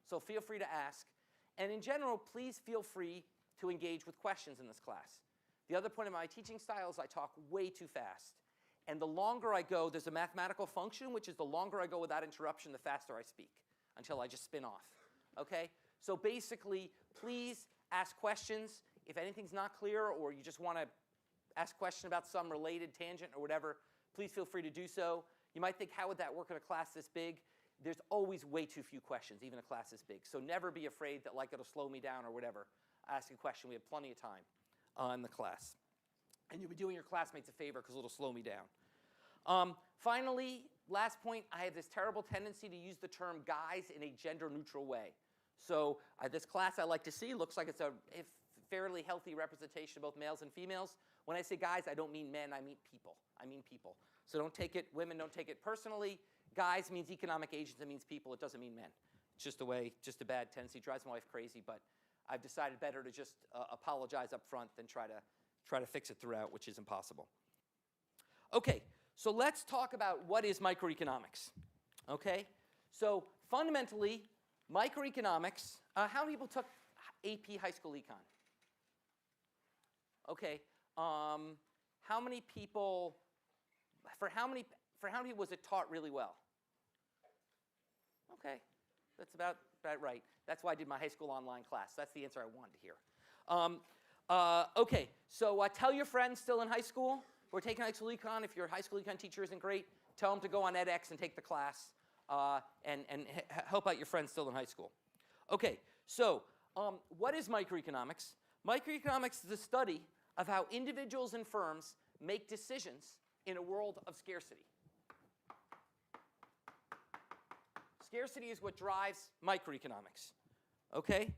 So feel free to ask. And in general, please feel free to engage with questions in this class. The other point of my teaching style is I talk way too fast. And the longer I go, there's a mathematical function, which is the longer I go without interruption, the faster I speak, until I just spin off. Okay? So basically, please ask questions. If anything's not clear or you just want to ask a question about some related tangent or whatever, please feel free to do so. You might think, how would that work in a class this big? There's always way too few questions, even a class this big. So never be afraid that like it'll slow me down or whatever. Ask a question. We have plenty of time in the class. And you'll be doing your classmates a favor because it'll slow me down. Finally, last point, I have this terrible tendency to use the term guys in a gender-neutral way. So this class I like to see looks like it's a fairly healthy representation of both males and females. When I say guys, I don't mean men, I mean people. I mean people. So don't take it, women don't take it personally. Guys means economic agents, it means people, it doesn't mean men. It's just a way, just a bad tendency. It drives my wife crazy, but I've decided better to just apologize up front than try to fix it throughout, which is impossible. Okay, so let's talk about what is microeconomics. Okay, so fundamentally, microeconomics, how many people took AP high school econ? Okay, how many people, for how many people was it taught really well? Okay, that's about right. That's why I did my high school online class. That's the answer I wanted to hear. Okay, so tell your friends still in high school who are taking high school econ, if your high school econ teacher isn't great, tell them to go on edX and take the class and help out your friends still in high school. Okay, so what is microeconomics? Microeconomics is the study of how individuals and firms make decisions in a world of scarcity. Scarcity is what drives microeconomics. Okay?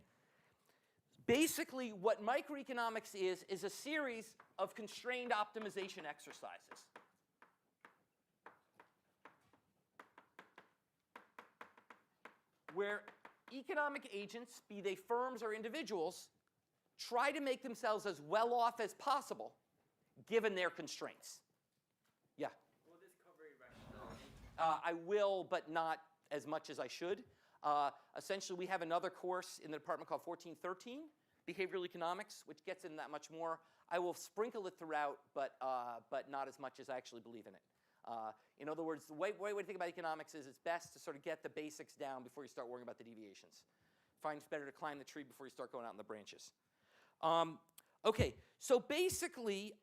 Basically, what microeconomics is a series of constrained optimization exercises. Where economic agents, be they firms or individuals, try to make themselves as well off as possible given their constraints. Yeah? Will this cover irrationality? I will, but not as much as I should. Essentially, we have another course in the department called 1413, Behavioral Economics, which gets into that much more. I will sprinkle it throughout, but not as much as I actually believe in it. In other words, the way to think about economics is it's best to sort of get the basics down before you start worrying about the deviations. Find it's better to climb the tree before you start going out in the branches. Okay, so basically,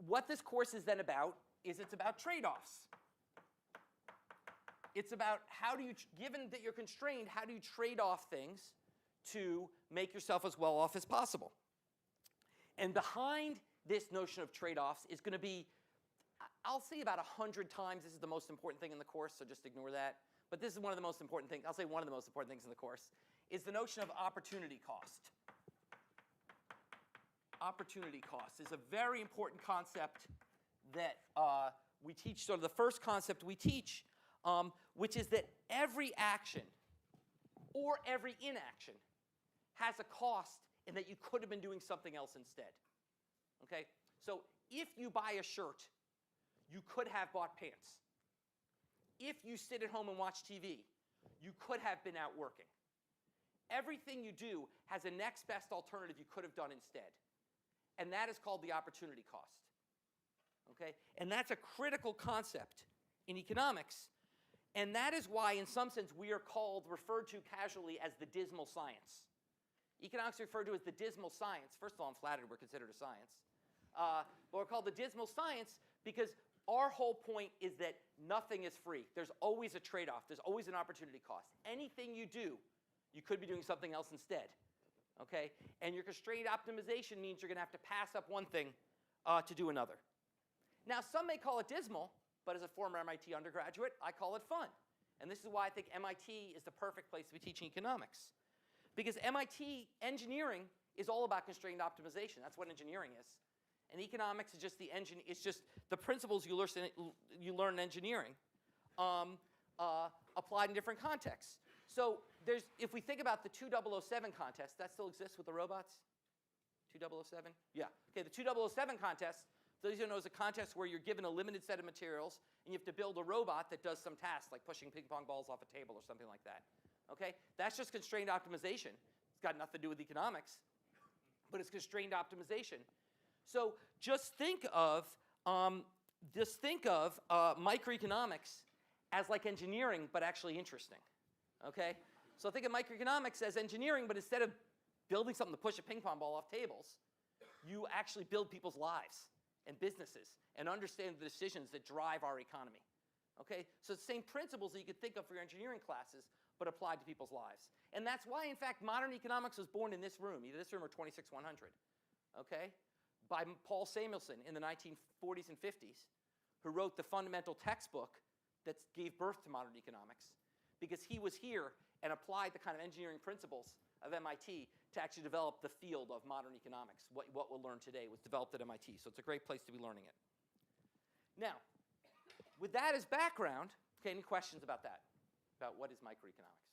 what this course is then about is it's about trade-offs. It's about how do you, given that you're constrained, how do you trade off things to make yourself as well off as possible? And behind this notion of trade-offs is going to be, I'll say about 100 times, this is the most important thing in the course, so just ignore that. But this is one of the most important things, I'll say one of the most important things in the course, is the notion of opportunity cost. Opportunity cost is a very important concept that we teach, sort of the first concept we teach, which is that every action or every inaction has a cost and that you could have been doing something else instead. Okay? So if you buy a shirt, you could have bought pants. If you sit at home and watch TV, you could have been out working. Everything you do has a next best alternative you could have done instead. And that is called the opportunity cost. Okay? And that's a critical concept in economics. And that is why, in some sense, we are referred to casually as the dismal science. Economics is referred to as the dismal science. First of all, I'm flattered we're considered a science. But we're called the dismal science because our whole point is that nothing is free. There's always a trade-off. There's always an opportunity cost. Anything you do, you could be doing something else instead. Okay? And your constrained optimization means you're going to have to pass up one thing to do another. Now, some may call it dismal, but as a former MIT undergraduate, I call it fun. And this is why I think MIT is the perfect place to be teaching economics. Because MIT engineering is all about constrained optimization. That's what engineering is. And economics is just it's just the principles you learn in engineering applied in different contexts. So if we think about the 2007 contest, that still exists with the robots? 2007? Yeah. Okay, the 2007 contest, those who know, is a contest where you're given a limited set of materials and you have to build a robot that does some tasks like pushing ping pong balls off a table or something like that. Okay? That's just constrained optimization. It's got nothing to do with economics, but it's constrained optimization. So just think of microeconomics as like engineering, but actually interesting. Okay? So think of microeconomics as engineering, but instead of building something to push a ping pong ball off tables, you actually build people's lives and businesses and understand the decisions that drive our economy. Okay? So it's the same principles that you could think of for your engineering classes, but applied to people's lives. And that's why, in fact, modern economics was born in this room, either this room or 26100. Okay? By Paul Samuelson in the 1940s and 50s, who wrote the fundamental textbook that gave birth to modern economics, because he was here and applied the kind of engineering principles of MIT to actually develop the field of modern economics. What we'll learn today was developed at MIT, so it's a great place to be learning it. Now, with that as background, okay, any questions about that? About what is microeconomics?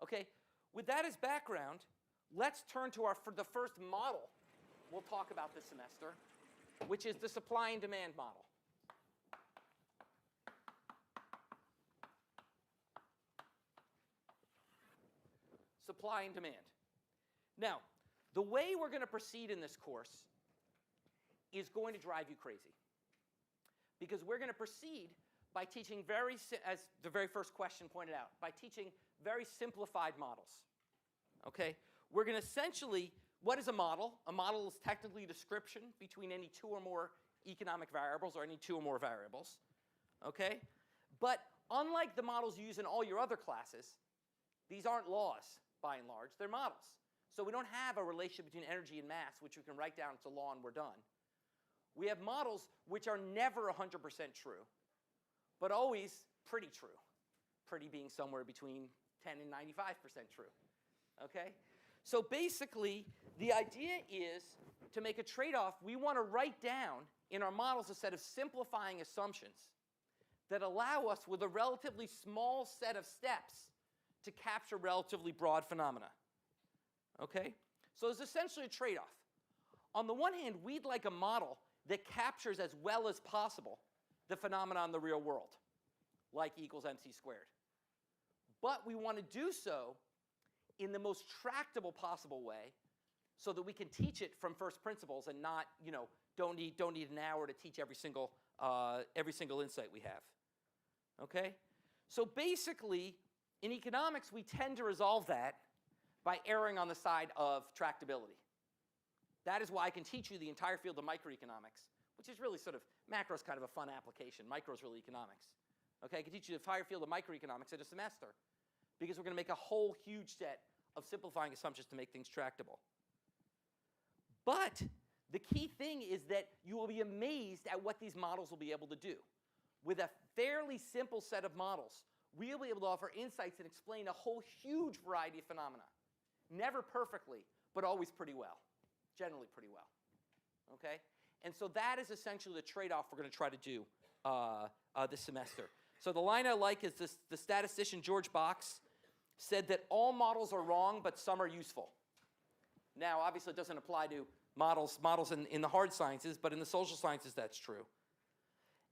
Okay, with that as background, let's turn to the first model we'll talk about this semester, which is the supply and demand model. Supply and demand. Now, the way we're going to proceed in this course is going to drive you crazy. Because we're going to proceed by teaching as the very first question pointed out, by teaching very simplified models. Okay? We're going to essentially, what is a model? A model is technically a description between any two or more economic variables or any two or more variables. Okay? But unlike the models you use in all your other classes, these aren't laws, by and large. They're models. So we don't have a relationship between energy and mass, which we can write down, it's a law and we're done. We have models which are never 100% true, but always pretty true. Pretty being somewhere between 10 and 95% true. Okay? So basically, the idea is to make a trade-off. We want to write down in our models a set of simplifying assumptions that allow us, with a relatively small set of steps, to capture relatively broad phenomena. Okay? So there's essentially a trade-off. On the one hand, we'd like a model that captures as well as possible the phenomena in the real world, like E equals mc squared. But we want to do so in the most tractable possible way so that we can teach it from first principles and not, don't need an hour to teach every single insight we have. Okay? So basically, in economics, we tend to resolve that by erring on the side of tractability. That is why I can teach you the entire field of microeconomics, which is really sort of, macro is kind of a fun application. Micro is really economics. Okay, I can teach you the entire field of microeconomics in a semester because we're going to make a whole huge set of simplifying assumptions to make things tractable. But the key thing is that you will be amazed at what these models will be able to do. With a fairly simple set of models, we'll be able to offer insights and explain a whole huge variety of phenomena. Never perfectly, but always pretty well. Generally pretty well. Okay? And so that is essentially the trade-off we're going to try to do this semester. So the line I like is this: the statistician George Box said that all models are wrong, but some are useful. Now, obviously, it doesn't apply to models in the hard sciences, but in the social sciences, that's true.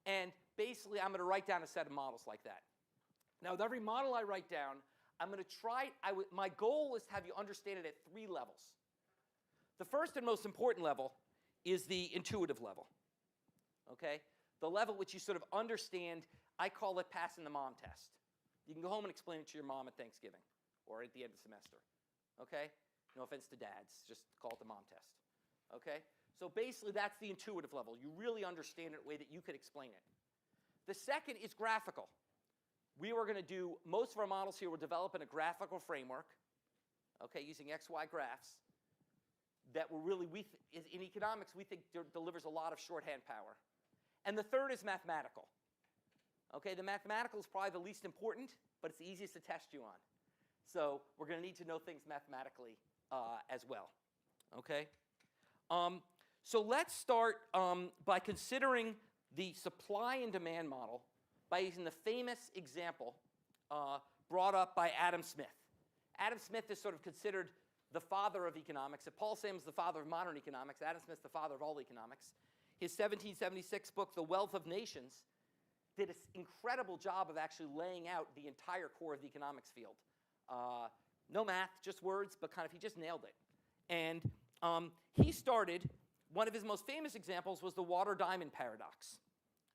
And basically, I'm going to write down a set of models like that. Now, with every model I write down, I'm going to try, my goal is to have you understand it at 3 levels. The first and most important level is the intuitive level. Okay? The level which you sort of understand, I call it passing the mom test. You can go home and explain it to your mom at Thanksgiving or at the end of the semester. Okay? No offense to dads, just call it the mom test. Okay? So basically, that's the intuitive level. You really understand it in a way that you could explain it. The second is graphical. We are going to do, most of our models here will develop in a graphical framework, okay, using XY graphs, that will really, in economics, we think delivers a lot of shorthand power. And the third is mathematical. Okay, the mathematical is probably the least important, but it's the easiest to test you on. So we're going to need to know things mathematically as well. Okay? So let's start by considering the supply and demand model by using the famous example brought up by Adam Smith. Adam Smith is sort of considered the father of economics. If Paul Samuelson is the father of modern economics, Adam Smith is the father of all economics. His 1776 book, The Wealth of Nations, did an incredible job of actually laying out the entire core of the economics field. No math, just words, but kind of he just nailed it. And he started, one of his most famous examples was the water-diamond paradox.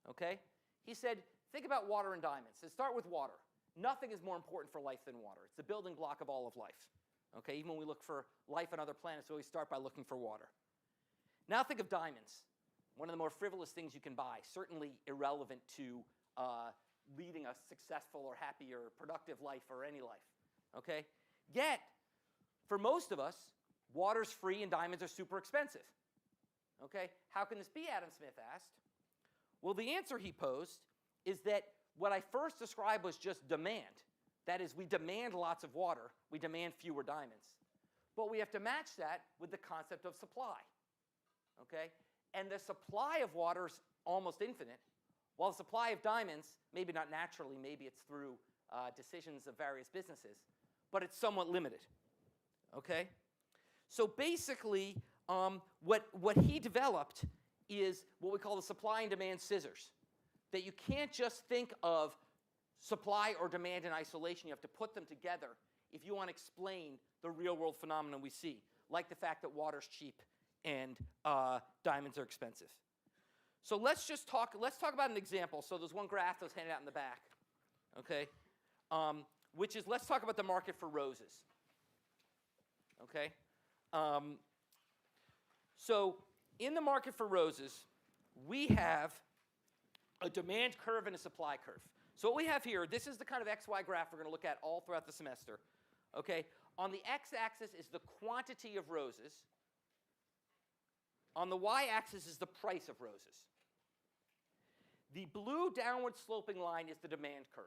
Okay? He said, think about water and diamonds. So start with water. Nothing is more important for life than water. It's the building block of all of life. Okay? Even when we look for life on other planets, we always start by looking for water. Now think of diamonds. One of the more frivolous things you can buy, certainly irrelevant to leading a successful or happy or productive life or any life. Okay? Yet, for most of us, water's free and diamonds are super expensive. Okay? How can this be, Adam Smith asked. Well, the answer he posed is that what I first described was just demand. That is, we demand lots of water. We demand fewer diamonds. But we have to match that with the concept of supply. Okay? And the supply of water is almost infinite, while the supply of diamonds, maybe not naturally, maybe it's through decisions of various businesses, but it's somewhat limited. Okay? So basically, what he developed is what we call the supply and demand scissors. That you can't just think of supply or demand in isolation. You have to put them together if you want to explain the real-world phenomenon we see, like the fact that water's cheap and diamonds are expensive. So let's talk about an example. So there's one graph that was handed out in the back, okay, which is, let's talk about the market for roses, okay? So in the market for roses, we have a demand curve and a supply curve. So what we have here, this is the kind of XY graph we're going to look at all throughout the semester, okay? On the x-axis is the quantity of roses. On the y-axis is the price of roses. The blue downward sloping line is the demand curve.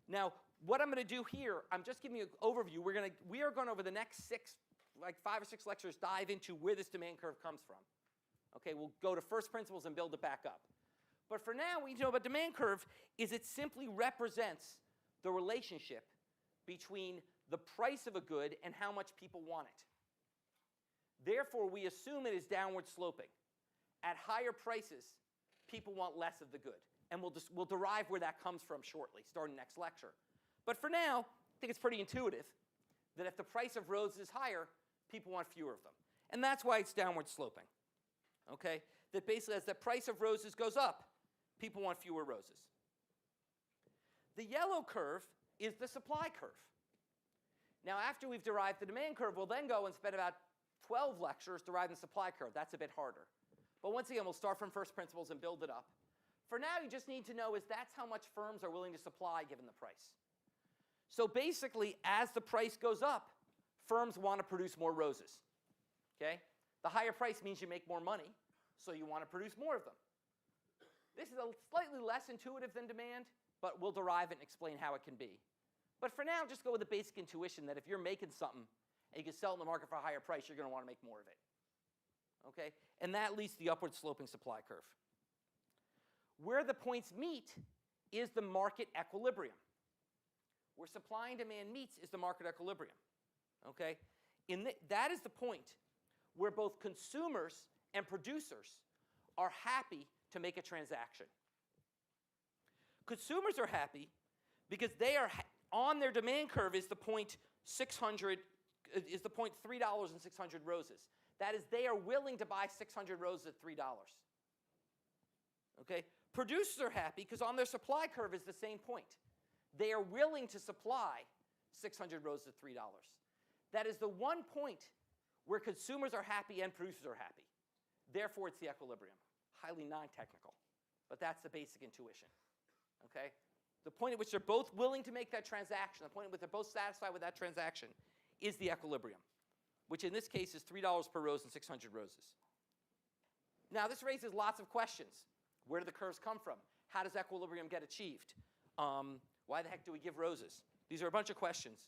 Now, what I'm going to do here, I'm just giving you an overview. We are going to, over the next 5 or 6 lectures, dive into where this demand curve comes from. Okay, we'll go to first principles and build it back up. But for now, what you know about demand curve is it simply represents the relationship between the price of a good and how much people want it. Therefore, we assume it is downward sloping. At higher prices, people want less of the good. And we'll derive where that comes from shortly, starting next lecture. But for now, I think it's pretty intuitive that if the price of roses is higher, people want fewer of them. And that's why it's downward sloping. Okay? That basically as the price of roses goes up, people want fewer roses. The yellow curve is the supply curve. Now, after we've derived the demand curve, we'll then go and spend about 12 lectures deriving the supply curve. That's a bit harder. But once again, we'll start from first principles and build it up. For now, you just need to know is that's how much firms are willing to supply given the price. So basically, as the price goes up, firms want to produce more roses. Okay? The higher price means you make more money, so you want to produce more of them. This is a slightly less intuitive than demand, but we'll derive it and explain how it can be. But for now, just go with the basic intuition that if you're making something and you can sell it in the market for a higher price, you're going to want to make more of it. Okay? And that leads to the upward sloping supply curve. Where the points meet is the market equilibrium. Where supply and demand meets is the market equilibrium. Okay? That is the point where both consumers and producers are happy to make a transaction. Consumers are happy because they are on their demand curve is the point 600 is the point $3 and 600 roses. That is, they are willing to buy 600 roses at $3. Okay? Producers are happy because on their supply curve is the same point. They are willing to supply 600 roses at $3. That is the one point where consumers are happy and producers are happy. Therefore, it's the equilibrium. Highly non-technical, but that's the basic intuition. Okay? The point at which they're both willing to make that transaction, the point at which they're both satisfied with that transaction, is the equilibrium, which in this case is $3 per rose and 600 roses. Now, this raises lots of questions. Where do the curves come from? How does equilibrium get achieved? Why the heck do we give roses? These are a bunch of questions.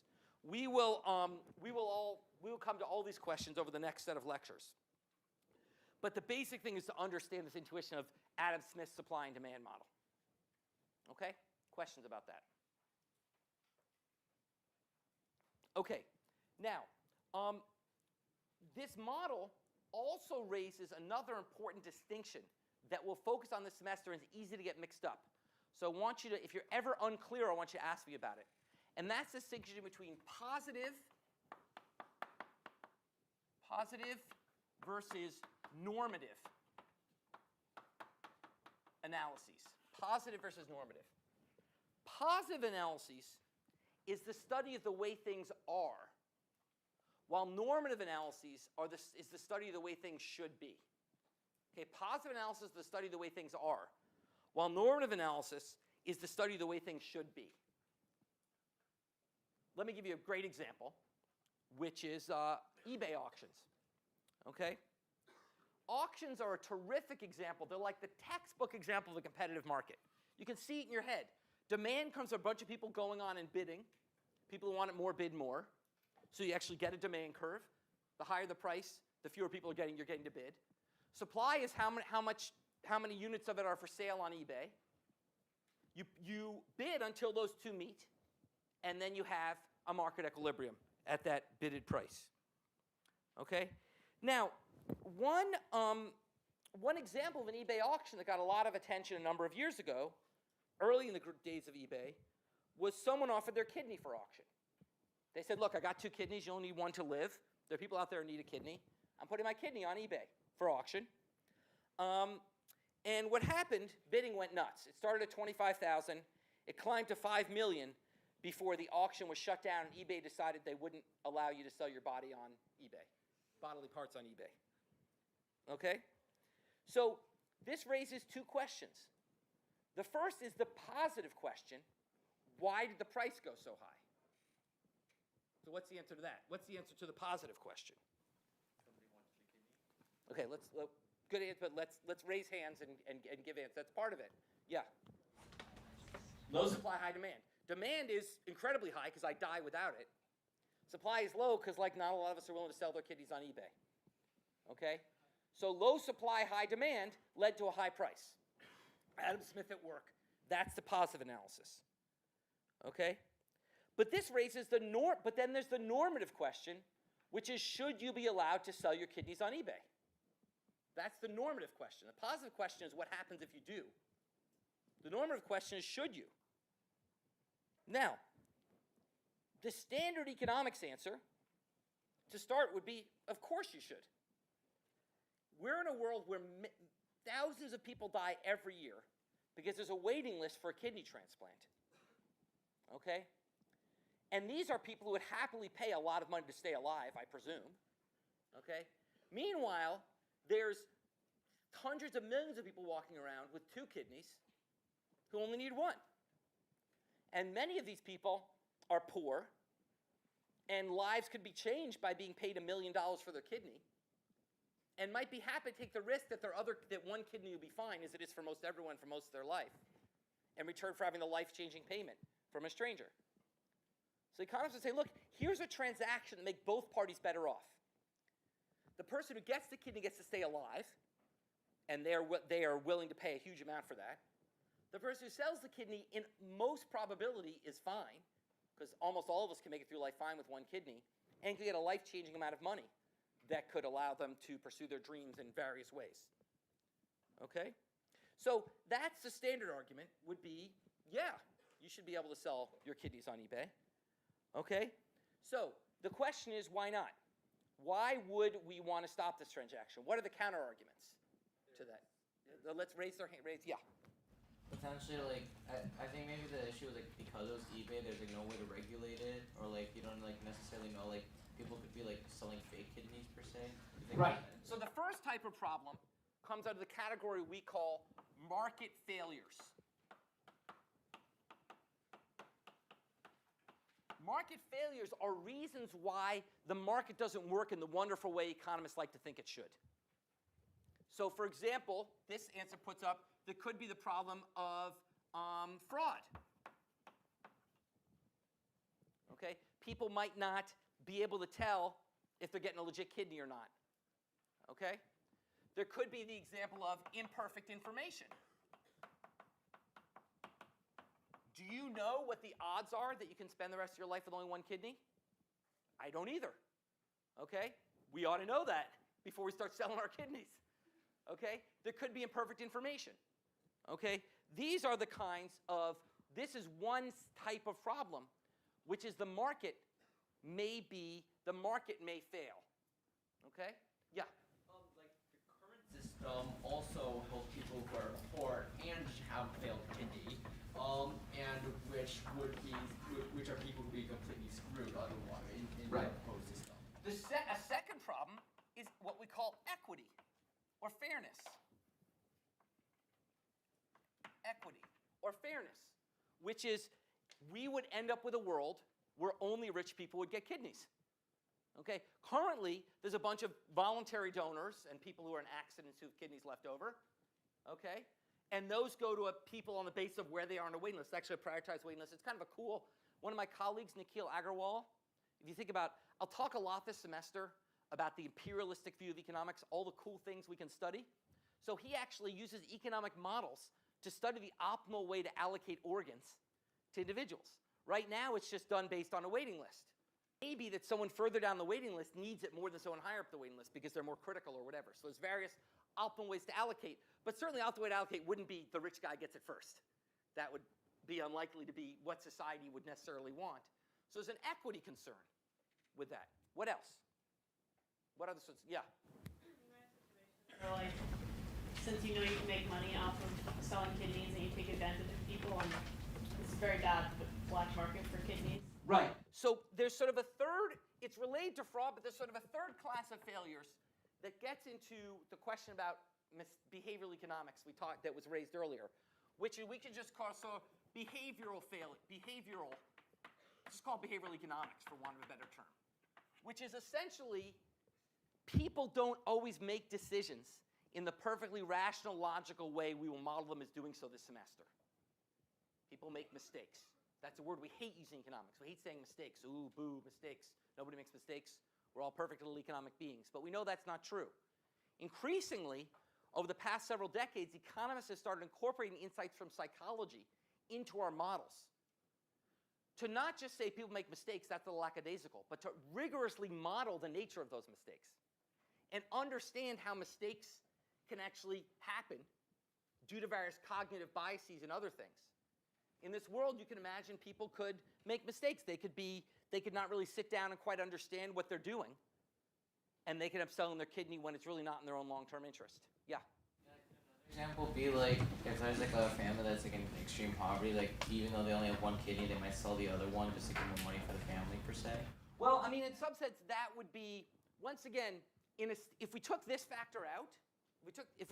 We will come to all these questions over the next set of lectures. But the basic thing is to understand this intuition of Adam Smith's supply and demand model. Okay? Questions about that? Okay. Now, this model also raises another important distinction that we'll focus on this semester and is easy to get mixed up, So I want you to, if you're ever unclear, I want you to ask me about it. And that's the distinction between positive versus normative analyses. Positive versus normative. Positive analyses is the study of the way things are, while normative analyses is the study of the way things should be. Okay, positive analysis is the study of the way things are, while normative analysis is the study of the way things should be. Let me give you a great example, which is eBay auctions. Okay? Auctions are a terrific example. They're like the textbook example of a competitive market. You can see it in your head. Demand comes from a bunch of people going on and bidding. People who want it more bid more. So you actually get a demand curve. The higher the price, the fewer people you're getting to bid. Supply is how many units of it are for sale on eBay. You bid until those two meet, and then you have a market equilibrium at that bidded price. Okay? Now, one example of an eBay auction that got a lot of attention a number of years ago, early in the days of eBay, was someone offered their kidney for auction. They said, look, I got 2 kidneys, you only need 1 to live. There are people out there who need a kidney. I'm putting my kidney on eBay for auction. And what happened, bidding went nuts. It started at $25,000. It climbed to $5 million before the auction was shut down and eBay decided they wouldn't allow you to sell your body on eBay, bodily parts on eBay. Okay? So this raises 2 questions. The first is the positive question. Why did the price go so high? So what's the answer to that? What's the answer to the positive question? Somebody wants the kidney. Okay, good answer, but let's raise hands and give answers. That's part of it. Yeah. Low supply, high demand. Demand is incredibly high because I die without it. Supply is low because not a lot of us are willing to sell their kidneys on eBay. Okay? So low supply, high demand led to a high price. Adam Smith at work. That's the positive analysis. Okay? But this raises but then there's the normative question, which is, should you be allowed to sell your kidneys on eBay? That's the normative question. The positive question is, what happens if you do? The normative question is, should you? Now, the standard economics answer to start would be, of course you should. We're in a world where thousands of people die every year because there's a waiting list for a kidney transplant. Okay? And these are people who would happily pay a lot of money to stay alive, I presume. Okay? Meanwhile, there's hundreds of millions of people walking around with 2 kidneys who only need 1. And many of these people are poor, and lives could be changed by being paid $1 million for their kidney, and might be happy to take the risk that that 1 kidney will be fine, as it is for most everyone for most of their life, in return for having the life-changing payment from a stranger. So economists would say, look, here's a transaction that makes both parties better off. The person who gets the kidney gets to stay alive, and they are willing to pay a huge amount for that. The person who sells the kidney, in most probability, is fine, because almost all of us can make it through life fine with 1 kidney, and can get a life-changing amount of money that could allow them to pursue their dreams in various ways. Okay? So that's the standard argument, would be, yeah, you should be able to sell your kidneys on eBay. Okay? So the question is, why not? Why would we want to stop this transaction? What are the counter-arguments to that? Let's raise their hand. Yeah. Potentially, I think maybe the issue is because it was eBay, there's no way to regulate it, or you don't necessarily know people could be selling fake kidneys per se. Right. So the first type of problem comes out of the category we call market failures. Market failures are reasons why the market doesn't work in the wonderful way economists like to think it should. So, for example, this answer puts up, there could be the problem of fraud. Okay? People might not be able to tell if they're getting a legit kidney or not. Okay? There could be the example of imperfect information. Do you know what the odds are that you can spend the rest of your life with only 1 kidney? I don't either. Okay? We ought to know that before we start selling our kidneys. Okay? There could be imperfect information. Okay? These are the kinds of, this is one type of problem, which is the market may fail. Okay? Yeah? Like the current system also helps people who are poor and have failed kidney, and which are people who would be completely screwed otherwise in Right. the proposed system. A second problem is what we call equity or fairness. Equity or fairness, which is we would end up with a world where only rich people would get kidneys. Okay? Currently, there's a bunch of voluntary donors and people who are in accidents who have kidneys left over. Okay? And those go to people on the basis of where they are on a waiting list. It's actually a prioritized waiting list. It's kind of a cool, one of my colleagues, Nikhil Agarwal, if you think about, I'll talk a lot this semester about the imperialistic view of economics, all the cool things we can study. So he actually uses economic models to study the optimal way to allocate organs to individuals. Right now, it's just done based on a waiting list. Maybe that someone further down the waiting list needs it more than someone higher up the waiting list because they're more critical or whatever. So there's various optimal ways to allocate, but certainly the optimal way to allocate wouldn't be the rich guy gets it first. That would be unlikely to be what society would necessarily want. So there's an equity concern with that. What else? What other sorts? Yeah. Or like, since you know you can make money off of selling kidneys and you take advantage of people, and it's very bad for the black market for kidneys. Right. So there's sort of a third, it's related to fraud, but there's sort of a third class of failures that gets into the question about behavioral economics that was raised earlier, which we can just call behavioral failure, just call behavioral economics for want of a better term, which is essentially people don't always make decisions in the perfectly rational, logical way we will model them as doing so this semester. People make mistakes. That's a word we hate using in economics. We hate saying mistakes. Ooh, boo, mistakes. Nobody makes mistakes. We're all perfect little economic beings. But we know that's not true. Increasingly, over the past several decades, economists have started incorporating insights from psychology into our models. To not just say people make mistakes, that's a little lackadaisical, but to rigorously model the nature of those mistakes and understand how mistakes can actually happen due to various cognitive biases and other things. In this world, you can imagine people could make mistakes. They could not really sit down and quite understand what they're doing, and they could end up selling their kidney when it's really not in their own long-term interest. Yeah? Example would be like if there's like a family that's like in extreme poverty, like even though they only have one kidney, they might sell the other one just to get more money for the family per se. Well, I mean, in some sense, that would be, once again, if we took this factor out, if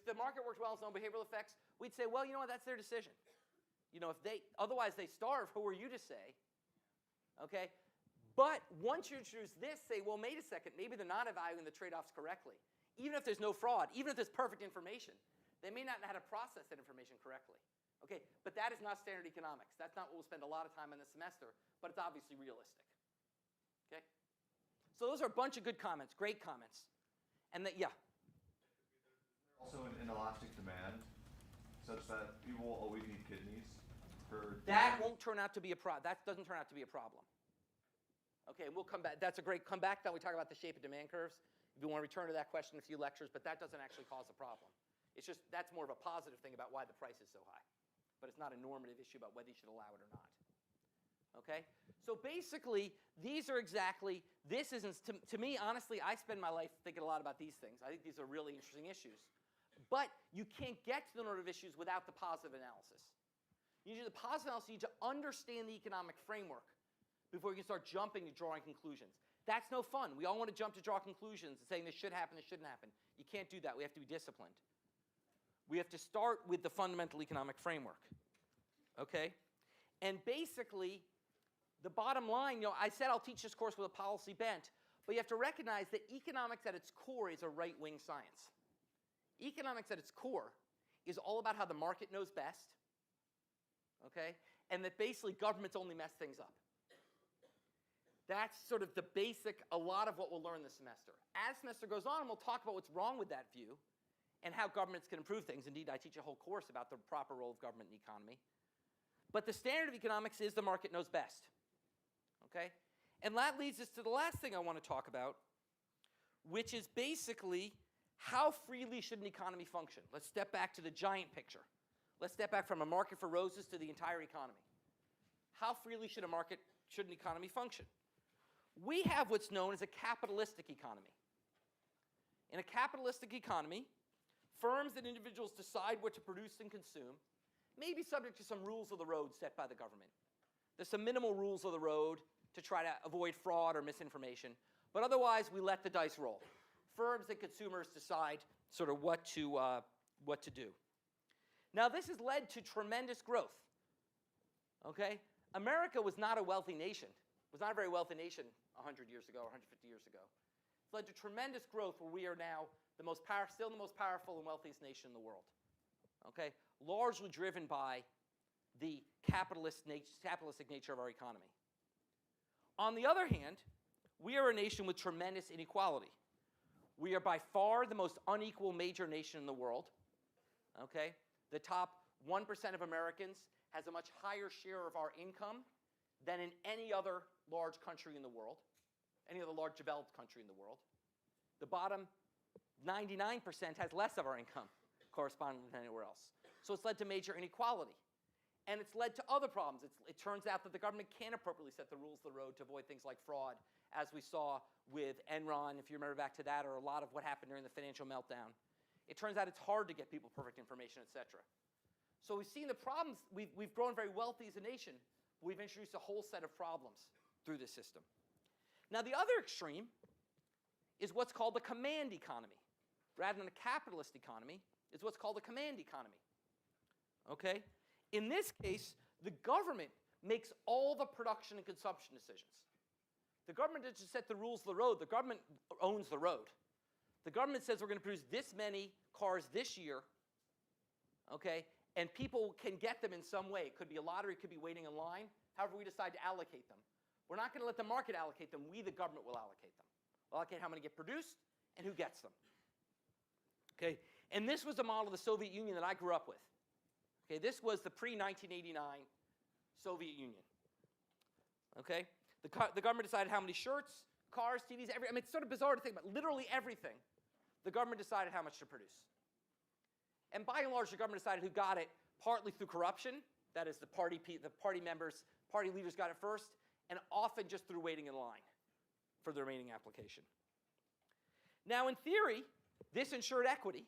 the market works well, it's no behavioral effects, we'd say, well, you know what, that's their decision. You know, otherwise they starve, who are you to say? Okay? But once you introduce this, say, well, wait a second, maybe they're not evaluating the trade-offs correctly. Even if there's no fraud, even if there's perfect information, they may not know how to process that information correctly. Okay? But that is not standard economics. That's not what we'll spend a lot of time on this semester, but it's obviously realistic. Okay? So those are a bunch of good comments, great comments. And that, yeah. Also an inelastic demand, such that people will always need kidneys for. That won't turn out to be a problem. That doesn't turn out to be a problem. Okay, we'll come back. That's a great comeback. Then we talk about the shape of demand curves. If you want to return to that question in a few lectures, but that doesn't actually cause a problem. It's just that's more of a positive thing about why the price is so high. But it's not a normative issue about whether you should allow it or not. Okay? So basically, these are exactly, this isn't, to me, honestly, I spend my life thinking a lot about these things. I think these are really interesting issues. But you can't get to the normative issues without the positive analysis. You need the positive analysis, you need to understand the economic framework before you can start jumping to drawing conclusions. That's no fun. We all want to jump to draw conclusions and saying this should happen, this shouldn't happen. You can't do that. We have to be disciplined. We have to start with the fundamental economic framework. Okay? And basically, the bottom line, I said I'll teach this course with a policy bent, but you have to recognize that economics at its core is a right-wing science. Economics at its core is all about how the market knows best, okay? And that basically governments only mess things up. That's sort of the basic, a lot of what we'll learn this semester. As semester goes on, we'll talk about what's wrong with that view and how governments can improve things. Indeed, I teach a whole course about the proper role of government in the economy. But the standard of economics is the market knows best, okay? And that leads us to the last thing I want to talk about, which is basically How freely should an economy function? Let's step back to the giant picture. Let's step back from a market for roses to the entire economy. How freely should an economy function? We have what's known as a capitalistic economy. In a capitalistic economy, firms and individuals decide what to produce and consume, maybe subject to some rules of the road set by the government. There's some minimal rules of the road to try to avoid fraud or misinformation, but otherwise we let the dice roll. Firms and consumers decide sort of what to do. Now this has led to tremendous growth. Okay? America was not a wealthy nation. It was not a very wealthy nation 100 years ago or 150 years ago. It's led to tremendous growth where we are now still the most powerful and wealthiest nation in the world. Okay? Largely driven by the capitalistic nature of our economy. On the other hand, we are a nation with tremendous inequality. We are by far the most unequal major nation in the world. Okay? The top 1% of Americans has a much higher share of our income than in any other large country in the world, any other large developed country in the world. The bottom 99% has less of our income corresponding than anywhere else. So it's led to major inequality. And it's led to other problems. It turns out that the government can't appropriately set the rules of the road to avoid things like fraud, as we saw with Enron, if you remember back to that, or a lot of what happened during the financial meltdown. It turns out it's hard to get people perfect information, et cetera. So we've seen the problems. We've grown very wealthy as a nation. But we've introduced a whole set of problems through this system. Now, the other extreme is what's called the command economy. Rather than a capitalist economy, is what's called a command economy. Okay? In this case, the government makes all the production and consumption decisions. The government doesn't set the rules of the road. The government owns the road. The government says we're going to produce this many cars this year, okay, and people can get them in some way. It could be a lottery, it could be waiting in line, however we decide to allocate them. We're not going to let the market allocate them. We, the government, will allocate them. We'll allocate how many get produced and who gets them. Okay, and this was the model of the Soviet Union that I grew up with. Okay, this was the pre-1989 Soviet Union. Okay, the government decided how many shirts, cars, TVs, I mean, it's sort of bizarre to think about. Literally everything, the government decided how much to produce. And by and large, the government decided who got it, partly through corruption. That is, the party leaders got it first, and often just through waiting in line for the remaining application. Now, in theory, this ensured equity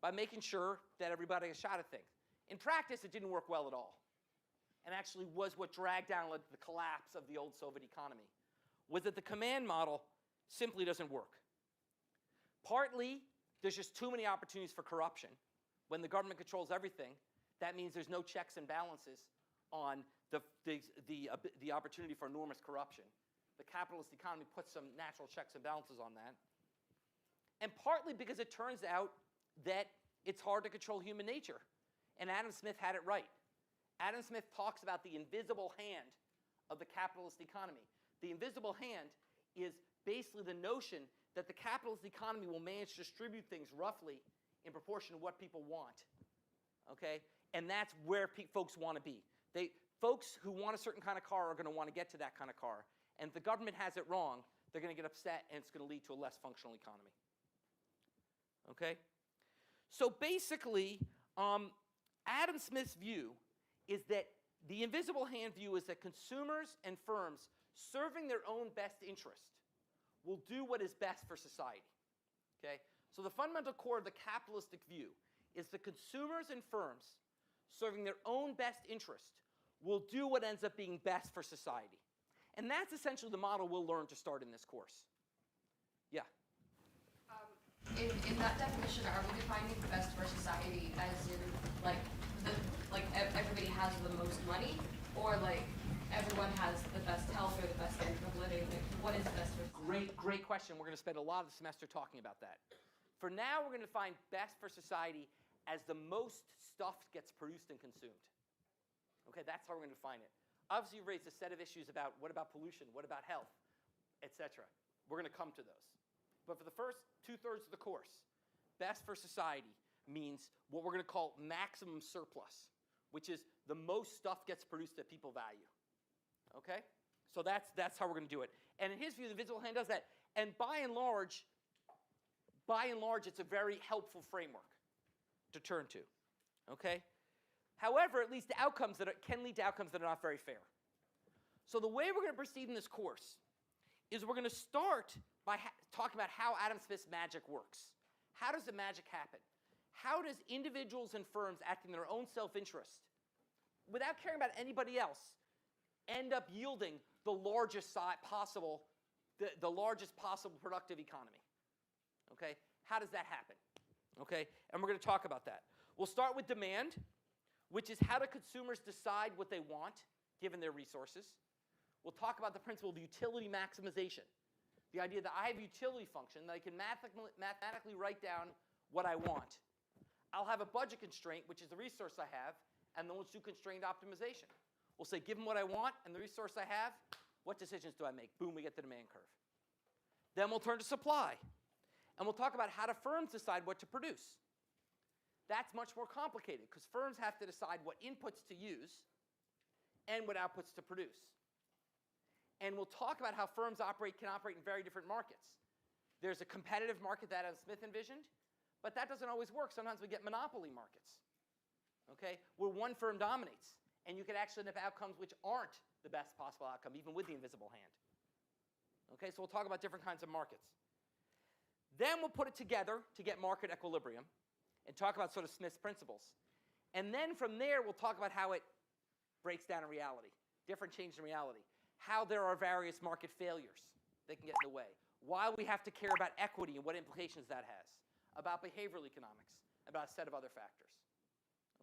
by making sure that everybody had a shot at things. In practice, it didn't work well at all, and actually was what dragged down the collapse of the old Soviet economy, was that the command model simply doesn't work. Partly, there's just too many opportunities for corruption. When the government controls everything, that means there's no checks and balances on the opportunity for enormous corruption. The capitalist economy puts some natural checks and balances on that. And partly because it turns out that it's hard to control human nature. And Adam Smith had it right. Adam Smith talks about the invisible hand of the capitalist economy. The invisible hand is basically the notion that the capitalist economy will manage to distribute things roughly in proportion to what people want. Okay? And that's where folks want to be. Folks who want a certain kind of car are going to want to get to that kind of car. And if the government has it wrong, they're going to get upset, and it's going to lead to a less functional economy. Okay? So basically, Adam Smith's view is that the invisible hand view is that consumers and firms serving their own best interest will do what is best for society. Okay? So the fundamental core of the capitalistic view is the consumers and firms serving their own best interest will do what ends up being best for society. And that's essentially the model we'll learn to start in this course. Yeah? In that definition, are we defining best for society as in, everybody has the most money, or everyone has the best health or the best standard of living? What is best for society? Great question. We're going to spend a lot of the semester talking about that. For now, we're going to define best for society as the most stuff gets produced and consumed. Okay, that's how we're going to define it. Obviously, you raised a set of issues about what about pollution, what about health, etc. We're going to come to those. But for the first 2/3 of the course, best for society means what we're going to call maximum surplus, which is the most stuff gets produced that people value. Okay? So that's how we're going to do it. And in his view, the invisible hand does that. And by and large, by and large, it's a very helpful framework to turn to, okay? However, it leads to outcomes can lead to outcomes that are not very fair. So the way we're going to proceed in this course is we're going to start by talking about how Adam Smith's magic works. How does the magic happen? How does individuals and firms acting in their own self-interest, without caring about anybody else, end up yielding the largest possible productive economy? Okay? How does that happen? Okay? And we're going to talk about that. We'll start with demand, which is how do consumers decide what they want given their resources. We'll talk about the principle of utility maximization, the idea that I have a utility function that I can mathematically write down what I want. I'll have a budget constraint, which is the resource I have, and then we'll do constrained optimization. We'll say, given what I want and the resource I have, what decisions do I make? Boom, we get the demand curve. Then we'll turn to supply, and we'll talk about how do firms decide what to produce. That's much more complicated because firms have to decide what inputs to use and what outputs to produce. And we'll talk about how firms can operate in very different markets. There's a competitive market that Adam Smith envisioned, but that doesn't always work. Sometimes we get monopoly markets, okay, where one firm dominates, and you can actually have outcomes which aren't the best possible outcome, even with the invisible hand. Okay, so we'll talk about different kinds of markets. Then we'll put it together to get market equilibrium and talk about sort of Smith's principles. And then from there, we'll talk about how it breaks down in reality, different changes in reality, how there are various market failures that can get in the way, why we have to care about equity and what implications that has, about behavioral economics, about a set of other factors.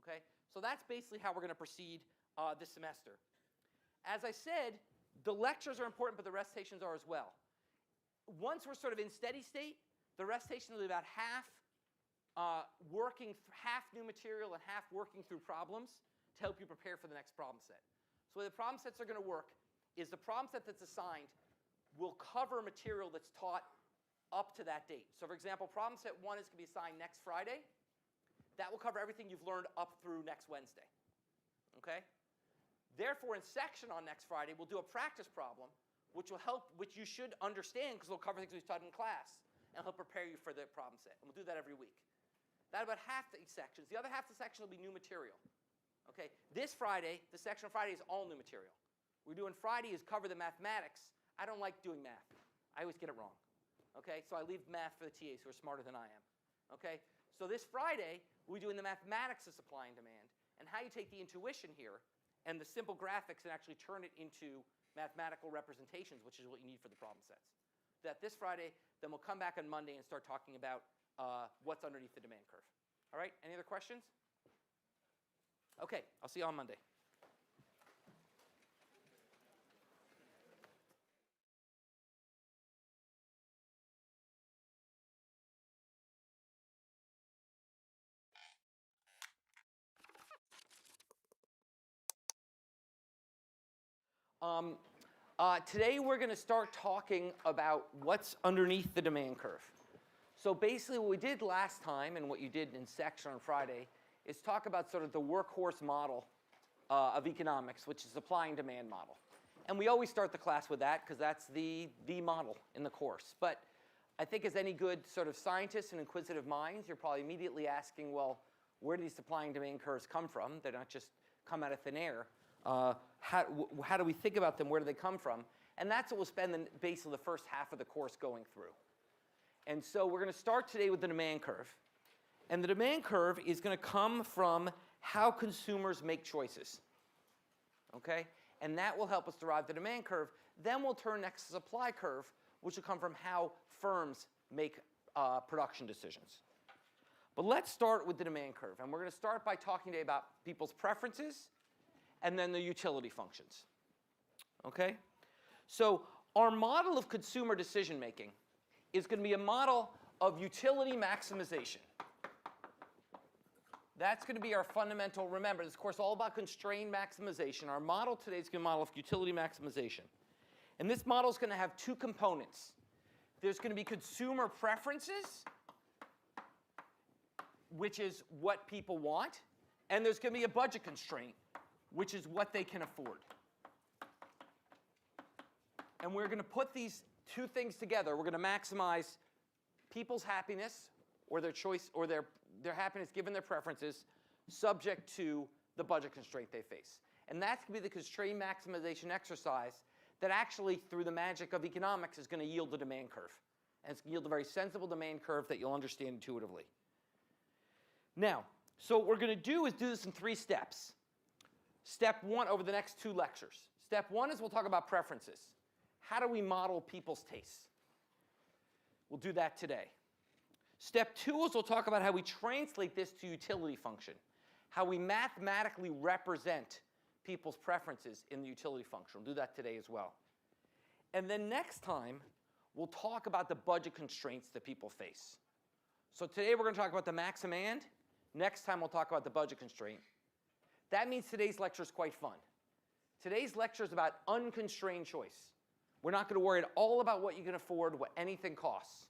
Okay? So that's basically how we're going to proceed this semester. As I said, the lectures are important, but the recitations are as well. Once we're sort of in steady state, the recitation will be about half new material and half working through problems to help you prepare for the next problem set. So the way the problem sets are going to work is the problem set that's assigned will cover material that's taught up to that date. So for example, problem set 1 is going to be assigned next Friday. That will cover everything you've learned up through next Wednesday. Okay? Therefore, in section on next Friday, we'll do a practice problem, which you should understand because it'll cover things we've taught in class and help prepare you for the problem set. And we'll do that every week. That's about half the sections. The other half of the section will be new material. Okay? This Friday, the section on Friday is all new material. What we're doing Friday is cover the mathematics. I don't like doing math. I always get it wrong. Okay? So I leave math for the TAs who are smarter than I am. Okay? So this Friday, we're doing the mathematics of supply and demand and how you take the intuition here and the simple graphics and actually turn it into mathematical representations, which is what you need for the problem sets. That this Friday, then we'll come back on Monday and start talking about what's underneath the demand curve. All right? Any other questions? Okay, I'll see you on Monday. Today we're going to start talking about what's underneath the demand curve. So basically what we did last time and what you did in section on Friday is talk about sort of the workhorse model of economics, which is supply and demand model. And we always start the class with that because that's the model in the course. But I think as any good sort of scientists and inquisitive minds, you're probably immediately asking, well, where do these supply and demand curves come from? They're not just come out of thin air. How do we think about them? Where do they come from? And that's what we'll spend basically the first half of the course going through. And so we're going to start today with the demand curve. And the demand curve is going to come from how consumers make choices. Okay? And that will help us derive the demand curve. Then we'll turn next to the supply curve, which will come from how firms make production decisions. But let's start with the demand curve. And we're going to start by talking today about people's preferences and then the utility functions. Okay? So our model of consumer decision making is going to be a model of utility maximization. That's going to be our fundamental. Remember, this course is all about constrained maximization. Our model today is going to be a model of utility maximization. And this model is going to have two components. There's going to be consumer preferences, which is what people want, and there's going to be a budget constraint, which is what they can afford. And we're going to put these two things together. We're going to maximize people's happiness or their choice or their happiness given their preferences subject to the budget constraint they face. And that's going to be the constraint maximization exercise that actually, through the magic of economics, is going to yield the demand curve. And it's going to yield a very sensible demand curve that you'll understand intuitively. Now, so what we're going to do is do this in 3 steps. Step 1 over the next 2 lectures. Step 1 is we'll talk about preferences. How do we model people's tastes? We'll do that today. Step 2 is we'll talk about how we translate this to utility function, how we mathematically represent people's preferences in the utility function. We'll do that today as well. And then next time, we'll talk about the budget constraints that people face. So today we're going to talk about the max demand. Next time we'll talk about the budget constraint. That means today's lecture is quite fun. Today's lecture is about unconstrained choice. We're not going to worry at all about what you can afford, what anything costs.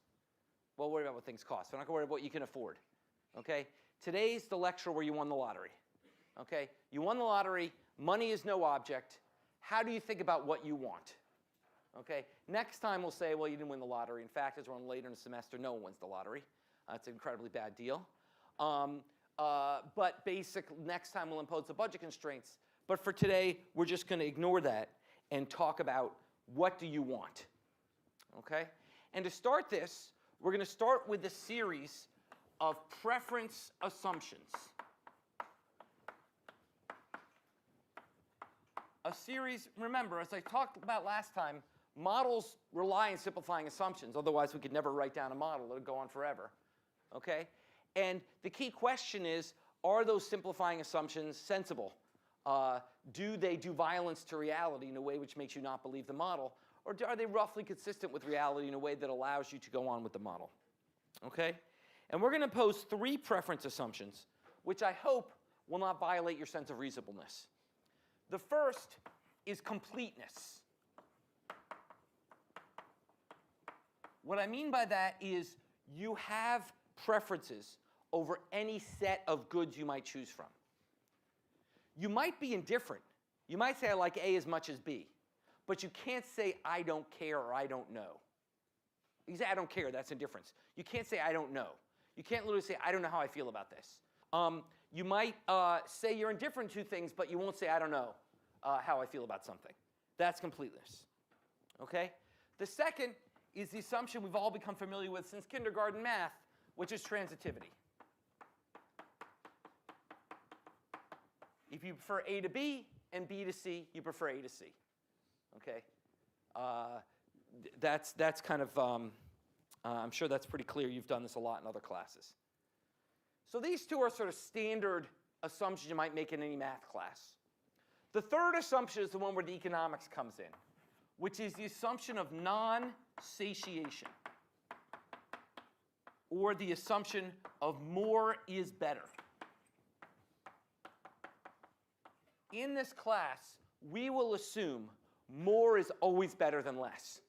We'll worry about what things cost. We're not going to worry about what you can afford. Okay? Today's the lecture where you won the lottery. Okay? You won the lottery. Money is no object. How do you think about what you want? Okay? Next time we'll say, well, you didn't win the lottery. In fact, as we're on later in the semester, no one wins the lottery. It's an incredibly bad deal. But next time we'll impose the budget constraints. But for today, we're just going to ignore that and talk about what do you want. Okay? And to start this, we're going to start with a series of preference assumptions. A series, remember, as I talked about last time, models rely on simplifying assumptions. Otherwise, we could never write down a model. It would go on forever. Okay? And the key question is, are those simplifying assumptions sensible? Do they do violence to reality in a way which makes you not believe the model? Or are they roughly consistent with reality in a way that allows you to go on with the model? Okay? And we're going to pose 3 preference assumptions, which I hope will not violate your sense of reasonableness. The first is completeness. What I mean by that is you have preferences over any set of goods you might choose from. You might be indifferent. You might say, I like A as much as B. But you can't say, I don't care or I don't know. You say, I don't care, that's indifference. You can't say, I don't know. You can't literally say, I don't know how I feel about this. You might say you're indifferent to things, but you won't say, I don't know how I feel about something. That's completeness. Okay? The second is the assumption we've all become familiar with since kindergarten math, which is transitivity. If you prefer A to B and B to C, you prefer A to C. Okay? That's kind of, I'm sure that's pretty clear. You've done this a lot in other classes. So these 2 are sort of standard assumptions you might make in any math class. The third assumption is the one where the economics comes in, which is the assumption of non-satiation, or the assumption of more is better. In this class, we will assume more is always better than less.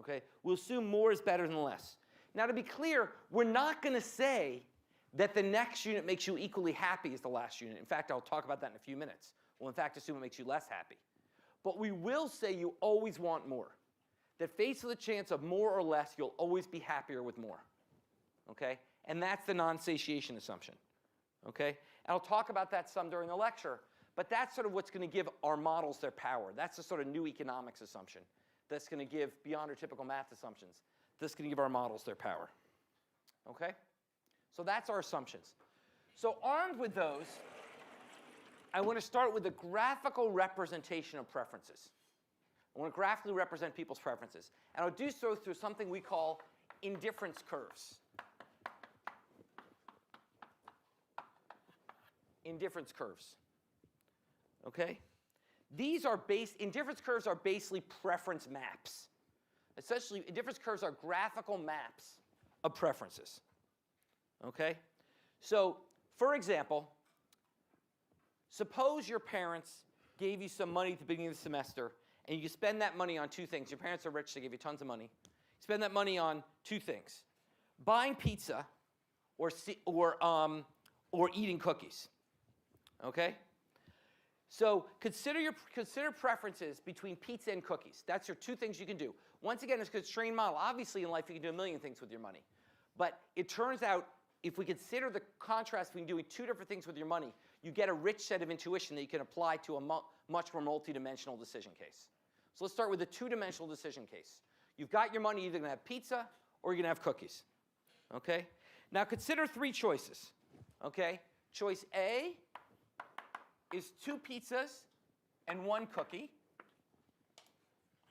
Okay? We'll assume more is better than less. Now, to be clear, we're not going to say that the next unit makes you equally happy as the last unit. In fact, I'll talk about that in a few minutes. We'll, in fact, assume it makes you less happy. But we will say you always want more. That faced with a chance of more or less, you'll always be happier with more. Okay? And that's the non-satiation assumption. Okay? And I'll talk about that some during the lecture. But that's sort of what's going to give our models their power. That's the sort of new economics assumption that's going to give, beyond our typical math assumptions, that's going to give our models their power. Okay? So that's our assumptions. So armed with those, I want to start with a graphical representation of preferences. I want to graphically represent people's preferences. And I'll do so through something we call indifference curves. Indifference curves. Okay? These are indifference curves are basically preference maps. Essentially, indifference curves are graphical maps of preferences. Okay? So, for example, suppose your parents gave you some money at the beginning of the semester, and you spend that money on 2 things. Your parents are rich, they give you tons of money. You spend that money on 2 things: buying pizza or eating cookies. Okay? So consider preferences between pizza and cookies. That's your two things you can do. Once again, it's a constrained model. Obviously, in life, you can do a million things with your money. But it turns out, if we consider the contrast between doing two different things with your money, you get a rich set of intuition that you can apply to a much more multidimensional decision case. So let's start with a two-dimensional decision case. You've got your money, you're either going to have pizza or you're going to have cookies. Okay? Now consider three choices. Okay? Choice A is 2 pizzas and 1 cookie.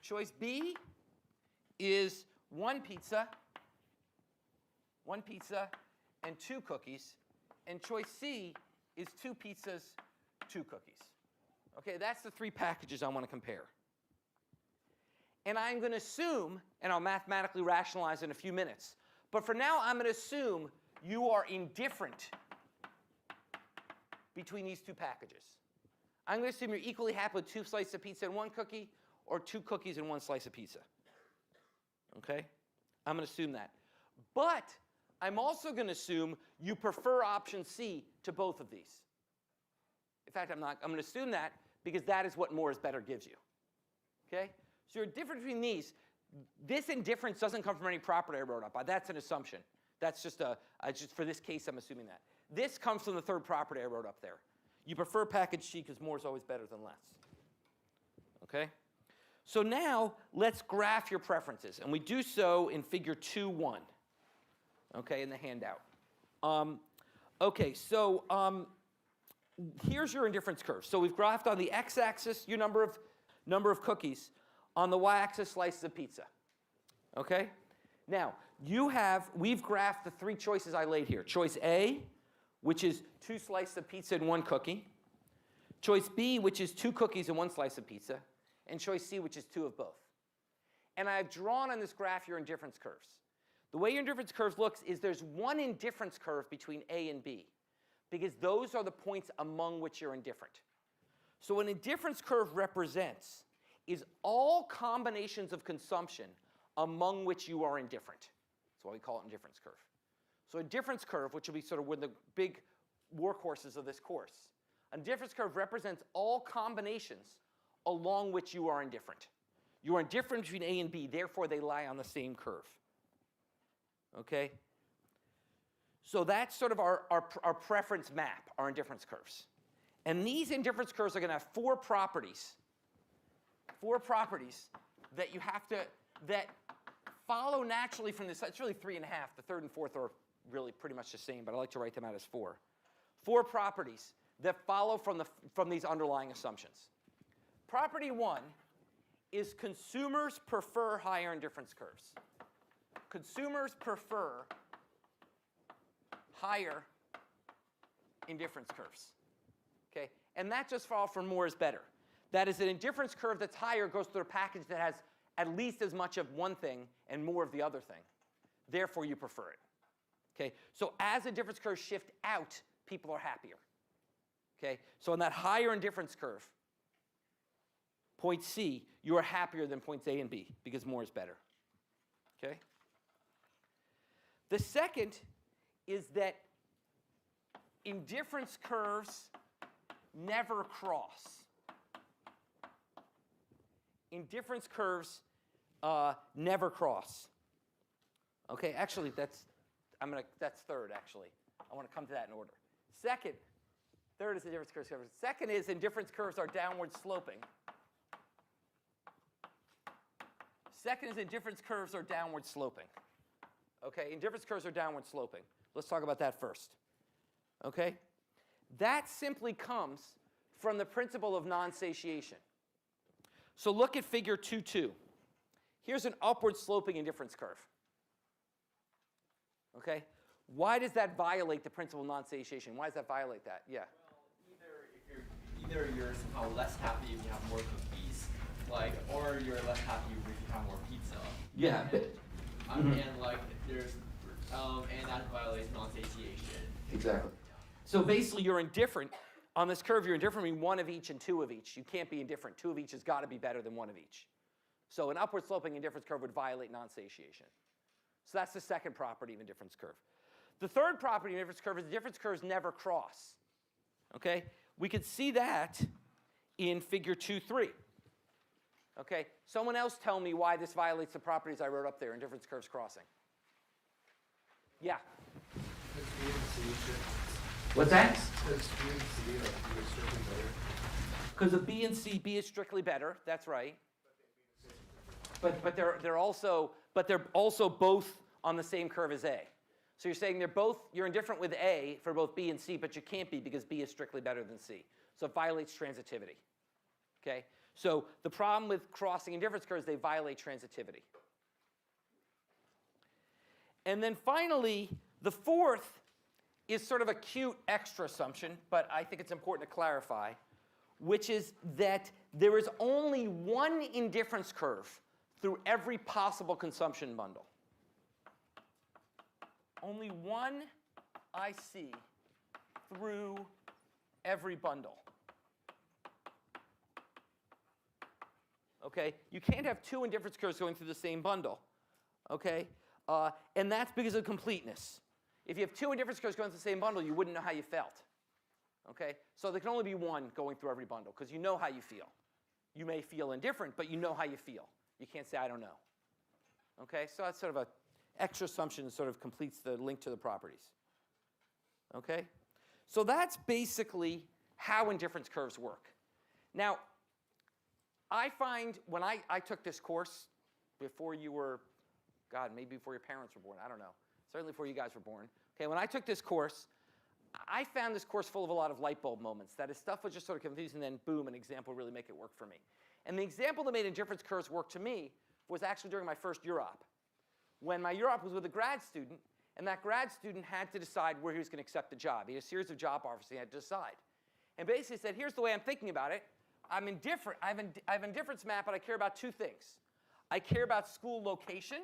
Choice B is 1 pizza and 2 cookies. And choice C is 2 pizzas, 2 cookies. Okay, that's the 3 packages I want to compare. And I'm going to assume, and I'll mathematically rationalize in a few minutes, but for now I'm going to assume you are indifferent between these 2 packages. I'm going to assume you're equally happy with 2 slices of pizza and 1 cookie, or 2 cookies and 1 slice of pizza. Okay? I'm going to assume that. But I'm also going to assume you prefer option C to both of these. In fact, I'm going to assume that because that is what more is better gives you. Okay? So your difference between these, this indifference doesn't come from any property I wrote up. That's an assumption. That's just just for this case, I'm assuming that. This comes from the third property I wrote up there. You prefer package C because more is always better than less. Okay? So now let's graph your preferences. And we do so in figure 2.1. Okay, in the handout. Here's your indifference curve. So we've graphed on the x-axis your number of cookies, on the y-axis slices of pizza. Okay? Now, we've graphed the 3 choices I laid here. Choice A, which is 2 slices of pizza and 1 cookie. Choice B, which is 2 cookies and 1 slice of pizza. And choice C, which is 2 of both. And I've drawn on this graph your indifference curves. The way your indifference curve looks is there's one indifference curve between A and B, because those are the points among which you're indifferent. So an indifference curve represents is all combinations of consumption among which you are indifferent. That's why we call it indifference curve. So a difference curve, which will be sort of one of the big workhorses of this course, a difference curve represents all combinations along which you are indifferent. You are indifferent between A and B, therefore they lie on the same curve. Okay? So that's sort of our preference map, our indifference curves. And these indifference curves are going to have 4 properties. 4 properties that you have to, that follow naturally from this. It's really 3.5. The third and fourth are really pretty much the same, but I like to write them out as 4. 4 properties that follow from these underlying assumptions. Property 1 is consumers prefer higher indifference curves. Consumers prefer higher indifference curves. Okay? And that just follows from more is better. That is, an indifference curve that's higher goes through a package that has at least as much of one thing and more of the other thing. Therefore, you prefer it. Okay? So as indifference curves shift out, people are happier. Okay? So on that higher indifference curve, point C, you are happier than points A and B because more is better. Okay? The second is that indifference curves never cross. Indifference curves never cross. Okay, actually, that's third, actually. I want to come to that in order. Third is indifference curves. Second is indifference curves are downward sloping. Second is indifference curves are downward sloping. Okay, indifference curves are downward sloping. Let's talk about that first. Okay? That simply comes from the principle of non-satiation. So look at figure 2.2. Here's an upward sloping indifference curve. Okay? Why does that violate the principle of non-satiation? Why does that violate that? Yeah. Well, either you're somehow less happy if you have more cookies, or you're less happy if you have more pizza. Yeah. And that violates non-satiation. Exactly. So basically, you're indifferent. On this curve, you're indifferent between 1 of each and 2 of each. You can't be indifferent. 2 of each has got to be better than 1 of each. So an upward sloping indifference curve would violate non-satiation. So that's the second property of indifference curve. The third property of indifference curve is indifference curves never cross. Okay? We could see that in figure 2.3. Okay, someone else tell me why this violates the properties I wrote up there in difference curves crossing. Yeah. What's that? Because of B and C, B is strictly better. That's right. But they're also both on the same curve as A. So you're saying you're indifferent with A for both B and C, but you can't be because B is strictly better than C. So it violates transitivity. Okay? So the problem with crossing indifference curves, they violate transitivity. And then finally, the fourth is sort of a cute extra assumption, but I think it's important to clarify, which is that there is only one indifference curve through every possible consumption bundle. Only one IC through every bundle. Okay? You can't have two indifference curves going through the same bundle. Okay? And that's because of completeness. If you have two indifference curves going through the same bundle, you wouldn't know how you felt. Okay? So there can only be one going through every bundle because you know how you feel. You may feel indifferent, but you know how you feel. You can't say, I don't know. Okay? So that's sort of an extra assumption that sort of completes the link to the properties. Okay? So that's basically how indifference curves work. Now, I find when I took this course before you were, God, maybe before your parents were born, I don't know. Certainly before you guys were born. Okay, when I took this course, I found this course full of a lot of light bulb moments. That is, stuff was just sort of confusing, and then boom, an example really make it work for me. And the example that made indifference curves work to me was actually during my first UROP. When my UROP was with a grad student, and that grad student had to decide where he was going to accept the job. He had a series of job offers he had to decide. And basically said, here's the way I'm thinking about it. I'm indifferent. I have an indifference map, but I care about two things. I care about school location,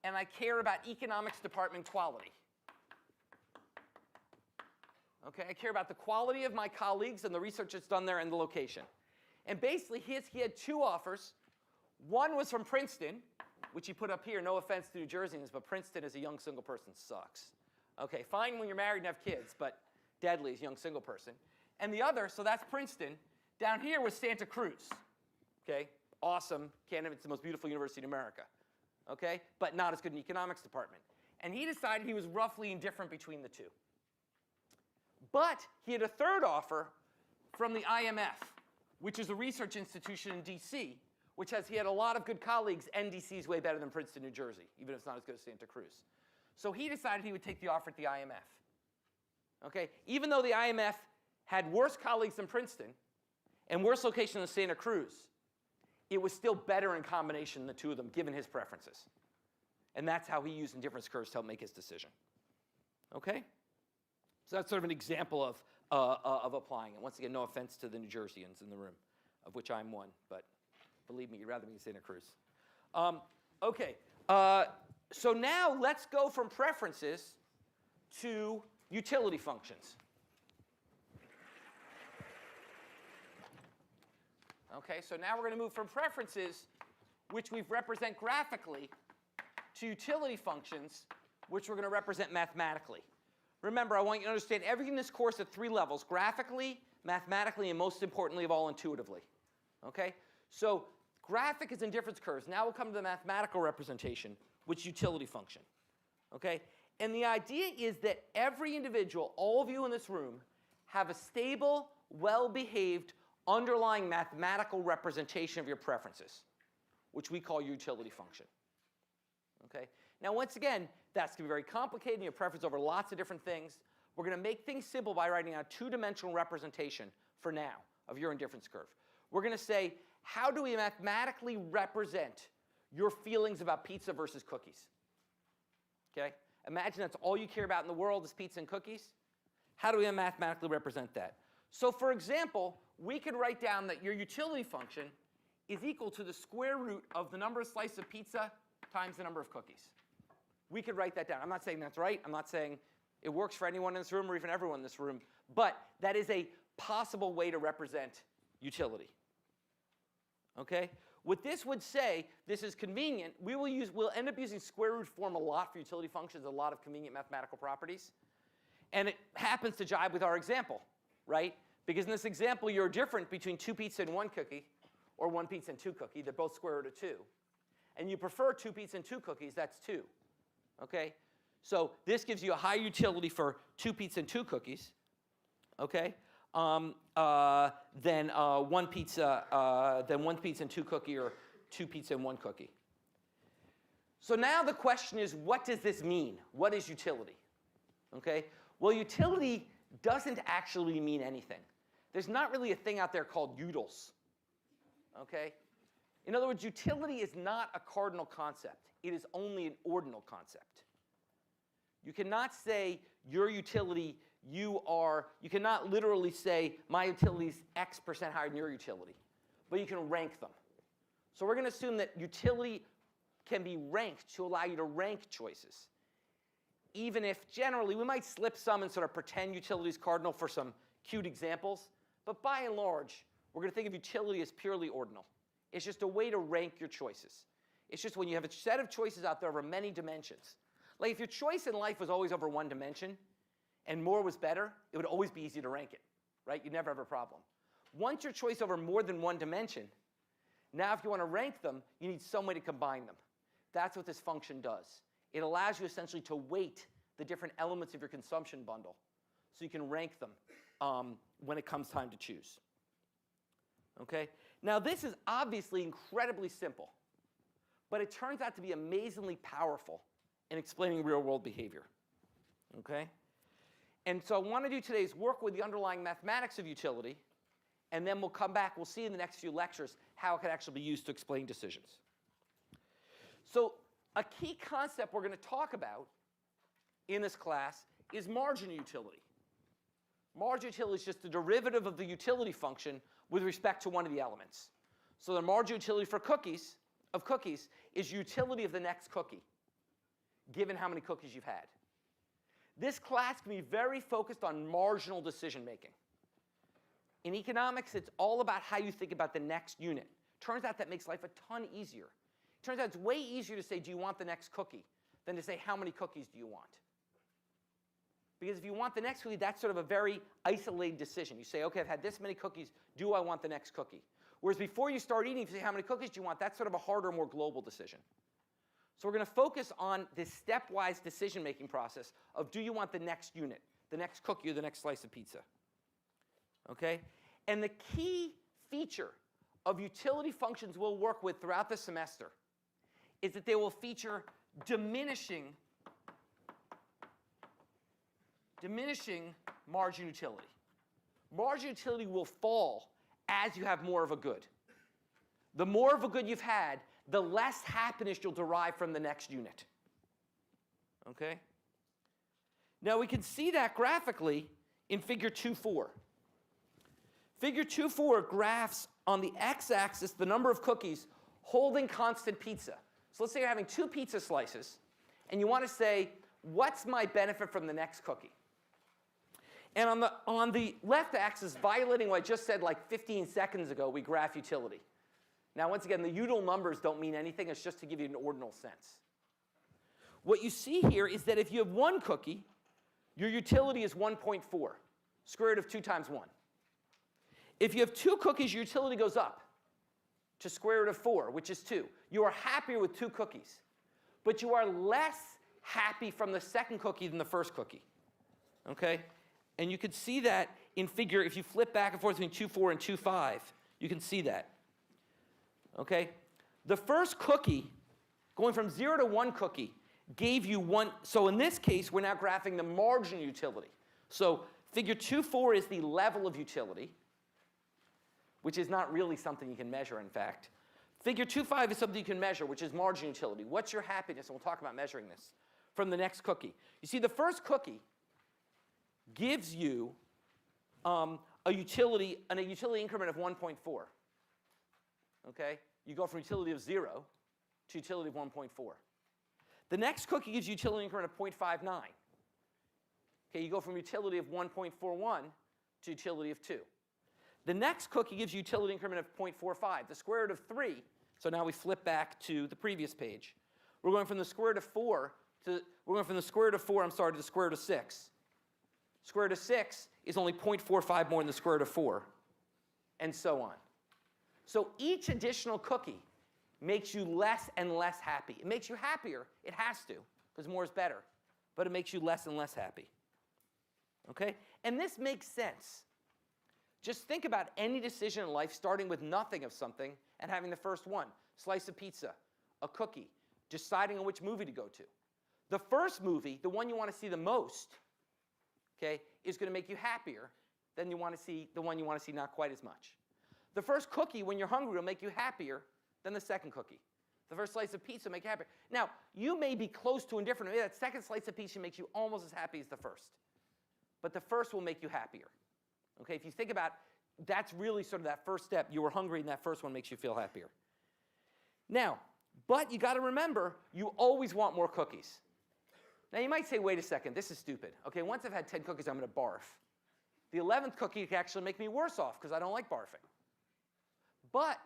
and I care about economics department quality. Okay, I care about the quality of my colleagues and the research that's done there and the location. And basically, he had two offers. One was from Princeton, which he put up here. No offense to New Jerseyans, but Princeton as a young single person sucks. Okay, fine when you're married and have kids, but deadly as a young single person. And the other, so that's Princeton. Down here was Santa Cruz. Okay, awesome. Canada, it's the most beautiful university in America. Okay, but not as good in the economics department. And he decided he was roughly indifferent between the two. But he had a third offer from the IMF, which is a research institution in DC, which he had a lot of good colleagues, and DC is way better than Princeton, New Jersey, even if it's not as good as Santa Cruz. So he decided he would take the offer at the IMF. Okay, even though the IMF had worse colleagues than Princeton and worse location than Santa Cruz, it was still better in combination than the two of them, given his preferences. And that's how he used indifference curves to help make his decision. Okay? So that's sort of an example of applying it. Once again, no offense to the New Jerseyans in the room, of which I'm one, but believe me, you'd rather be in Santa Cruz. Okay, so now let's go from preferences to utility functions. Okay, so now we're going to move from preferences, which we represent graphically, to utility functions, which we're going to represent mathematically. Remember, I want you to understand everything in this course at three levels: graphically, mathematically, and most importantly of all, intuitively. Okay? So graphic is indifference curves. Now we'll come to the mathematical representation, which is utility function. Okay? And the idea is that every individual, all of you in this room, have a stable, well-behaved, underlying mathematical representation of your preferences, which we call your utility function. Okay? Now, once again, that's going to be very complicated. You have preference over lots of different things. We're going to make things simple by writing out a two-dimensional representation for now of your indifference curve. We're going to say, how do we mathematically represent your feelings about pizza versus cookies? Okay? Imagine that's all you care about in the world is pizza and cookies. How do we mathematically represent that? So, for example, we could write down that your utility function is equal to the square root of the number of slices of pizza times the number of cookies. We could write that down. I'm not saying that's right. I'm not saying it works for anyone in this room or even everyone in this room. But that is a possible way to represent utility. Okay? What this would say, this is convenient. We'll end up using square root form a lot for utility functions, a lot of convenient mathematical properties. And it happens to jibe with our example, right? Because in this example, you're different between 2 pizza and 1 cookie, or 1 pizza and 2 cookie. They're both square root of 2. And you prefer 2 pizza and 2 cookies, that's 2. Okay? So this gives you a high utility for 2 pizza and 2 cookies, okay? Than 1 pizza and 2 cookie, or 2 pizza and 1 cookie. So now the question is, what does this mean? What is utility? Okay? Well, utility doesn't actually mean anything. There's not really a thing out there called utils. Okay? In other words, utility is not a cardinal concept. It is only an ordinal concept. You cannot say your utility, you cannot literally say my utility is X% higher than your utility. But you can rank them. So we're going to assume that utility can be ranked to allow you to rank choices. Even if generally we might slip some and sort of pretend utility is cardinal for some cute examples. But by and large, we're going to think of utility as purely ordinal. It's just a way to rank your choices. It's just when you have a set of choices out there over many dimensions. Like if your choice in life was always over 1 dimension and more was better, it would always be easy to rank it, right? You'd never have a problem. Once your choice over more than 1 dimension, now if you want to rank them, you need some way to combine them. That's what this function does. It allows you essentially to weight the different elements of your consumption bundle so you can rank them when it comes time to choose. Okay? Now this is obviously incredibly simple, but it turns out to be amazingly powerful in explaining real-world behavior. Okay? And so I want to do today is work with the underlying mathematics of utility, and then we'll come back, we'll see in the next few lectures how it can actually be used to explain decisions. So a key concept we're going to talk about in this class is marginal utility. Marginal utility is just the derivative of the utility function with respect to one of the elements. So the marginal utility for cookies is utility of the next cookie, given how many cookies you've had. This class can be very focused on marginal decision making. In economics, it's all about how you think about the next unit. Turns out that makes life a ton easier. Turns out it's way easier to say, do you want the next cookie, than to say, how many cookies do you want? Because if you want the next cookie, that's sort of a very isolated decision. You say, okay, I've had this many cookies. Do I want the next cookie? Whereas before you start eating, if you say, how many cookies do you want? That's sort of a harder, more global decision. So we're going to focus on this stepwise decision-making process of, do you want the next unit, the next cookie, or the next slice of pizza? Okay? And the key feature of utility functions we'll work with throughout the semester is that they will feature diminishing margin utility. Margin utility will fall as you have more of a good. The more of a good you've had, the less happiness you'll derive from the next unit. Okay? Now we can see that graphically in figure 2.4. Figure 2.4 graphs on the x-axis the number of cookies holding constant pizza. So let's say you're having 2 pizza slices, and you want to say, what's my benefit from the next cookie? And on the left axis, violating what I just said like 15 seconds ago, we graph utility. Now, once again, the util numbers don't mean anything. It's just to give you an ordinal sense. What you see here is that if you have 1 cookie, your utility is 1.4, square root of 2 times 1. If you have 2 cookies, your utility goes up to square root of 4, which is 2. You are happier with 2 cookies, but you are less happy from the second cookie than the first cookie. Okay? And you can see that in figure, if you flip back and forth between 2.4 and 2.5, you can see that. Okay? The first cookie, going from 0 to 1 cookie, gave you 1. So in this case, we're now graphing the marginal utility. So figure 2.4 is the level of utility, which is not really something you can measure, in fact. Figure 2.5 is something you can measure, which is marginal utility. What's your happiness? And we'll talk about measuring this from the next cookie. You see, the first cookie gives you a utility increment of 1.4. Okay? You go from utility of 0 to utility of 1.4. The next cookie gives you utility increment of 0.59. Okay, you go from utility of 1.41 to utility of 2. The next cookie gives you utility increment of 0.45, the square root of 3. So now we flip back to the previous page. We're going from the square root of 4 to the square root of 6. Square root of 6 is only 0.45 more than the square root of 4, and so on. So each additional cookie makes you less and less happy. It makes you happier. It has to, because more is better. But it makes you less and less happy. Okay? And this makes sense. Just think about any decision in life starting with nothing of something and having the first one. Slice of pizza, a cookie, deciding on which movie to go to. The first movie, the one you want to see the most, okay, is going to make you happier than the one you want to see not quite as much. The first cookie, when you're hungry, will make you happier than the second cookie. The first slice of pizza will make you happier. Now, you may be close to indifferent. Maybe that second slice of pizza makes you almost as happy as the first. But the first will make you happier. Okay, if you think about, that's really sort of that first step. You were hungry, and that first one makes you feel happier. Now, but you got to remember, you always want more cookies. Now, you might say, wait a second, this is stupid. Okay, once I've had 10 cookies, I'm going to barf. The 11th cookie can actually make me worse off because I don't like barfing. But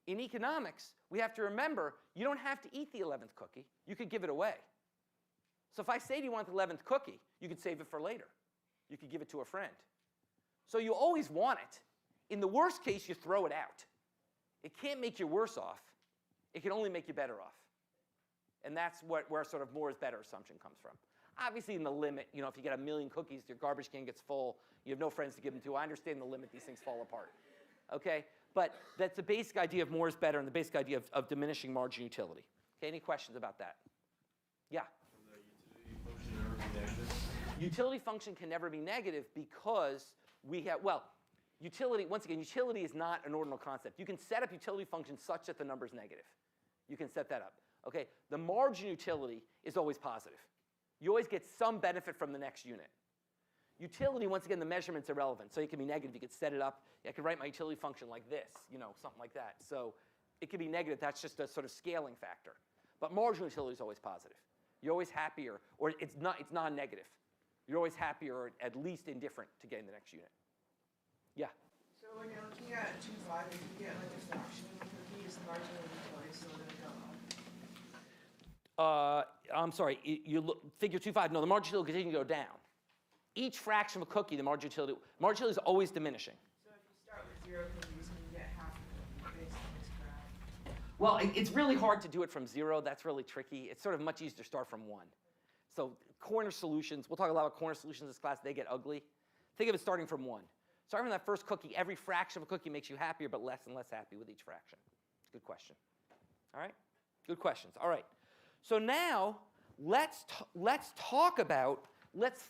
in economics, we have to remember, you don't have to eat the 11th cookie. You could give it away. So if I say to you want the 11th cookie, you could save it for later. You could give it to a friend. So you always want it. In the worst case, you throw it out. It can't make you worse off. It can only make you better off. And that's where sort of more is better assumption comes from. Obviously, in the limit, you know, if you get 1 million cookies, your garbage can gets full, you have no friends to give them to. I understand the limit, these things fall apart. Okay? But that's the basic idea of more is better and the basic idea of diminishing margin utility. Okay, any questions about that? Yeah? Utility function can never be negative because we have, well, utility, once again, utility is not an ordinal concept. You can set up utility functions such that the number is negative. You can set that up. Okay, the margin utility is always positive. You always get some benefit from the next unit. Utility, once again, the measurement's irrelevant. So it can be negative. You could set it up. I could write my utility function like this, you know, something like that. So it could be negative. That's just a sort of scaling factor. But marginal utility is always positive. You're always happier, or it's non-negative. You're always happier, or at least indifferent to getting the next unit. Yeah? So when you're looking at 2.5, if you get like a fraction of a cookie, is the marginal utility still going to go up? I'm sorry, figure 2.5, no, the margin utility will continue to go down. Each fraction of a cookie, the margin utility is always diminishing. So if you start with 0 cookies and you get half a cookie based on this graph? Well, it's really hard to do it from 0. That's really tricky. It's sort of much easier to start from 1. So corner solutions, we'll talk a lot about corner solutions in this class. They get ugly. Think of it starting from 1. Starting from that first cookie, every fraction of a cookie makes you happier, but less and less happy with each fraction. Good question. All right? Good questions. All right. So now, let's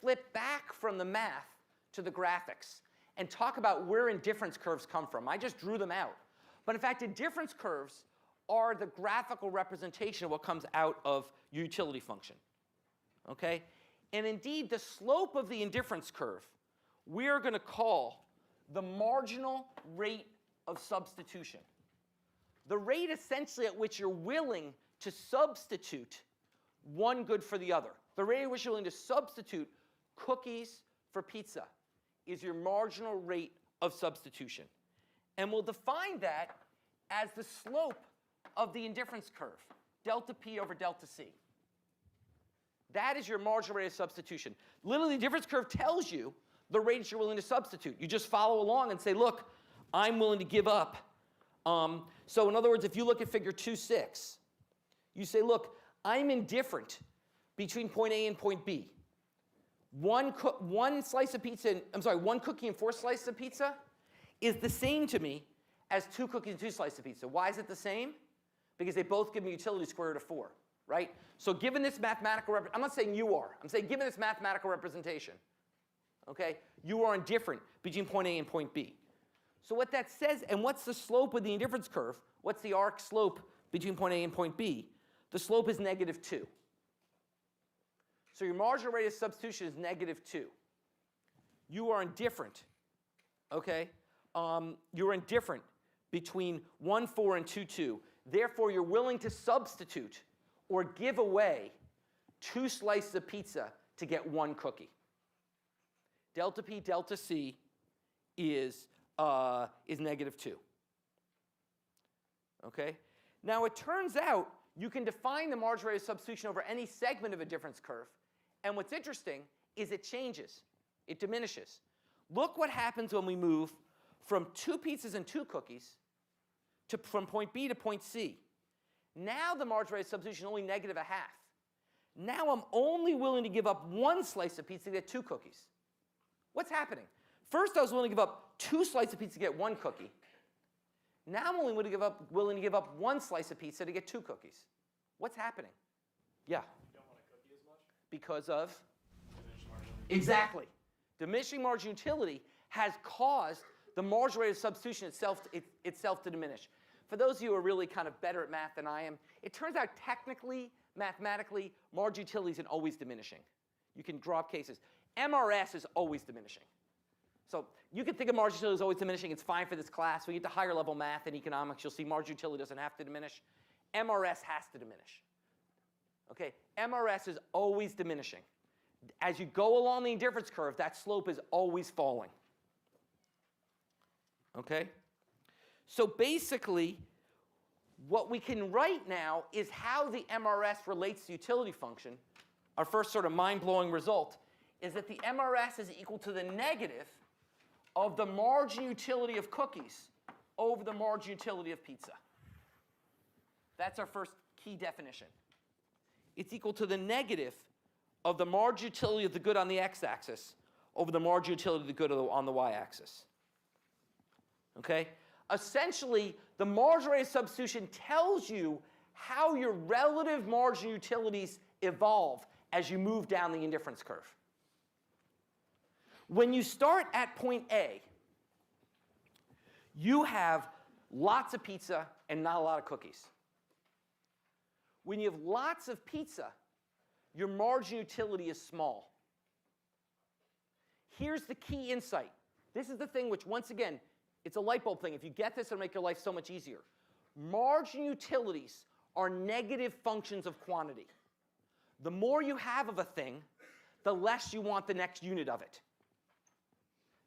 flip back from the math to the graphics and talk about where indifference curves come from. I just drew them out. But in fact, indifference curves are the graphical representation of what comes out of your utility function. Okay? And indeed, the slope of the indifference curve, we're going to call the marginal rate of substitution. The rate essentially at which you're willing to substitute one good for the other. The rate at which you're willing to substitute cookies for pizza is your marginal rate of substitution. And we'll define that as the slope of the indifference curve, delta P over delta C. That is your marginal rate of substitution. Literally, the indifference curve tells you the rates you're willing to substitute. You just follow along and say, look, I'm willing to give up. So in other words, if you look at figure 2.6, you say, look, I'm indifferent between point A and point B. One slice of pizza, one cookie and 4 slices of pizza is the same to me as 2 cookies and 2 slices of pizza. Why is it the same? Because they both give me utility square root of 4, right? So given this mathematical I'm not saying you are. I'm saying given this mathematical representation, okay, you are indifferent between point A and point B. So what that says, and what's the slope of the indifference curve? What's the arc slope between point A and point B? The slope is -2. So your marginal rate of substitution is -2. You are indifferent, okay? You're indifferent between 1, 4 and 2, 2. Therefore, you're willing to substitute or give away 2 slices of pizza to get 1 cookie. Delta P, delta C is -2. Okay? Now, it turns out you can define the marginal rate of substitution over any segment of a difference curve. And what's interesting is it changes. It diminishes. Look what happens when we move from 2 pizzas and 2 cookies from point B to point C. Now the marginal rate of substitution is only -1/2. Now I'm only willing to give up 1 slice of pizza to get 2 cookies. What's happening? First I was willing to give up 2 slices of pizza to get 1 cookie. Now I'm only willing to give up 1 slice of pizza to get 2 cookies. What's happening? Yeah. You don't want a cookie as much? Because of? Diminished marginal. Exactly. Diminishing marginal utility has caused the marginal rate of substitution itself to diminish. For those of you who are really kind of better at math than I am, it turns out technically, mathematically, marginal utility isn't always diminishing. You can draw up cases. MRS is always diminishing. So you can think of marginal utility as always diminishing. It's fine for this class. When you get to higher level math and economics, you'll see marginal utility doesn't have to diminish. MRS has to diminish. Okay? MRS is always diminishing. As you go along the indifference curve, that slope is always falling. Okay? So basically, what we can write now is how the MRS relates to utility function. Our first sort of mind-blowing result is that the MRS is equal to the negative of the marginal utility of cookies over the marginal utility of pizza. That's our first key definition. It's equal to the negative of the marginal utility of the good on the x-axis over the marginal utility of the good on the y-axis. Okay? Essentially, the marginal rate of substitution tells you how your relative marginal utilities evolve as you move down the indifference curve. When you start at point A, you have lots of pizza and not a lot of cookies. When you have lots of pizza, your marginal utility is small. Here's the key insight. This is the thing which, once again, it's a light bulb thing. If you get this, it'll make your life so much easier. Marginal utilities are negative functions of quantity. The more you have of a thing, the less you want the next unit of it.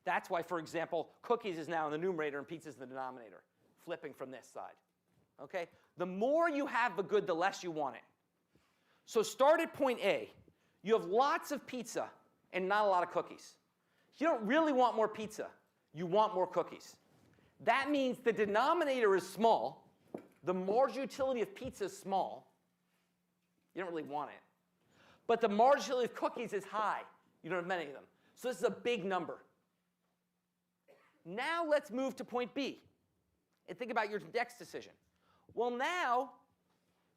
That's why, for example, cookies is now in the numerator and pizza is in the denominator, flipping from this side. Okay? The more you have the good, the less you want it. So start at point A. You have lots of pizza and not a lot of cookies. You don't really want more pizza. You want more cookies. That means the denominator is small. The marginal utility of pizza is small. You don't really want it. But the marginal utility of cookies is high. You don't have many of them. So this is a big number. Now let's move to point B and think about your next decision. Well, now,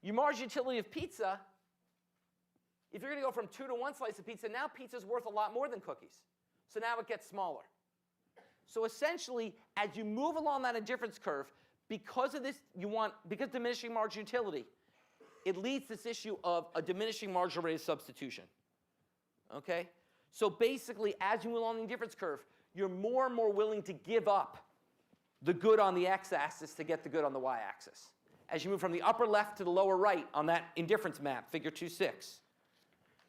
your marginal utility of pizza, if you're going to go from 2 to 1 slice of pizza, now pizza's worth a lot more than cookies. So now it gets smaller. So essentially, as you move along that indifference curve, because of this, because diminishing marginal utility, it leads to this issue of a diminishing marginal rate of substitution. Okay? So basically, as you move along the indifference curve, you're more and more willing to give up the good on the x-axis to get the good on the y-axis. As you move from the upper left to the lower right on that indifference map, figure 2.6,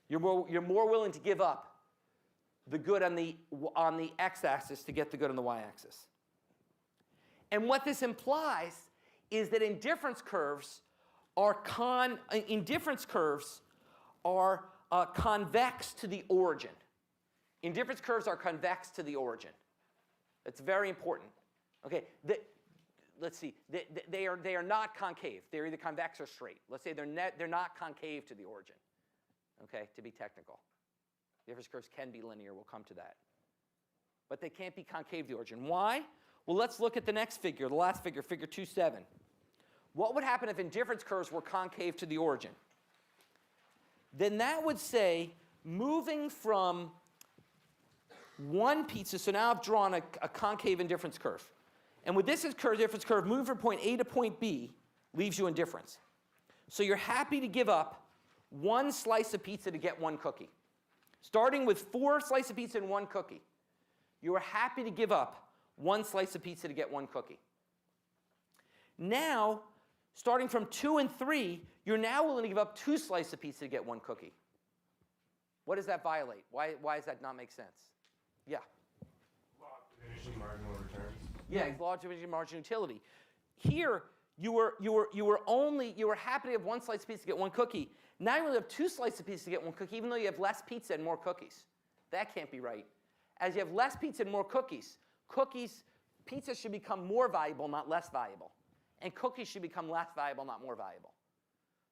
you're more willing to give up the good on the x-axis to get the good on the y-axis. And what this implies is that indifference curves are convex to the origin. Indifference curves are convex to the origin. That's very important. Okay, let's see. They are not concave. They're either convex or straight. Let's say they're not concave to the origin. Okay, to be technical. Difference curves can be linear. We'll come to that. But they can't be concave to the origin. Why? Well, let's look at the next figure, the last figure, figure 2.7. What would happen if indifference curves were concave to the origin? Then that would say moving from one pizza, so now I've drawn a concave indifference curve. And with this indifference curve, moving from point A to point B leaves you indifference. So you're happy to give up 1 slice of pizza to get 1 cookie. Starting with 4 slices of pizza and 1 cookie, you are happy to give up 1 slice of pizza to get 1 cookie. Now, starting from 2 and 3, you're now willing to give up 2 slices of pizza to get 1 cookie. What does that violate? Why does that not make sense? Yeah. Law of diminishing marginal returns. Yeah, law of diminishing marginal utility. Here, you were happy to have 1 slice of pizza to get 1 cookie. Now you only have 2 slices of pizza to get 1 cookie, even though you have less pizza and more cookies. That can't be right. As you have less pizza and more cookies, pizza should become more valuable, not less valuable. And cookies should become less valuable, not more valuable.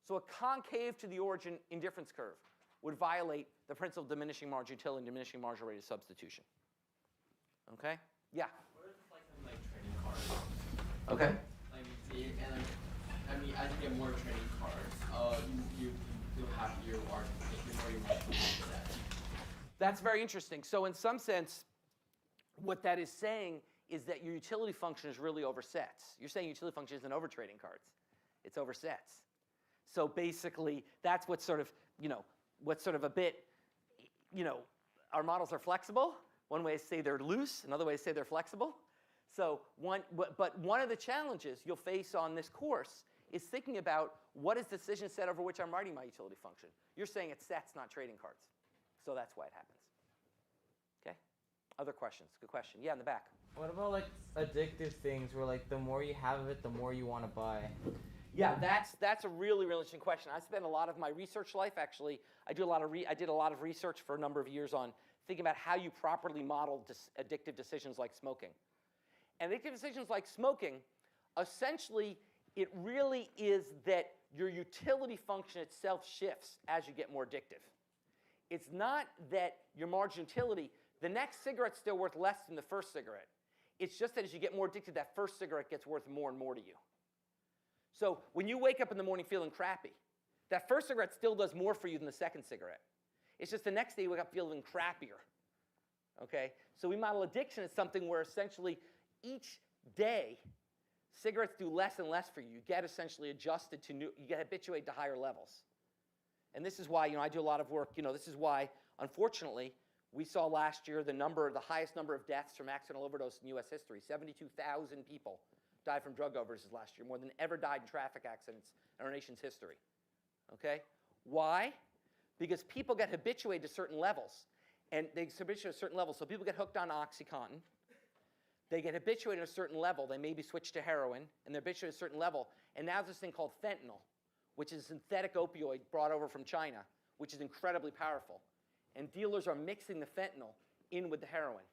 So a concave to the origin indifference curve would violate the principle of diminishing marginal utility and diminishing marginal rate of substitution. Okay? Yeah? What if like some like trading cards? Okay. Like you see, and like, I mean, as you get more trading cards, you'll have your more you want to set. That's very interesting. So in some sense, what that is saying is that your utility function is really over sets. You're saying utility function isn't over trading cards. It's over sets. So basically, that's what's sort of, what's sort of a bit, our models are flexible. One way is to say they're loose. Another way is to say they're flexible. So but one of the challenges you'll face on this course is thinking about what is the decision set over which I'm writing my utility function. You're saying it's sets, not trading cards. So that's why it happens. Okay? Other questions? Good question. Yeah, in the back. What about like addictive things where like the more you have of it, the more you want to buy? Yeah, that's a really, really interesting question. I spent a lot of my research life, actually, I did a lot of research for a number of years on thinking about how you properly model addictive decisions like smoking. And addictive decisions like smoking, essentially, it really is that your utility function itself shifts as you get more addictive. It's not that your marginal utility, the next cigarette's still worth less than the first cigarette. It's just that as you get more addicted, that first cigarette gets worth more and more to you. So when you wake up in the morning feeling crappy, that first cigarette still does more for you than the second cigarette. It's just the next day you wake up feeling crappier. Okay? So we model addiction as something where essentially each day cigarettes do less and less for you. You get essentially adjusted to you get habituated to higher levels. And this is why, I do a lot of work, this is why, unfortunately, we saw last year the highest number of deaths from accidental overdose in U.S. history. 72,000 people died from drug overdoses last year, more than ever died in traffic accidents in our nation's history. Okay? Why? Because people get habituated to certain levels. And they get habituated to certain levels. So people get hooked on OxyContin. They get habituated at a certain level. They maybe switch to heroin, and they're habituated at a certain level. And now there's this thing called fentanyl, which is a synthetic opioid brought over from China, which is incredibly powerful. And dealers are mixing the fentanyl in with the heroin.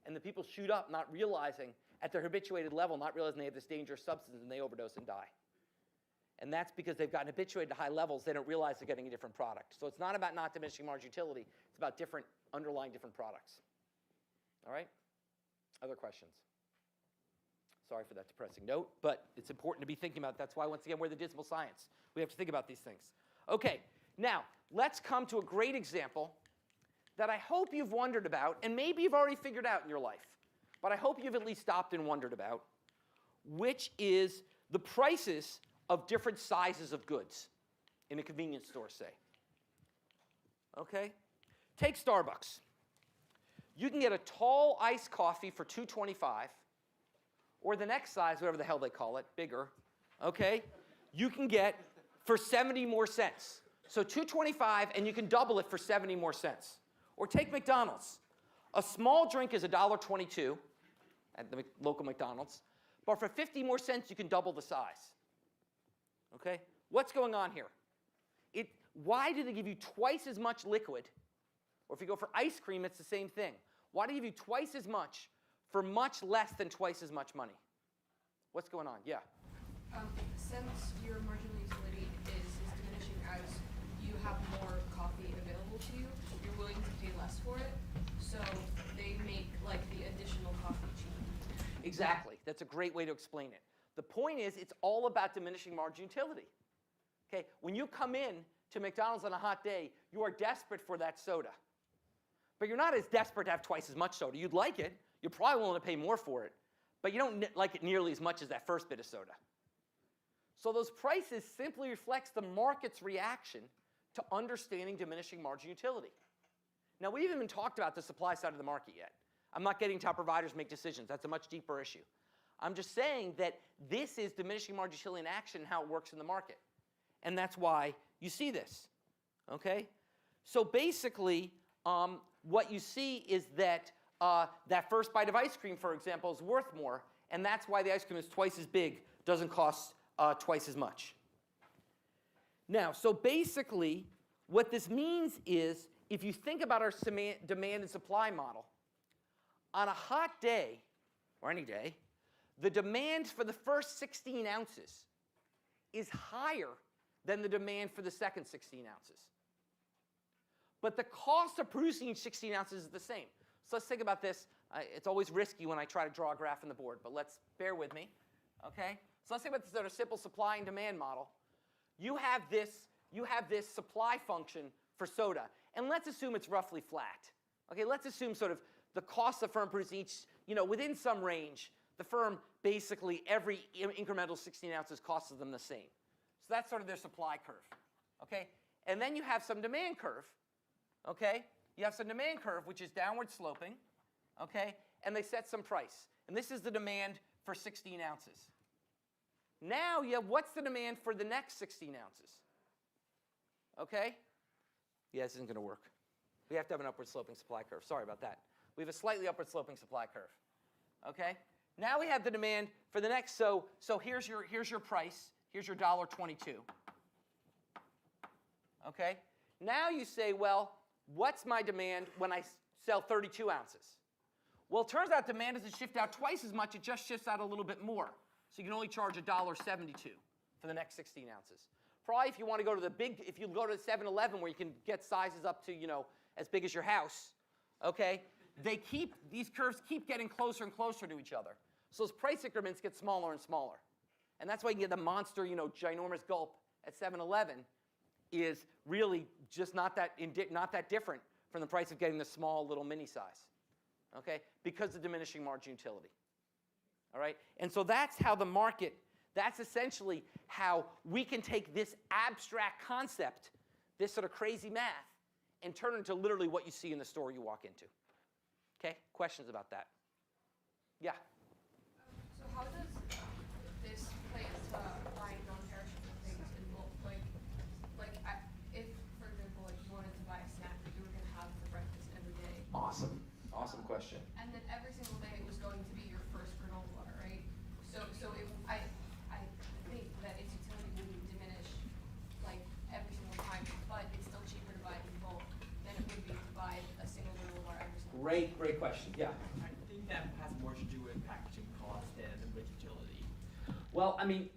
And the people shoot up not realizing, at their habituated level, not realizing they have this dangerous substance, and they overdose and die. And that's because they've gotten habituated to high levels. They don't realize they're getting a different product. So it's not about not diminishing marginal utility. It's about underlying different products. All right? Other questions? Sorry for that depressing note, but it's important to be thinking about it. That's why, once again, we're the dismal science. We have to think about these things. Okay, now, let's come to a great example that I hope you've wondered about, and maybe you've already figured out in your life, but I hope you've at least stopped and wondered about, which is the prices of different sizes of goods in a convenience store, say. Okay? Take Starbucks. You can get a tall iced coffee for $2.25, or the next size, whatever the hell they call it, bigger, okay? You can get for 70 more cents. So $2.25, and you can double it for 70 more cents. Or take McDonald's. A small drink is $1.22 at the local McDonald's, but for 50 more cents, you can double the size. Okay? What's going on here? Why do they give you twice as much liquid? Or if you go for ice cream, it's the same thing. Why do they give you twice as much for much less than twice as much money? What's going on? Yeah. Since your marginal utility is diminishing as you have more coffee available to you, you're willing to pay less for it. So they make like the additional coffee cheap. Exactly. That's a great way to explain it. The point is, it's all about diminishing marginal utility. Okay? When you come in to McDonald's on a hot day, you are desperate for that soda. But you're not as desperate to have twice as much soda. You'd like it. You're probably willing to pay more for it. But you don't like it nearly as much as that first bit of soda. So those prices simply reflects the market's reaction to understanding diminishing marginal utility. Now, we haven't even talked about the supply side of the market yet. I'm not getting to how providers make decisions. That's a much deeper issue. I'm just saying that this is diminishing marginal utility in action, how it works in the market. And that's why you see this. Okay? So basically, what you see is that that first bite of ice cream, for example, is worth more, and that's why the ice cream is twice as big, doesn't cost twice as much. Now, so basically, what this means is, if you think about our demand and supply model, on a hot day, or any day, the demand for the first 16 ounces is higher than the demand for the second 16 ounces. But the cost of producing each 16 ounces is the same. So let's think about this. It's always risky when I try to draw a graph on the board, but let's bear with me. Okay? So let's think about this in a simple supply and demand model. You have this supply function for soda, and let's assume it's roughly flat. Okay, let's assume sort of the cost the firm produces each, within some range, the firm basically every incremental 16 ounces costs them the same. So that's sort of their supply curve. Okay? And then you have some demand curve. Okay? You have some demand curve which is downward sloping. Okay? And they set some price. And this is the demand for 16 ounces. Now you have what's the demand for the next 16 ounces? Okay? Yeah, this isn't going to work. We have to have an upward sloping supply curve. Sorry about that. We have a slightly upward sloping supply curve. Okay? Now we have the demand for the next. So here's your price. Here's your $1.22. Okay? Now you say, well, what's my demand when I sell 32 ounces? Well, it turns out demand doesn't shift out twice as much. It just shifts out a little bit more. So you can only charge $1.72 for the next 16 ounces. Probably if you want to go to if you go to 7-Eleven where you can get sizes up to, as big as your house, okay, these curves keep getting closer and closer to each other. So those price increments get smaller and smaller. And that's why you get the monster, ginormous gulp at 7-Eleven is really just not that different from the price of getting the small little mini size, okay, because of diminishing margin utility. All right? And so that's how the market, that's essentially how we can take this abstract concept, this sort of crazy math, and turn it into literally what you see in the store you walk into. Okay? Questions about that? Yeah? So how does this play into buying non-perishable things in bulk? If, for example, you wanted to buy a snack that you were going to have for breakfast every day. Awesome. Awesome question. And then every single day it was going to be your first granola bar, right? So I think that its utility would diminish every single time, but it's still cheaper to buy it in bulk than it would be to buy a single granola bar every single day. Great question. Yeah. I think that has more to do with packaging cost than with utility. Well, I mean,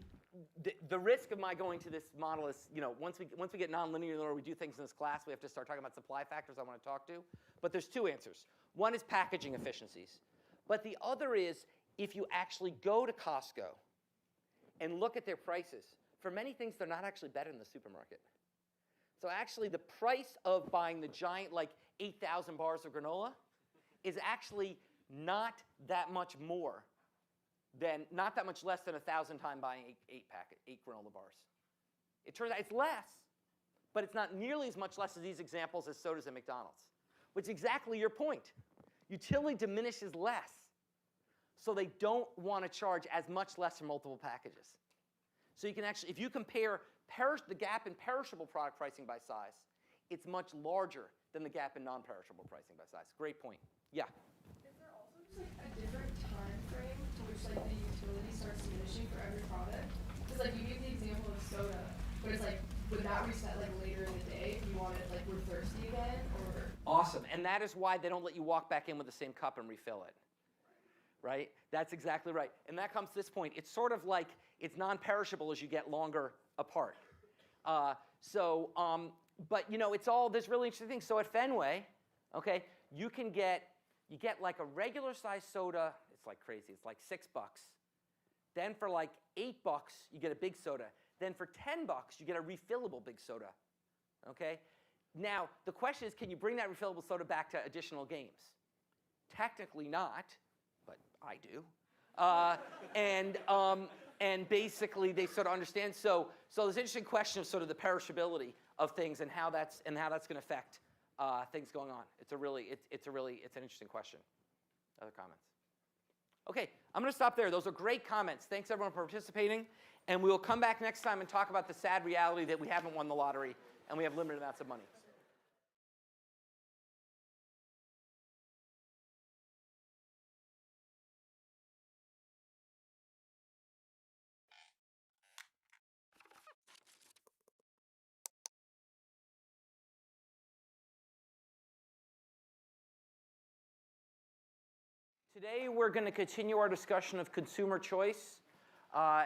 the risk of my going to this model is, once we get nonlinear or we do things in this class, we have to start talking about supply factors I want to talk to. But there's two answers. One is packaging efficiencies. But the other is if you actually go to Costco and look at their prices, for many things they're not actually better than the supermarket. So actually the price of buying the giant 8,000 bars of granola is actually not that much less than 1,000 times buying eight granola bars. It turns out it's less, but it's not nearly as much less as these examples as sodas at McDonald's, which is exactly your point. Utility diminishes less, so they don't want to charge as much less for multiple packages. So you can actually, if you compare the gap in perishable product pricing by size, it's much larger than the gap in non-perishable pricing by size. Great point. Yeah? Is there also just a different time frame to which the utility starts diminishing for every product? Because you gave the example of soda, but it's would that reset later in the day if you wanted we're thirsty again, or? Awesome, and that is why they don't let you walk back in with the same cup and refill it. Right? That's exactly right. And that comes to this point. It's sort of it's non-perishable as you get longer apart. But it's all this really interesting thing. So at Fenway, okay, you get a regular size soda. It's crazy. It's $6. Then for $8, you get a big soda. Then for $10, you get a refillable big soda. Okay? Now, the question is, can you bring that refillable soda back to additional games? Technically not, but I do. And basically, they sort of understand. So there's an interesting question of sort of the perishability of things and how that's going to affect things going on. It's an interesting question. Other comments? Okay, I'm going to stop there. Those are great comments. Thanks everyone for participating, and we will come back next time and talk about the sad reality that we haven't won the lottery and we have limited amounts of money. Today we're going to continue our discussion of consumer choice,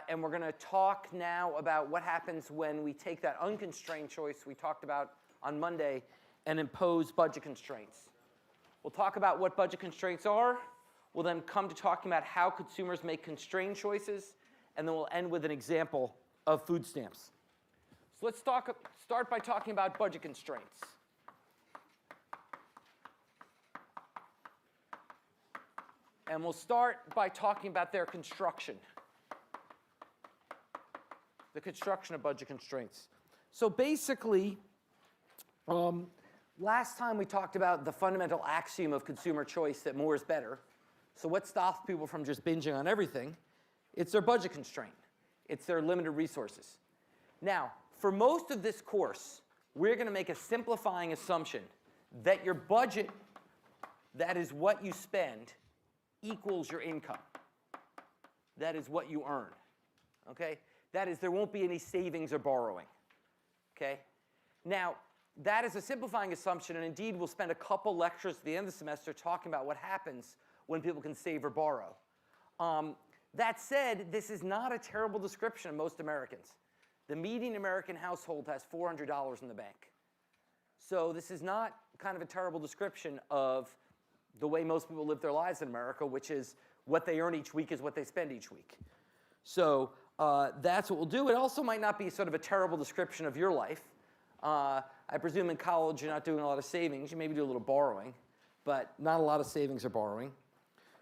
and we're going to talk now about what happens when we take that unconstrained choice we talked about on Monday and impose budget constraints. We'll talk about what budget constraints are. We'll then come to talking about how consumers make constrained choices, and then we'll end with an example of food stamps. So let's start by talking about budget constraints. And we'll start by talking about their construction. The construction of budget constraints. So basically, last time we talked about the fundamental axiom of consumer choice that more is better. So what stops people from just binging on everything? It's their budget constraint. It's their limited resources. Now, for most of this course, we're going to make a simplifying assumption that your budget, that is what you spend, equals your income. That is what you earn. Okay? That is, there won't be any savings or borrowing. Okay? Now, that is a simplifying assumption, and indeed we'll spend a couple lectures at the end of the semester talking about what happens when people can save or borrow. That said, this is not a terrible description of most Americans. The median American household has $400 in the bank. So this is not kind of a terrible description of the way most people live their lives in America, which is what they earn each week is what they spend each week. So that's what we'll do. It also might not be sort of a terrible description of your life. I presume in college you're not doing a lot of savings. You maybe do a little borrowing, but not a lot of savings or borrowing.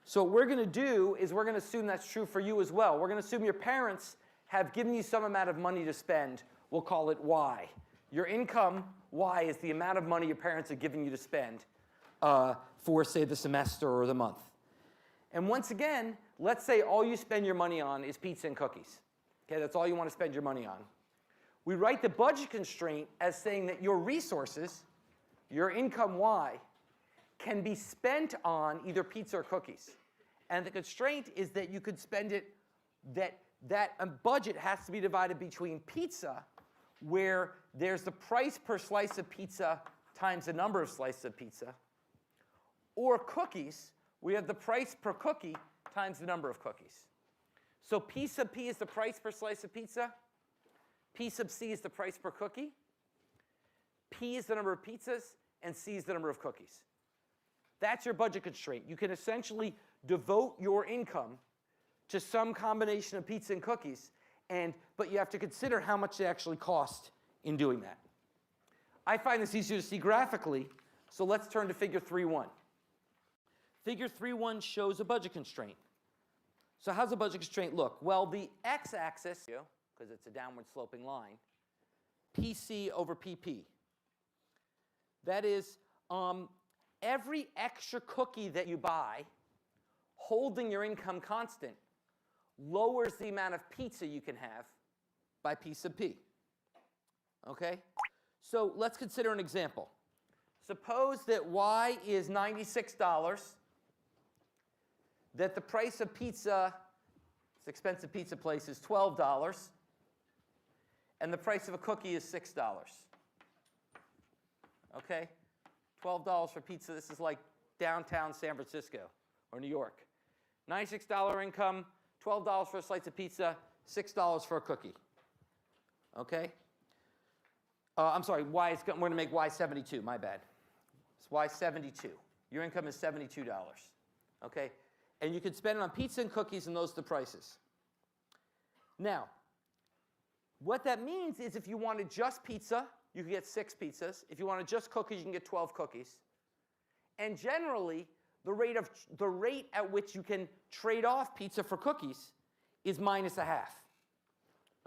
So what we're going to do is we're going to assume that's true for you as well. We're going to assume your parents have given you some amount of money to spend. We'll call it Y. Your income, Y, is the amount of money your parents have given you to spend for, say, the semester or the month. And once again, let's say all you spend your money on is pizza and cookies. Okay, that's all you want to spend your money on. We write the budget constraint as saying that your resources, your income Y, can be spent on either pizza or cookies. And the constraint is that you could spend it, that a budget has to be divided between pizza, where there's the price per slice of pizza times the number of slices of pizza, or cookies, we have the price per cookie times the number of cookies. So P sub P is the price per slice of pizza. P sub C is the price per cookie. P is the number of pizzas, and C is the number of cookies. That's your budget constraint. You can essentially devote your income to some combination of pizza and cookies, but you have to consider how much they actually cost in doing that. I find this easier to see graphically, so let's turn to figure 3.1. Figure 3.1 shows a budget constraint. So how's a budget constraint look? Well, the x-axis, because it's a downward sloping line, PC over PP. That is, every extra cookie that you buy, holding your income constant, lowers the amount of pizza you can have by P sub P. Okay? So let's consider an example. Suppose that Y is $96, that the price of pizza, this expensive pizza place, is $12, and the price of a cookie is $6. Okay? $12 for pizza. This is like downtown San Francisco or New York. $96 income, $12 for a slice of pizza, $6 for a cookie. Okay? I'm sorry, we're going to make Y 72, my bad. It's Y 72. Your income is $72. Okay? And you can spend it on pizza and cookies, and those are the prices. Now, what that means is if you wanted just pizza, you can get 6 pizzas. If you wanted just cookies, you can get 12 cookies. And generally, the rate at which you can trade off pizza for cookies is -0.5.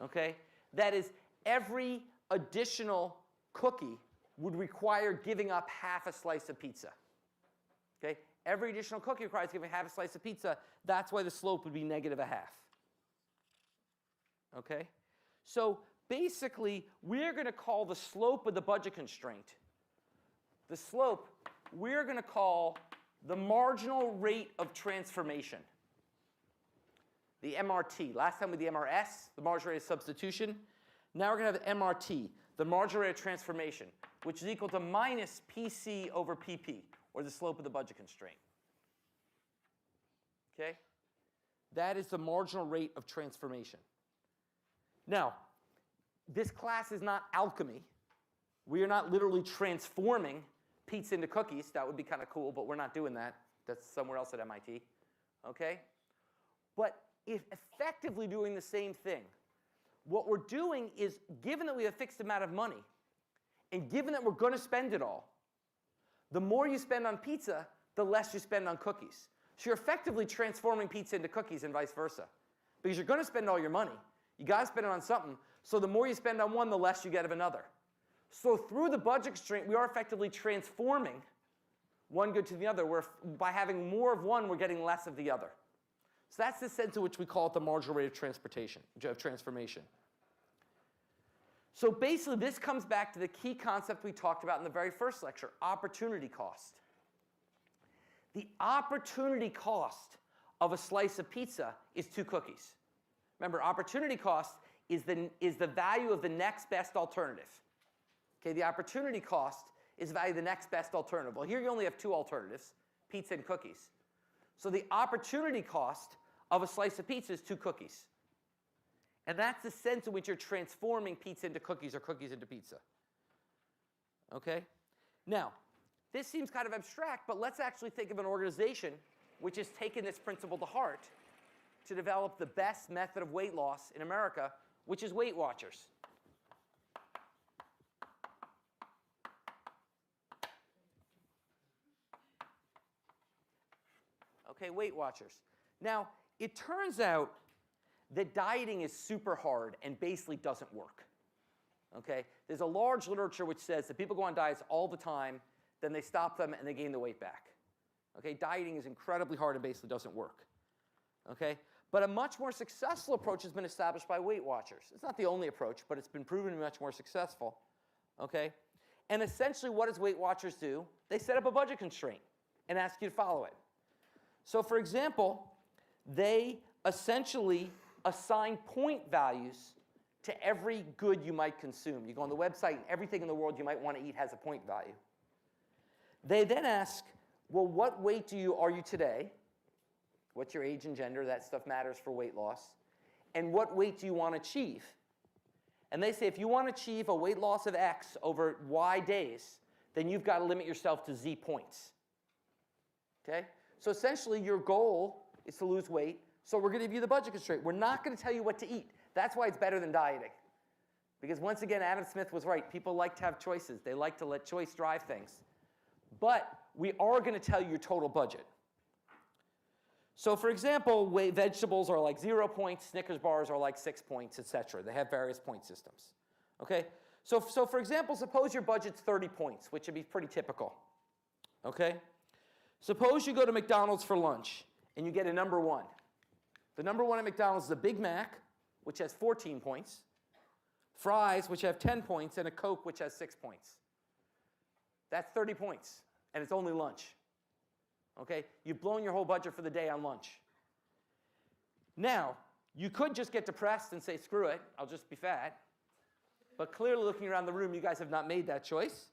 Okay? That is, every additional cookie would require giving up half a slice of pizza. Okay? Every additional cookie requires giving half a slice of pizza. That's why the slope would be -0.5. Okay? So basically, we're going to call the slope of the budget constraint, the slope, we're going to call the marginal rate of transformation, the MRT. Last time we had the MRS, the marginal rate of substitution. Now we're going to have the MRT, the marginal rate of transformation, which is equal to minus PC over PP, or the slope of the budget constraint. Okay? That is the marginal rate of transformation. Now, this class is not alchemy. We are not literally transforming pizza into cookies. That would be kind of cool, but we're not doing that. That's somewhere else at MIT. Okay? But if effectively doing the same thing, what we're doing is, given that we have a fixed amount of money, and given that we're going to spend it all, the more you spend on pizza, the less you spend on cookies. So you're effectively transforming pizza into cookies and vice versa. Because you're going to spend all your money. You got to spend it on something. So the more you spend on one, the less you get of another. So through the budget constraint, we are effectively transforming one good to the other. By having more of one, we're getting less of the other. So that's the sense in which we call it the marginal rate of transformation. So basically, this comes back to the key concept we talked about in the very first lecture, opportunity cost. The opportunity cost of a slice of pizza is 2 cookies. Remember, opportunity cost is the value of the next best alternative. Okay, the opportunity cost is the value of the next best alternative. Well, here you only have 2 alternatives, pizza and cookies. So the opportunity cost of a slice of pizza is 2 cookies. And that's the sense in which you're transforming pizza into cookies or cookies into pizza. Okay? Now, this seems kind of abstract, but let's actually think of an organization which has taken this principle to heart to develop the best method of weight loss in America, which is Weight Watchers. Okay, Weight Watchers. Now, it turns out that dieting is super hard and basically doesn't work. Okay? There's a large literature which says that people go on diets all the time, then they stop them and they gain the weight back. Okay? Dieting is incredibly hard and basically doesn't work. Okay? But a much more successful approach has been established by Weight Watchers. It's not the only approach, but it's been proven to be much more successful. Okay? And essentially, what does Weight Watchers do? They set up a budget constraint and ask you to follow it. So for example, they essentially assign point values to every good you might consume. You go on the website, and everything in the world you might want to eat has a point value. They then ask, well, what weight are you today? What's your age and gender? That stuff matters for weight loss. And what weight do you want to achieve? And they say, if you want to achieve a weight loss of X over Y days, then you've got to limit yourself to Z points. Okay? So essentially, your goal is to lose weight, so we're going to give you the budget constraint. We're not going to tell you what to eat. That's why it's better than dieting. Because once again, Adam Smith was right. People like to have choices. They like to let choice drive things. But we are going to tell you your total budget. So for example, vegetables are like 0 points, Snickers bars are like 6 points, etc. They have various point systems. Okay? So for example, suppose your budget's 30 points, which would be pretty typical. Okay? Suppose you go to McDonald's for lunch and you get a number 1. The number 1 at McDonald's is a Big Mac, which has 14 points, fries, which have 10 points, and a Coke, which has 6 points. That's 30 points, and it's only lunch. Okay? You've blown your whole budget for the day on lunch. Now, you could just get depressed and say, screw it, I'll just be fat. But clearly, looking around the room, you guys have not made that choice.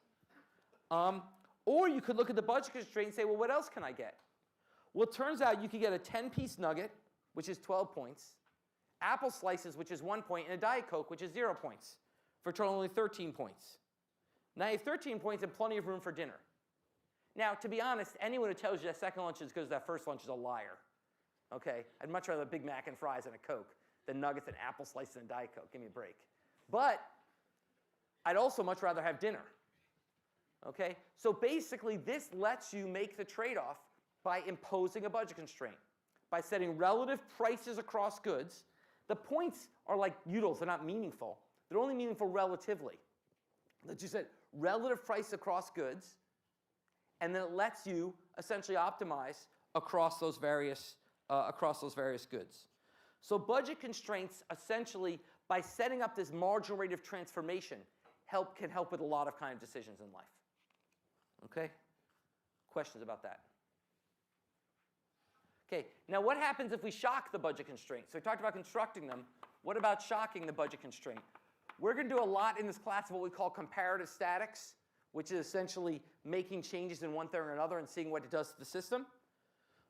Or you could look at the budget constraint and say, well, what else can I get? Well, it turns out you could get a 10-piece nugget, which is 12 points, apple slices, which is 1 point, and a Diet Coke, which is 0 points, for a total of only 13 points. Now you have 13 points and plenty of room for dinner. Now, to be honest, anyone who tells you that second lunch is good as that first lunch is a liar. Okay? I'd much rather a Big Mac and fries and a Coke than nuggets and apple slices and a Diet Coke. Give me a break. But I'd also much rather have dinner. Okay? So basically, this lets you make the trade-off by imposing a budget constraint, by setting relative prices across goods. The points are like utils. They're not meaningful. They're only meaningful relatively. That you set relative price across goods, and then it lets you essentially optimize across those various goods. So budget constraints, essentially, by setting up this marginal rate of transformation, can help with a lot of kind of decisions in life. Okay? Questions about that? Okay, now what happens if we shock the budget constraint? So we talked about constructing them. What about shocking the budget constraint? We're going to do a lot in this class of what we call comparative statics, which is essentially making changes in one thing or another and seeing what it does to the system.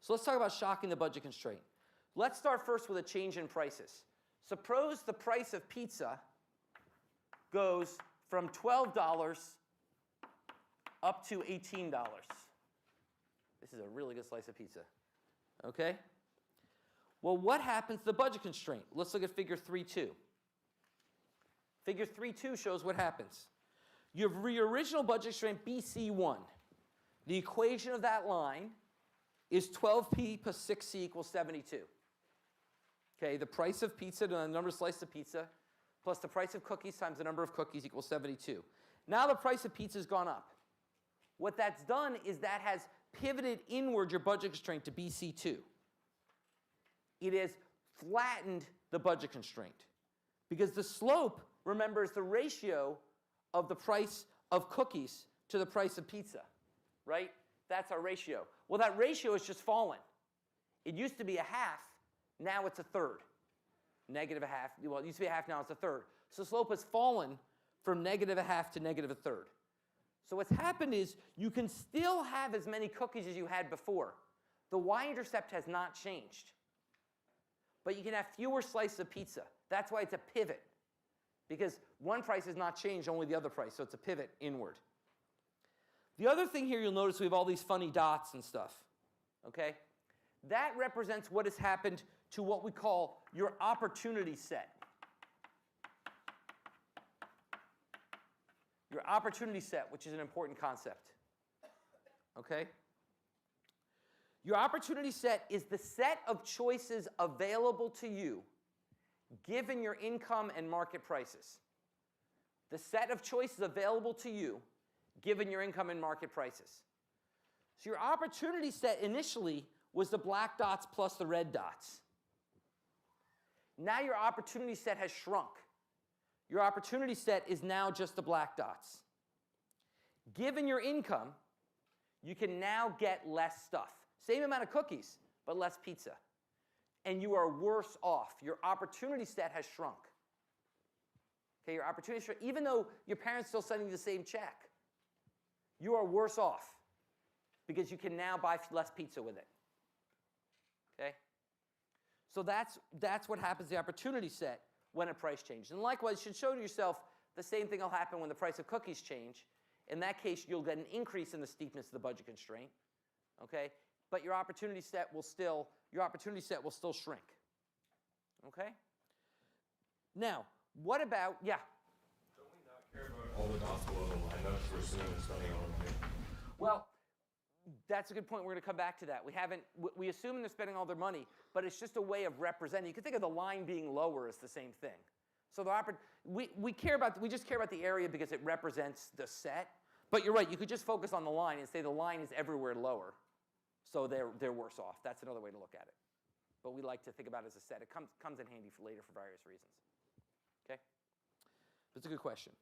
So let's talk about shocking the budget constraint. Let's start first with a change in prices. Suppose the price of pizza goes from $12 up to $18. This is a really good slice of pizza. Okay? Well, what happens to the budget constraint? Let's look at figure 3.2. Figure 3.2 shows what happens. You have your original budget constraint BC1. The equation of that line is 12p plus 6c equals 72. Okay, the price of pizza to the number of slices of pizza plus the price of cookies times the number of cookies equals 72. Now the price of pizza has gone up. What that's done is that has pivoted inward your budget constraint to BC2. It has flattened the budget constraint because the slope, remember, is the ratio of the price of cookies to the price of pizza, right? That's our ratio. Well, that ratio has just fallen. It used to be a half, now it's a third. Negative a half, well, it used to be a half, now it's a third. So the slope has fallen from negative a half to negative a third. So what's happened is you can still have as many cookies as you had before. The y-intercept has not changed. But you can have fewer slices of pizza. That's why it's a pivot. Because one price has not changed, only the other price. So it's a pivot inward. The other thing here you'll notice we have all these funny dots and stuff. Okay? That represents what has happened to what we call your opportunity set. Your opportunity set, which is an important concept. Okay? Your opportunity set is the set of choices available to you given your income and market prices. The set of choices available to you given your income and market prices. So your opportunity set initially was the black dots plus the red dots. Now your opportunity set has shrunk. Your opportunity set is now just the black dots. Given your income, you can now get less stuff. Same amount of cookies, but less pizza. And you are worse off. Your opportunity set has shrunk. Okay, your opportunity set, even though your parents still sending you the same check, you are worse off because you can now buy less pizza with it. Okay? So that's what happens to the opportunity set when a price changes. And likewise, you should show to yourself the same thing will happen when the price of cookies change. In that case, you'll get an increase in the steepness of the budget constraint. Okay? But your opportunity set will still shrink. Okay? Now, what about, yeah? Don't we not care about all the dots below the line though, because we're assuming they're spending all their money? Well, that's a good point. We're going to come back to that. We assume they're spending all their money, but it's just a way of representing. You can think of the line being lower as the same thing. So we just care about the area because it represents the set. But you're right. You could just focus on the line and say the line is everywhere lower, so they're worse off. That's another way to look at it. But we like to think about it as a set. It comes in handy for later for various reasons. Okay? That's a good question.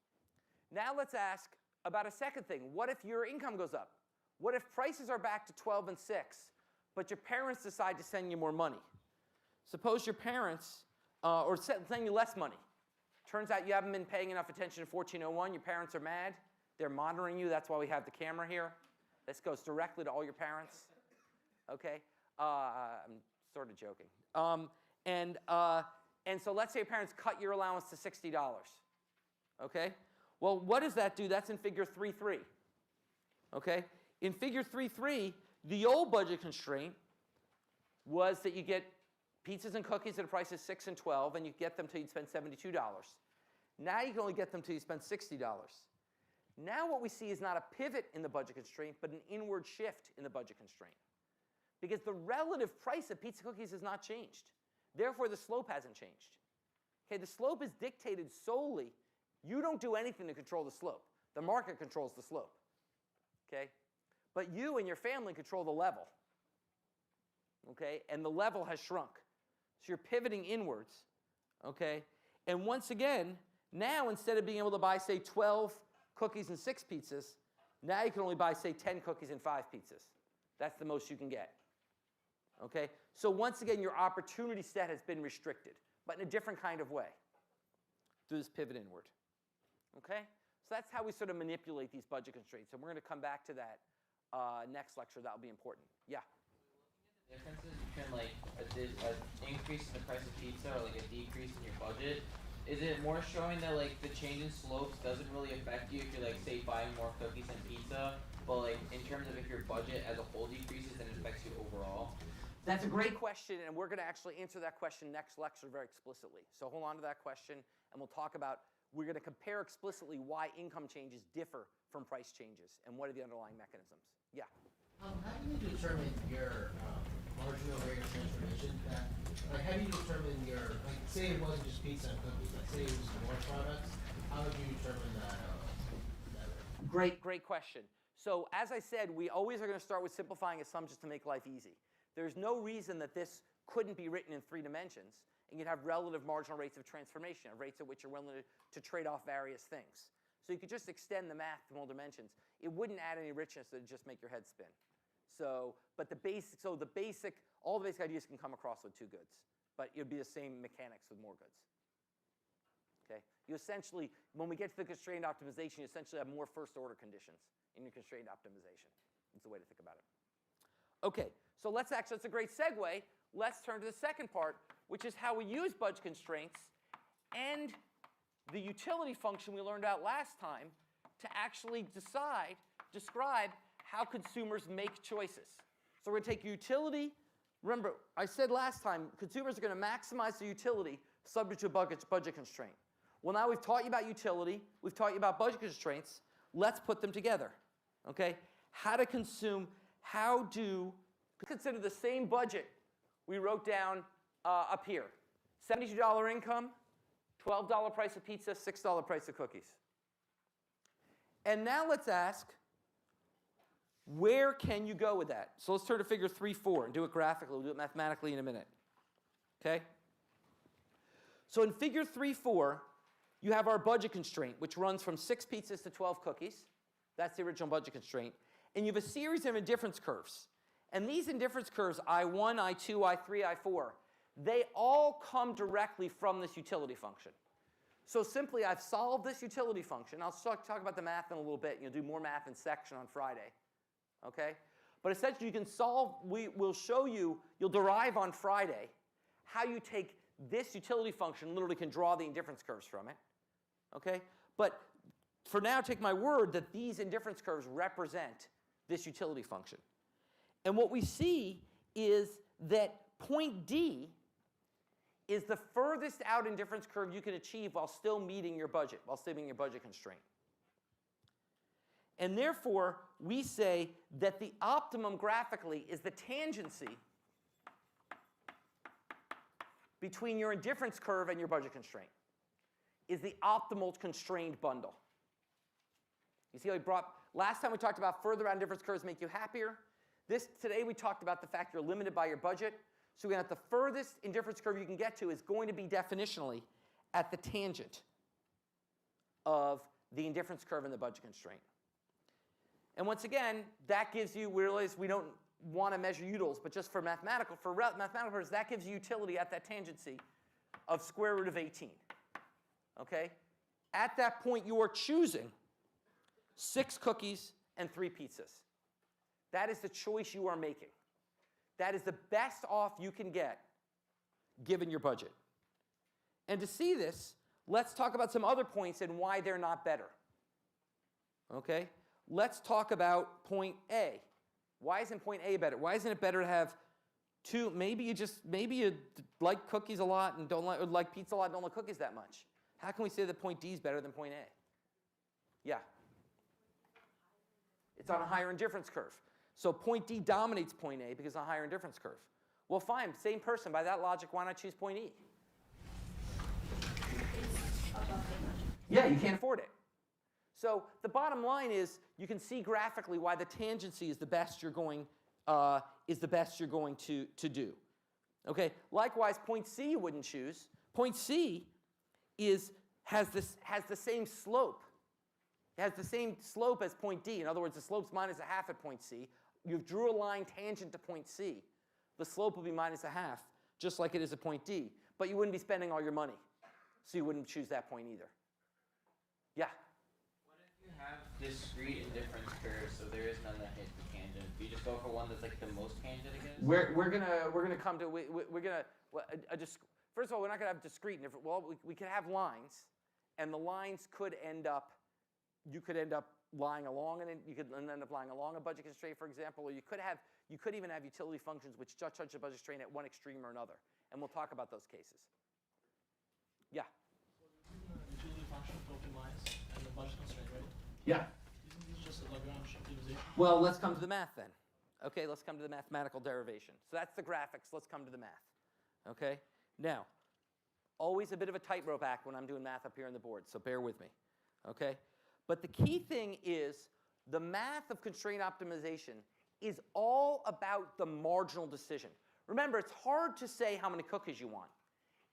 Now let's ask about a second thing. What if your income goes up? What if prices are back to 12 and 6, but your parents decide to send you more money? Suppose your parents, or send you less money. Turns out you haven't been paying enough attention to 1401. Your parents are mad. They're monitoring you. That's why we have the camera here. This goes directly to all your parents. Okay? I'm sort of joking. And so let's say your parents cut your allowance to $60. Okay? Well, what does that do? That's in figure 3.3. Okay? In figure 3.3, the old budget constraint was that you get pizzas and cookies at a price of $6 and $12, and you get them till you spend $72. Now you can only get them till you spend $60. Now what we see is not a pivot in the budget constraint, but an inward shift in the budget constraint. Because the relative price of pizza cookies has not changed. Therefore, the slope hasn't changed. Okay, the slope is dictated solely. You don't do anything to control the slope. The market controls the slope. Okay? But you and your family control the level. Okay? And the level has shrunk. So you're pivoting inwards. Okay? And once again, now instead of being able to buy, say, 12 cookies and 6 pizzas, now you can only buy, say, 10 cookies and 5 pizzas. That's the most you can get. Okay? So once again, your opportunity set has been restricted, but in a different kind of way through this pivot inward. Okay? So that's how we sort of manipulate these budget constraints. And we're going to come back to that next lecture. That will be important. Yeah? Differences between like a increase in the price of pizza or like a decrease in your budget. Is it more showing that like the change in slopes doesn't really affect you if you're like say buying more cookies and pizza, but like in terms of if your budget as a whole decreases, then it affects you overall? That's a great question, and we're going to actually answer that question next lecture very explicitly. So hold on to that question, and we'll talk about, we're going to compare explicitly why income changes differ from price changes, and what are the underlying mechanisms. Yeah? How do you determine your marginal rate of transformation? Like, how do you determine your, like, say it wasn't just pizza and cookies, like, say it was more products, how would you determine that rate? Great question. So as I said, we always are going to start with simplifying assumptions to make life easy. There's no reason that this couldn't be written in 3 dimensions, and you'd have relative marginal rates of transformation, rates at which you're willing to trade off various things. So you could just extend the math to more dimensions. It wouldn't add any richness, it would just make your head spin. So, but all the basic ideas can come across with 2 goods, but it would be the same mechanics with more goods. Okay? You essentially, when we get to the constrained optimization, you essentially have more first order conditions in your constrained optimization. That's the way to think about it. Okay, so that's a great segue. Let's turn to the second part, which is how we use budget constraints and the utility function we learned out last time to actually describe how consumers make choices. So we're going to take utility. Remember, I said last time, consumers are going to maximize the utility subject to a budget constraint. Well, now we've taught you about utility. We've taught you about budget constraints. Let's put them together. Okay? How to consume, consider the same budget we wrote down up here. $72 income, $12 price of pizza, $6 price of cookies. And now let's ask, where can you go with that? So let's turn to figure 3.4 and do it graphically. We'll do it mathematically in a minute. Okay? So in figure 3.4, you have our budget constraint, which runs from 6 pizzas to 12 cookies. That's the original budget constraint. And you have a series of indifference curves. And these indifference curves, I1, I2, I3, I4, they all come directly from this utility function. So simply, I've solved this utility function. I'll talk about the math in a little bit, and you'll do more math in section on Friday. Okay? But essentially, you can solve, we'll show you, you'll derive on Friday how you take this utility function, literally can draw the indifference curves from it. Okay? But for now, take my word that these indifference curves represent this utility function. And what we see is that point D is the furthest out indifference curve you can achieve while still meeting your budget, constraint. And therefore, we say that the optimum graphically is the tangency between your indifference curve and your budget constraint, is the optimal constrained bundle. You see how last time we talked about further out indifference curves make you happier. Today we talked about the fact you're limited by your budget. So we're going to have the furthest indifference curve you can get to is going to be definitionally at the tangent of the indifference curve and the budget constraint. And once again, that gives you, we realize we don't want to measure utils, but just for mathematical purposes, that gives you utility at that tangency of square root of 18. Okay? At that point, you are choosing 6 cookies and 3 pizzas. That is the choice you are making. That is the best off you can get given your budget. And to see this, let's talk about some other points and why they're not better. Okay? Let's talk about point A. Why isn't point A better? Why isn't it better to have 2? Maybe you like cookies a lot and don't like pizza a lot and don't like cookies that much. How can we say that point D is better than point A? Yeah. It's on a higher indifference curve. So point D dominates point A because it's a higher indifference curve. Well, fine, same person. By that logic, why not choose point E? Yeah, you can't afford it. So the bottom line is you can see graphically why the tangency is the best you're going to do. Okay. Likewise, point C you wouldn't choose. Point C has the same slope. It has the same slope as point D. In other words, the slope's minus 1/2 at point C. You drew a line tangent to point C. The slope will be minus 1/2, just like it is at point D. But you wouldn't be spending all your money. So you wouldn't choose that point either. Yeah? What if you have discrete indifference curve, so there is none that hit the tangent. Do you just go for one that's like the most tangent, I guess? We're gonna come to we're gonna first of all, we're not gonna have discrete indifference. Well, we could have lines, and the lines could end up. You could end up lying along, and you could end up lying along a budget constraint, for example, or you could even have utility functions which touch a budget constraint at one extreme or another, and we'll talk about those cases. Yeah. Utility function to optimize and the budget constraint, right? Yeah. Isn't this just a Lagrange optimization? Well, let's come to the math then. Okay, let's come to the mathematical derivation. So that's the graphics. Let's come to the math. Okay? Now, always a bit of a tightrope act when I'm doing math up here on the board, so bear with me. Okay? But the key thing is the math of constraint optimization is all about the marginal decision. Remember, it's hard to say how many cookies you want.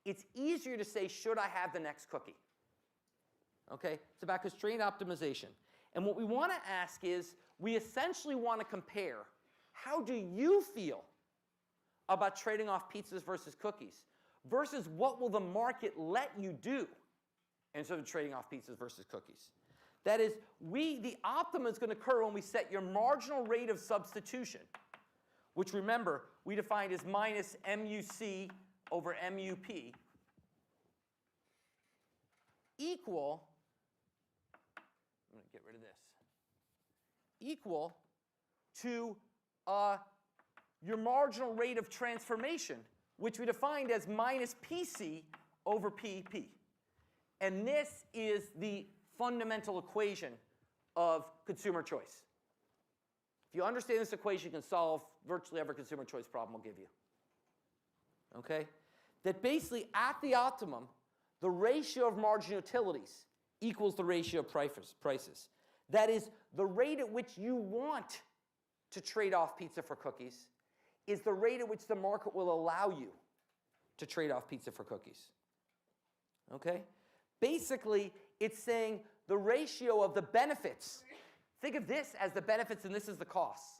It's easier to say, should I have the next cookie? Okay? It's about constraint optimization. And what we want to ask is, we essentially want to compare, how do you feel about trading off pizzas versus cookies, versus what will the market let you do instead of trading off pizzas versus cookies. That is, the optimum is going to occur when we set your marginal rate of substitution, which remember, we defined as minus MUC over MUP, equal, I'm going to get rid of this, equal to your marginal rate of transformation, which we defined as minus PC over PP. And this is the fundamental equation of consumer choice. If you understand this equation, you can solve virtually every consumer choice problem we'll give you. Okay? That basically, at the optimum, the ratio of marginal utilities equals the ratio of prices. That is, the rate at which you want to trade off pizza for cookies is the rate at which the market will allow you to trade off pizza for cookies. Okay? Basically, it's saying the ratio of the benefits. Think of this as the benefits and this is the costs.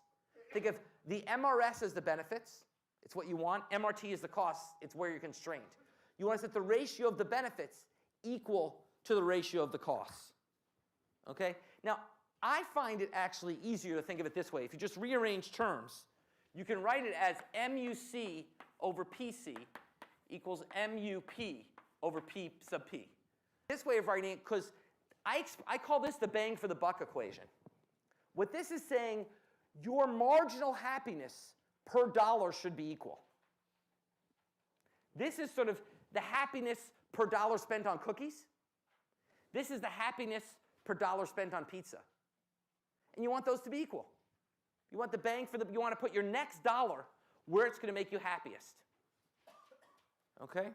Think of the MRS as the benefits. It's what you want. MRT is the costs. It's where you're constrained. You want to set the ratio of the benefits equal to the ratio of the costs. Okay? Now, I find it actually easier to think of it this way. If you just rearrange terms, you can write it as MUC over PC equals MUP over P sub P. This way of writing it, because I call this the bang for the buck equation. What this is saying, your marginal happiness per dollar should be equal. This is sort of the happiness per dollar spent on cookies. This is the happiness per dollar spent on pizza. And you want those to be equal. You want the bang for the, you want to put your next dollar where it's going to make you happiest. Okay?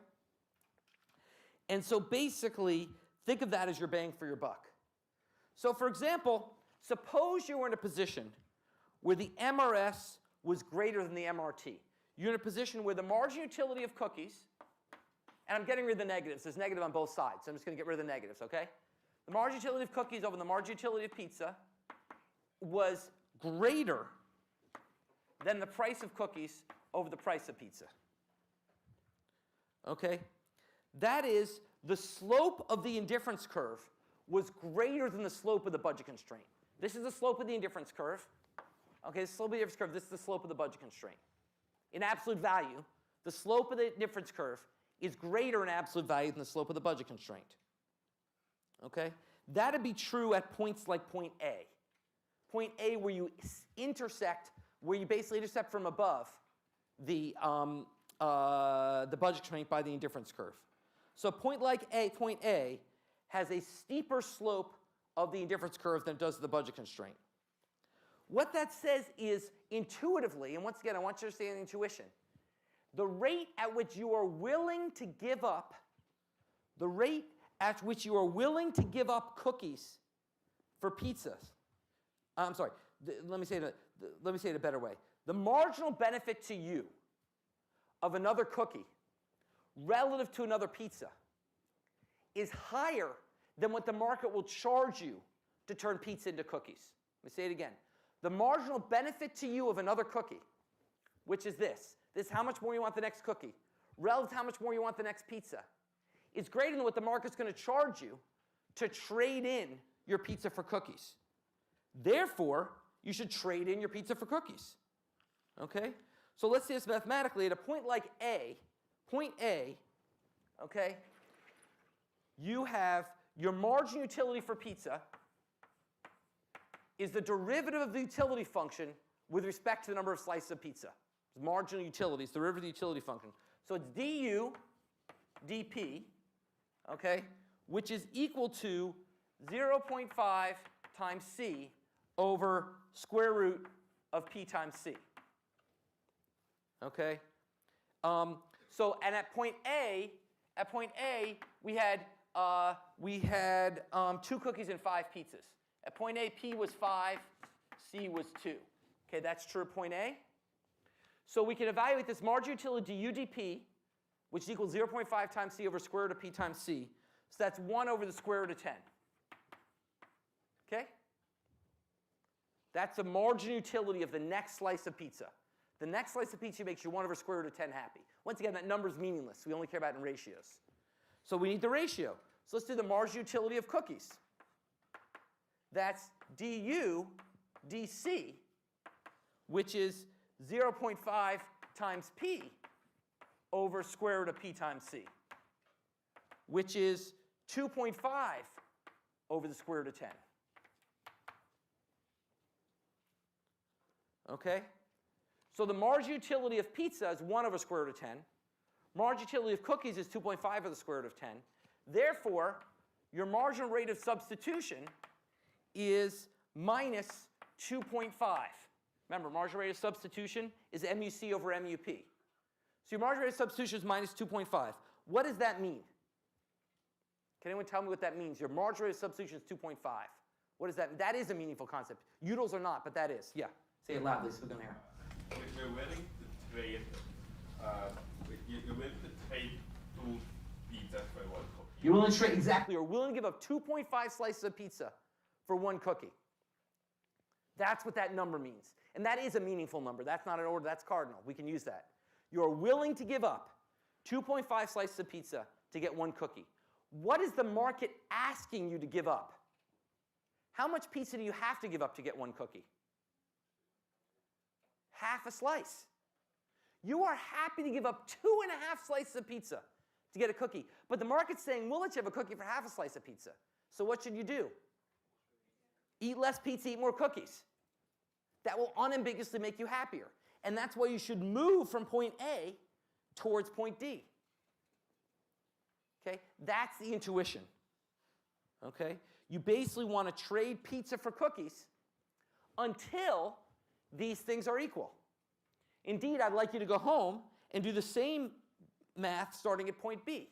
And so basically, think of that as your bang for your buck. So for example, suppose you were in a position where the MRS was greater than the MRT. You're in a position where the margin utility of cookies, and I'm getting rid of the negatives. There's negative on both sides, so I'm just going to get rid of the negatives, okay? The margin utility of cookies over the margin utility of pizza was greater than the price of cookies over the price of pizza. Okay? That is, the slope of the indifference curve was greater than the slope of the budget constraint. This is the slope of the indifference curve. Okay, the slope of the indifference curve, this is the slope of the budget constraint. In absolute value, the slope of the indifference curve is greater in absolute value than the slope of the budget constraint. Okay? That'd be true at points like point A. Point A where you intersect, where you basically intercept from above the budget constraint by the indifference curve. So point A has a steeper slope of the indifference curve than it does the budget constraint. What that says is intuitively, and once again, I want you to understand the intuition, the rate at which you are willing to give up, cookies for pizzas. I'm sorry, let me say it a better way. The marginal benefit to you of another cookie relative to another pizza is higher than what the market will charge you to turn pizza into cookies. Let me say it again. The marginal benefit to you of another cookie, which is this is how much more you want the next cookie, relative to how much more you want the next pizza, is greater than what the market's going to charge you to trade in your pizza for cookies. Therefore, you should trade in your pizza for cookies. Okay? So let's say this mathematically. At a point like point A, okay, you have your marginal utility for pizza is the derivative of the utility function with respect to the number of slices of pizza. It's marginal utility, it's the derivative of the utility function. So it's du dp, okay, which is equal to 0.5 times c over square root of p times c. Okay? And at point A, we had 2 cookies and 5 pizzas. At point A, P was 5, C was 2. Okay, that's true at point A. So we can evaluate this marginal utility du dp, which equals 0.5 times C over square root of P times C. So that's 1 over the square root of 10. Okay? That's the marginal utility of the next slice of pizza. The next slice of pizza makes you 1 over square root of 10 happy. Once again, that number's meaningless. We only care about it in ratios. So we need the ratio. So let's do the marginal utility of cookies. That's du dc, which is 0.5 times p over square root of p times c, which is 2.5 over the square root of 10. Okay? So the marginal utility of pizza is 1 over square root of 10. Marginal utility of cookies is 2.5 over the square root of 10. Therefore, your marginal rate of substitution is minus 2.5. Remember, marginal rate of substitution is MUC over MUP. So your marginal rate of substitution is minus 2.5. What does that mean? Can anyone tell me what that means? Your marginal rate of substitution is 2.5. What does that mean? That is a meaningful concept. Utils are not, but that is. Yeah. Say it loudly so we don't hear. We're willing to trade. You're willing to trade 2 pizzas for 1 cookie. You're willing to trade, exactly. You're willing to give up 2.5 slices of pizza for 1 cookie. That's what that number means. And that is a meaningful number. That's not an order, that's cardinal. We can use that. You're willing to give up 2.5 slices of pizza to get 1 cookie. What is the market asking you to give up? How much pizza do you have to give up to get 1 cookie? Half a slice. You are happy to give up 2.5 slices of pizza to get a cookie. But the market's saying, we'll let you have a cookie for half a slice of pizza. So what should you do? Eat less pizza, eat more cookies. That will unambiguously make you happier. And that's why you should move from point A towards point D. Okay? That's the intuition. Okay? You basically want to trade pizza for cookies until these things are equal. Indeed, I'd like you to go home and do the same math starting at point B.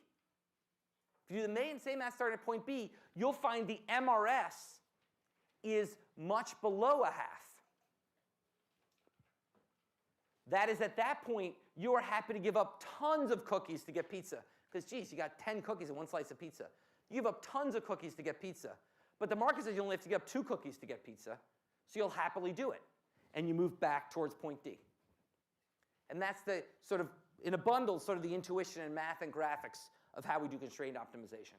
If you do the same math starting at point B, you'll find the MRS is much below a half. That is, at that point, you are happy to give up tons of cookies to get pizza. Because, geez, you got 10 cookies and 1 slice of pizza. You give up tons of cookies to get pizza. But the market says you only have to give up 2 cookies to get pizza. So you'll happily do it. And you move back towards point D. And that's the sort of, in a bundle, sort of the intuition and math and graphics of how we do constrained optimization.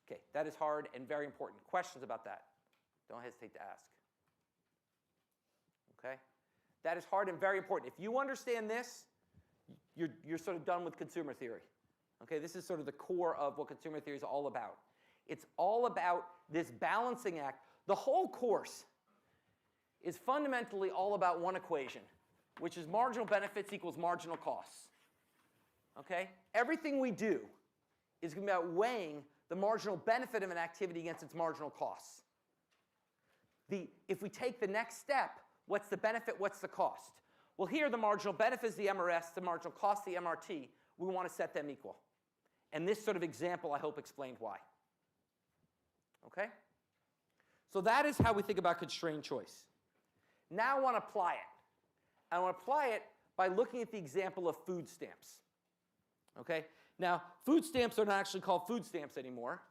Okay, that is hard and very important. Questions about that? Don't hesitate to ask. Okay? That is hard and very important. If you understand this, you're sort of done with consumer theory. Okay, this is sort of the core of what consumer theory is all about. It's all about this balancing act. The whole course is fundamentally all about one equation, which is marginal benefits equals marginal costs. Okay? Everything we do is going to be about weighing the marginal benefit of an activity against its marginal costs. If we take the next step, what's the benefit, what's the cost? Well, here the marginal benefit is the MRS, the marginal cost the MRT. We want to set them equal. And this sort of example, I hope, explained why. Okay? So that is how we think about constrained choice. Now I want to apply it. I want to apply it by looking at the example of food stamps. Okay? Now, food stamps are not actually called food stamps anymore.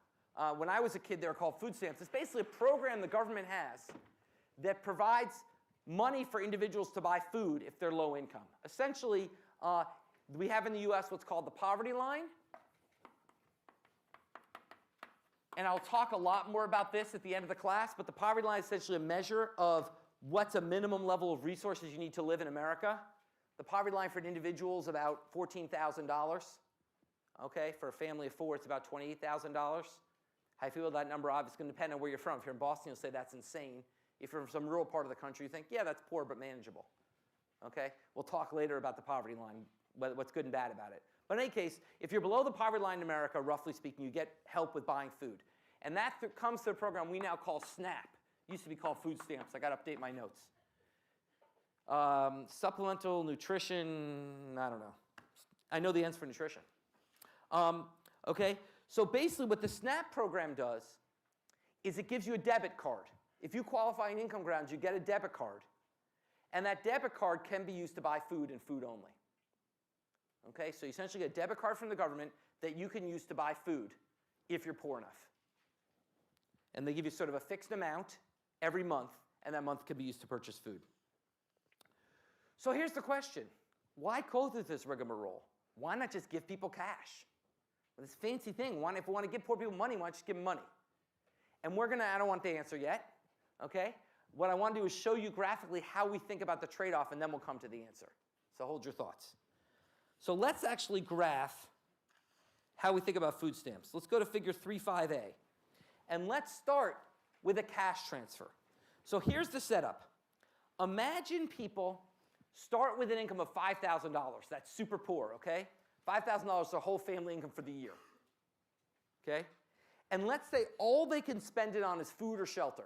When I was a kid, they were called food stamps. It's basically a program the government has that provides money for individuals to buy food if they're low income. Essentially, we have in the US what's called the poverty line and I'll talk a lot more about this at the end of the class, but the poverty line is essentially a measure of what's a minimum level of resources you need to live in America. The poverty line for an individual is about $14,000. Okay, for a family of 4, it's about $28,000. How you feel about that number? Obviously, it's going to depend on where you're from. If you're in Boston, you'll say that's insane. If you're from some rural part of the country, you think, yeah, that's poor but manageable. Okay, we'll talk later about the poverty line, what's good and bad about it. But in any case, if you're below the poverty line in America, roughly speaking, you get help with buying food. And that comes to a program we now call SNAP. It used to be called food stamps. I got to update my notes. Supplemental nutrition, I don't know. I know the answer for nutrition. Okay, so basically what the SNAP program does is it gives you a debit card. If you qualify in income grounds, you get a debit card. And that debit card can be used to buy food and food only. Okay, so you essentially get a debit card from the government that you can use to buy food if you're poor enough. And they give you sort of a fixed amount every month, and that month can be used to purchase food. So here's the question. Why go through this rigmarole? Why not just give people cash? This fancy thing, if we want to give poor people money, why not just give them money? And I don't want the answer yet, okay? What I want to do is show you graphically how we think about the trade-off, and then we'll come to the answer. So hold your thoughts. So let's actually graph how we think about food stamps. Let's go to figure 3.5a. And let's start with a cash transfer. So here's the setup. Imagine people start with an income of $5,000. That's super poor, okay? $5,000 is their whole family income for the year, okay? And let's say all they can spend it on is food or shelter.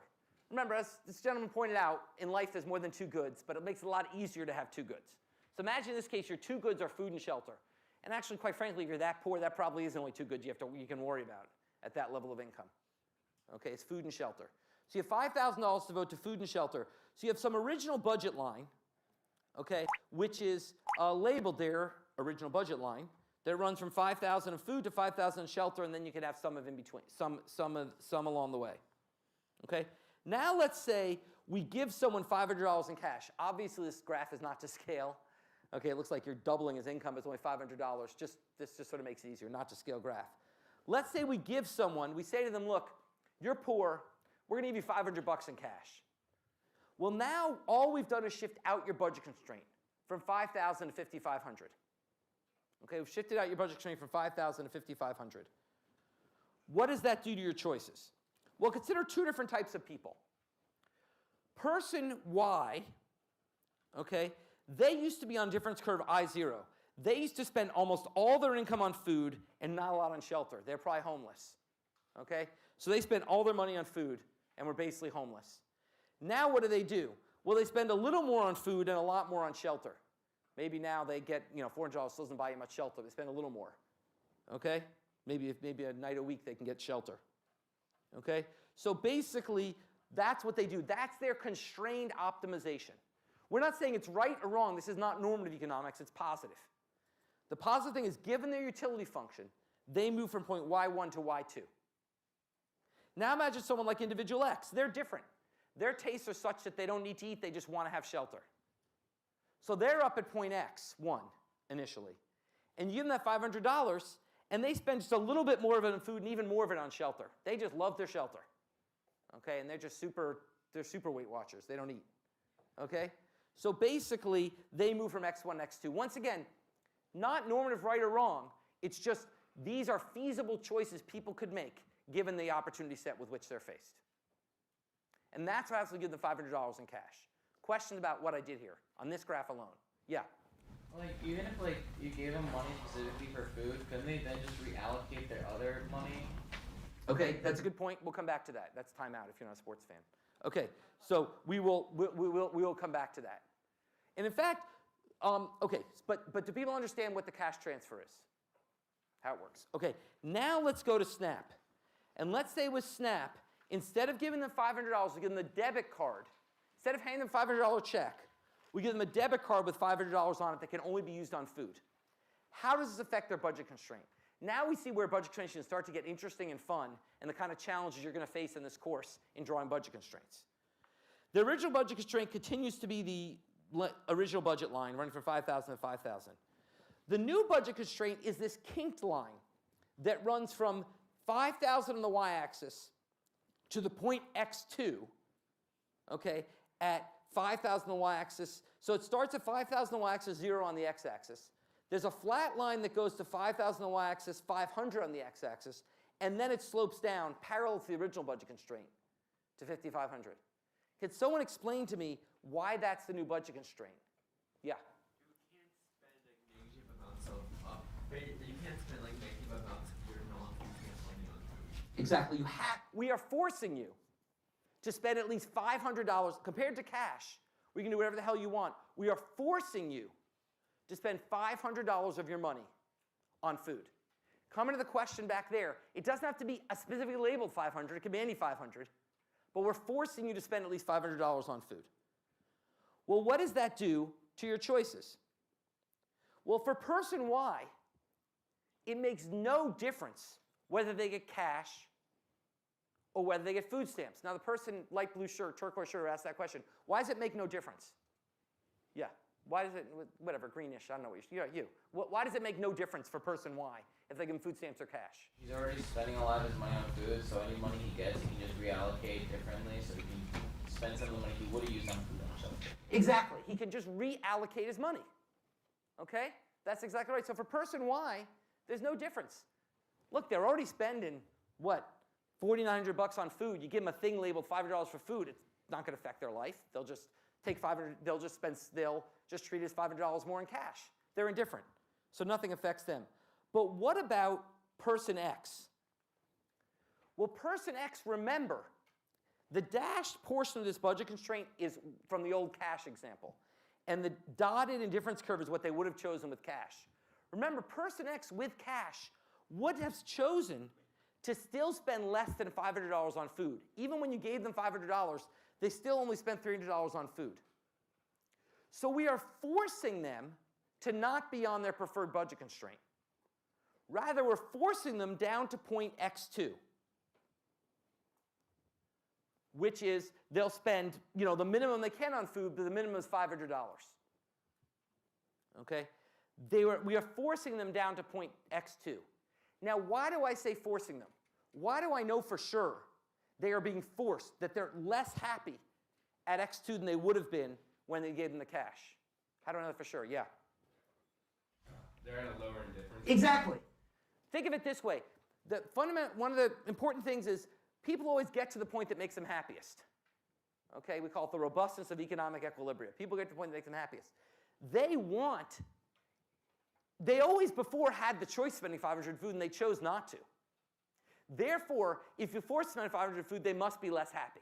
Remember, as this gentleman pointed out, in life there's more than 2 goods, but it makes it a lot easier to have 2 goods. So imagine in this case your 2 goods are food and shelter. And actually, quite frankly, if you're that poor, that probably isn't only 2 goods you can worry about at that level of income. Okay, it's food and shelter. So you have $5,000 to devote to food and shelter. So you have some original budget line, okay, which is labeled there, original budget line, that runs from $5,000 of food to $5,000 of shelter, and then you could have some of in between, some along the way. Okay? Now let's say we give someone $500 in cash. Obviously, this graph is not to scale. Okay, it looks like you're doubling his income. It's only $500. This just sort of makes it easier, not to scale graph. Let's say we give someone, we say to them, look, you're poor. We're going to give you $500 in cash. Well, now all we've done is shift out your budget constraint from $5,000 to $5,500. Okay, we've shifted out your budget constraint from $5,000 to $5,500. What does that do to your choices? Well, consider 2 different types of people. Person Y, okay, they used to be on difference curve I0. They used to spend almost all their income on food and not a lot on shelter. They're probably homeless. Okay? So they spend all their money on food and were basically homeless. Now what do? Well, they spend a little more on food and a lot more on shelter. Maybe now they get, $400 still doesn't buy you much shelter. They spend a little more. Okay? Maybe a night a week they can get shelter. Okay? So basically, that's what they do. That's their constrained optimization. We're not saying it's right or wrong. This is not normative economics. It's positive. The positive thing is, given their utility function, they move from point Y1 to Y2. Now imagine someone like individual X. They're different. Their tastes are such that they don't need to eat. They just want to have shelter. So they're up at point X1 initially. And you give them that $500, and they spend just a little bit more of it on food and even more of it on shelter. They just love their shelter. Okay, and they're super Weight Watchers. They don't eat. Okay? So basically, they move from X1 to X2. Once again, not normative right or wrong. It's just these are feasible choices people could make given the opportunity set with which they're faced. And that's why I actually give them $500 in cash. Questions about what I did here on this graph alone? Yeah? Like, even if you gave them money specifically for food, couldn't they then just reallocate their other money? Okay, that's a good point. We'll come back to that. That's timeout if you're not a sports fan. Okay, so we will come back to that. And in fact, okay, but do people understand what the cash transfer is? How it works? Okay, now let's go to SNAP. And let's say with SNAP, instead of giving them $500, we give them a debit card. Instead of handing them a $500 check, we give them a debit card with $500 on it that can only be used on food. How does this affect their budget constraint? Now we see where budget constraints start to get interesting and fun and the kind of challenges you're going to face in this course in drawing budget constraints. The original budget constraint continues to be the original budget line running from 5,000 to 5,000. The new budget constraint is this kinked line that runs from 5,000 on the y-axis to the point x2, okay, at 5,000 on the y-axis. So it starts at 5,000 on the y-axis, 0 on the x-axis. There's a flat line that goes to 5,000 on the y-axis, 500 on the x-axis, and then it slopes down parallel to the original budget constraint to 5,500. Can someone explain to me why that's the new budget constraint? Yeah. You can't spend like negative amounts of your non-food money on food. Exactly. We are forcing you to spend at least $500 compared to cash. We can do whatever the hell you want. We are forcing you to spend $500 of your money on food. Coming to the question back there, it doesn't have to be a specifically labeled 500. It can be any 500. But we're forcing you to spend at least $500 on food. Well, what does that do to your choices? Well, for person Y, it makes no difference whether they get cash or whether they get food stamps. Now, the person, light blue shirt, turquoise shirt, who asked that question, why does it make no difference? Yeah. Why does it, whatever, greenish, I don't know what you. Why does it make no difference for person Y if they give him food stamps or cash? He's already spending a lot of his money on food, so any money he gets, he can just reallocate differently, so he can spend some of the money he would have used on food on shelter. Exactly. He can just reallocate his money. Okay? That's exactly right. So for person Y, there's no difference. Look, they're already spending, what, $4,900 on food. You give them a thing labeled $500 for food, it's not going to affect their life. They'll just take $500, they'll just treat it as $500 more in cash. They're indifferent. So nothing affects them. But what about person X? Well, person X, remember, the dashed portion of this budget constraint is from the old cash example. And the dotted indifference curve is what they would have chosen with cash. Remember, person X with cash would have chosen to still spend less than $500 on food. Even when you gave them $500, they still only spent $300 on food. So we are forcing them to not be on their preferred budget constraint. Rather, we're forcing them down to point x2, which is they'll spend, the minimum they can on food, but the minimum is $500. Okay? We are forcing them down to point x2. Now, why do I say forcing them? Why do I know for sure they are being forced, that they're less happy at x2 than they would have been when they gave them the cash? How do I know that for sure? Yeah. They're at a lower indifference. Exactly. Think of it this way. One of the important things is people always get to the point that makes them happiest. Okay, we call it the robustness of economic equilibrium. People get to the point that makes them happiest. They always before had the choice of spending $500 food and they chose not to. Therefore, if you force them to spend $500 food, they must be less happy.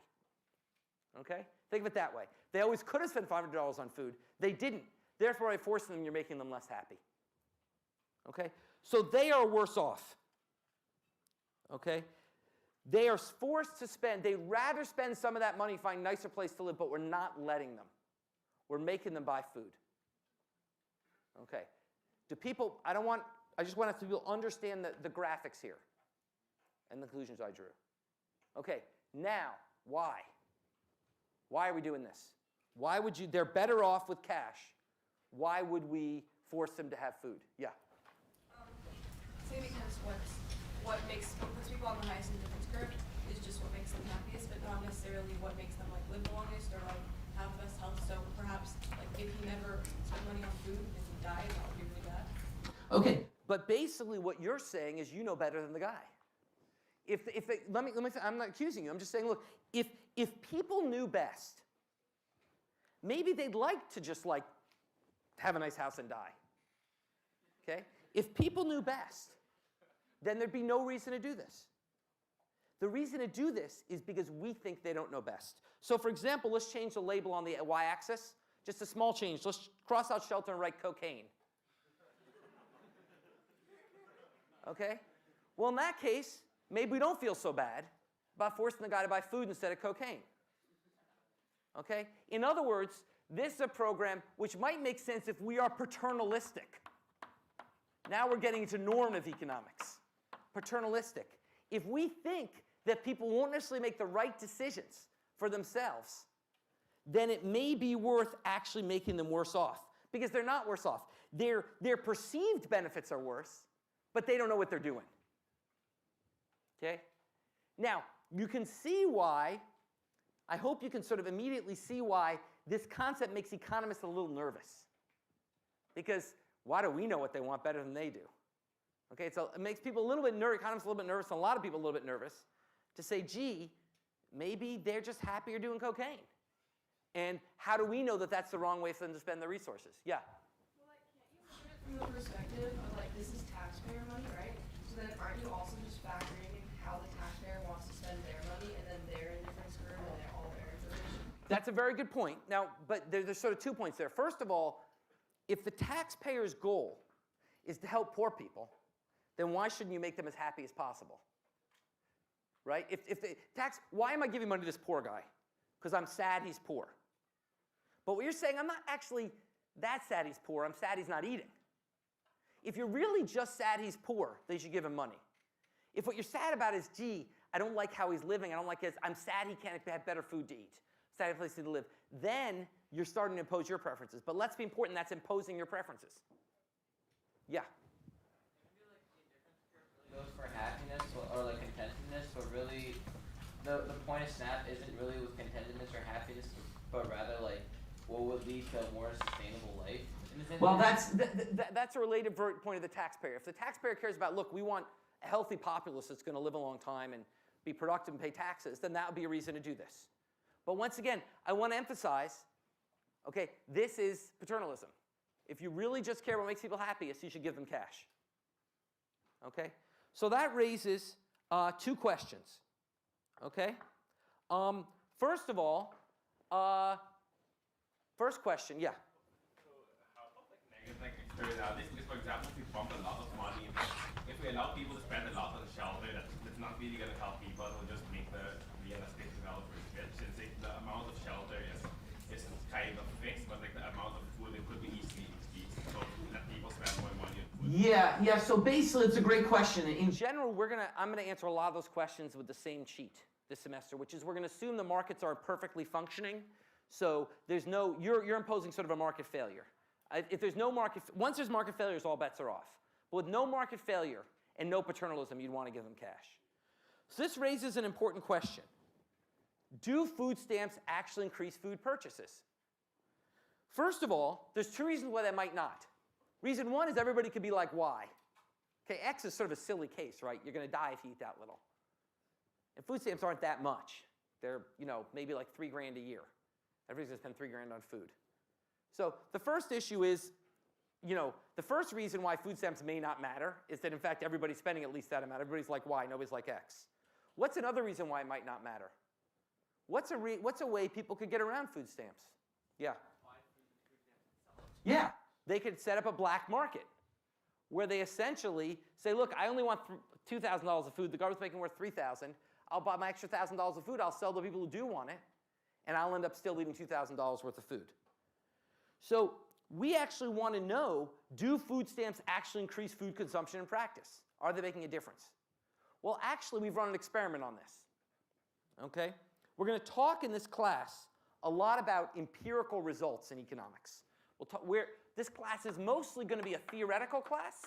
Okay? Think of it that way. They always could have spent $500 on food. They didn't. Therefore, by forcing them, you're making them less happy. Okay? So they are worse off. Okay? They are forced to spend, they'd rather spend some of that money, find a nicer place to live, but we're not letting them. We're making them buy food. Okay. I just want us to understand the graphics here and the conclusions I drew. Okay, now, why? Why are we doing this? They're better off with cash. Why would we force them to have food? Yeah. Say because what puts people on the highest indifference curve is just what makes them happiest, but not necessarily what makes them live the longest or have the best health. So perhaps if he never spent money on food, if he died, that would be really bad. Okay, but basically what you're saying is you know better than the guy. I'm not accusing you. I'm just saying, look, if people knew best, maybe they'd like to just have a nice house and die. Okay? If people knew best, then there'd be no reason to do this. The reason to do this is because we think they don't know best. So for example, let's change the label on the y-axis. Just a small change. Let's cross out shelter and write cocaine. Okay? Well, in that case, maybe we don't feel so bad about forcing the guy to buy food instead of cocaine. Okay? In other words, this is a program which might make sense if we are paternalistic. Now we're getting into normative economics. Paternalistic. If we think that people won't necessarily make the right decisions for themselves, then it may be worth actually making them worse off. Because they're not worse off. Their perceived benefits are worse, but they don't know what they're doing. Okay? Now, you can see why, I hope you can sort of immediately see why this concept makes economists a little nervous. Because why do we know what they want better than they do? Okay, so it makes people a little bit nervous, economists a little bit nervous, and a lot of people a little bit nervous to say, gee, maybe they're just happier doing cocaine. And how do we know that that's the wrong way for them to spend their resources? Yeah? Well, like, can't you look at it from the perspective of, like, this is taxpayer money, right? So then aren't you also just factoring in how the taxpayer wants to spend their money, and then they're in different screw and they're all their information? That's a very good point. Now, but there's sort of 2 points there. First of all, if the taxpayer's goal is to help poor people, then why shouldn't you make them as happy as possible? Right? If the tax, why am I giving money to this poor guy? Because I'm sad he's poor. But what you're saying, I'm not actually that sad he's poor, I'm sad he's not eating. If you're really just sad he's poor, then you should give him money. If what you're sad about is, gee, I don't like how he's living, I don't like his, I'm sad he can't have better food to eat, sad place to live, then you're starting to impose your preferences. But let's be important, that's imposing your preferences. Yeah? Goes for happiness or like contentedness, but really the point of SNAP isn't really with contentedness or happiness, but rather like what would lead to a more sustainable life. Well, that's a related point of the taxpayer. If the taxpayer cares about, look, we want a healthy populace that's going to live a long time and be productive and pay taxes, then that would be a reason to do this. But once again, I want to emphasize, okay, this is paternalism. If you really just care what makes people happiest, you should give them cash. Okay? So that raises 2 questions. Okay? First of all, first question, yeah. So how about like negative externalities? Because for example, if we pump a lot of money, if we allow people to spend a lot on shelter, that's not really going to help people. It will just make the real estate developers rich. Since the amount of shelter is kind of fixed, but like the amount of food it could be easily increased. So let people spend more money on food. Yeah. So basically, it's a great question. In general, I'm gonna answer a lot of those questions with the same cheat this semester, which is we're gonna assume the markets are perfectly functioning. So there's no, you're imposing sort of a market failure. If there's no market, once there's market failures, all bets are off. But with no market failure and no paternalism, you'd want to give them cash. So this raises an important question. Do food stamps actually increase food purchases? First of all, there's 2 reasons why that might not. Reason 1 is everybody could be like, why? Okay, X is sort of a silly case, right? You're going to die if you eat that little. And food stamps aren't that much. They're, maybe like $3 grand a year. Everybody's going to spend $3 grand on food. So the first issue is, the first reason why food stamps may not matter is that, in fact, everybody's spending at least that amount. Everybody's like Y, nobody's like X. What's another reason why it might not matter? What's a way people could get around food stamps? Yeah. Yeah. They could set up a black market where they essentially say, look, I only want $2,000 of food. The government's making worth $3,000. I'll buy my extra $1,000 of food. I'll sell to people who do want it. And I'll end up still eating $2,000 worth of food. So we actually want to know, do food stamps actually increase food consumption in practice? Are they making a difference? Well, actually, we've run an experiment on this. Okay? We're going to talk in this class a lot about empirical results in economics. This class is mostly going to be a theoretical class.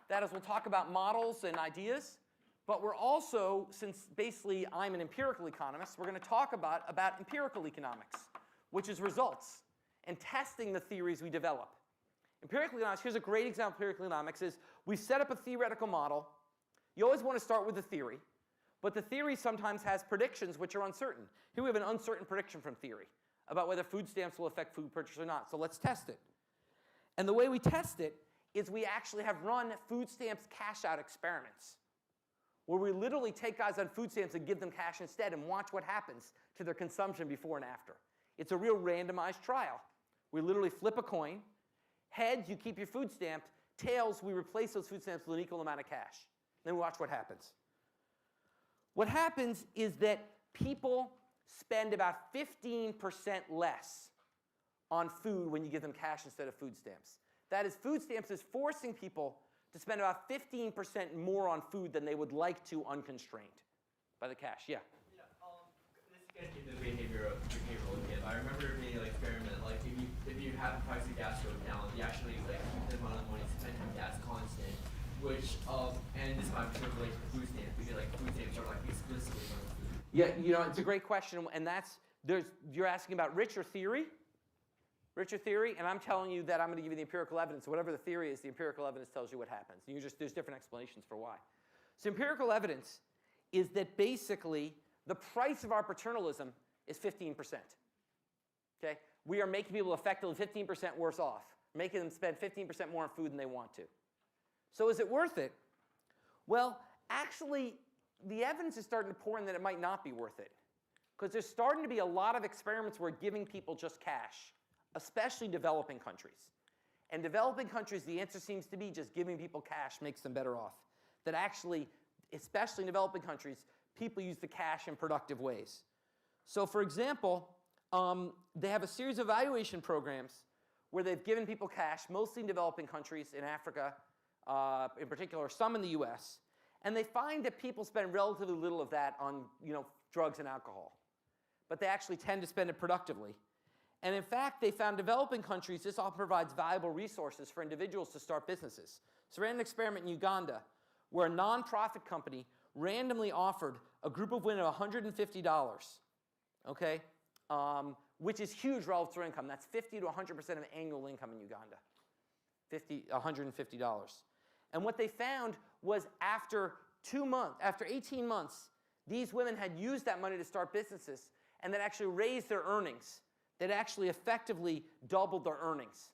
That is, we'll talk about models and ideas. But we're also, since basically I'm an empirical economist, we're going to talk about empirical economics, which is results and testing the theories we develop. Empirical economics, here's a great example of empirical economics, is we set up a theoretical model. You always want to start with the theory, but the theory sometimes has predictions which are uncertain. Here we have an uncertain prediction from theory about whether food stamps will affect food purchase or not. So let's test it. And the way we test it is we actually have run food stamps cash out experiments, where we literally take guys on food stamps and give them cash instead and watch what happens to their consumption before and after. It's a real randomized trial. We literally flip a coin. Heads, you keep your food stamp. Tails, we replace those food stamps with an equal amount of cash. Then we watch what happens. What happens is that people spend about 15% less on food when you give them cash instead of food stamps. That is, food stamps is forcing people to spend about 15% more on food than they would like to unconstrained by the cash. Yeah? Yeah, this gets into behavioral again. I remember being an experiment, like if you have the price of gas go down, you actually like keep the amount of money spent on gas constant, and this might be related to food stamps, because like food stamps are like exclusively for food. Yeah, it's a great question, and you're asking about richer theory, and I'm telling you that I'm going to give you the empirical evidence. Whatever the theory is, the empirical evidence tells you what happens. There's different explanations for why. So empirical evidence is that basically the price of our paternalism is 15%. Okay? We are making people effectively 15% worse off, making them spend 15% more on food than they want to. So is it worth it? Well, actually, the evidence is starting to pour in that it might not be worth it. Because there's starting to be a lot of experiments where giving people just cash, especially developing countries. And developing countries, the answer seems to be just giving people cash makes them better off. That actually, especially in developing countries, people use the cash in productive ways. So for example, they have a series of evaluation programs where they've given people cash, mostly in developing countries, in Africa in particular, some in the US. And they find that people spend relatively little of that on drugs and alcohol. But they actually tend to spend it productively. And in fact, they found developing countries, this often provides valuable resources for individuals to start businesses. So we ran an experiment in Uganda where a nonprofit company randomly offered a group of women $150, okay, which is huge relative to their income. That's 50 to 100% of annual income in Uganda, $150. And what they found was after 18 months, these women had used that money to start businesses and that actually raised their earnings. They'd actually effectively doubled their earnings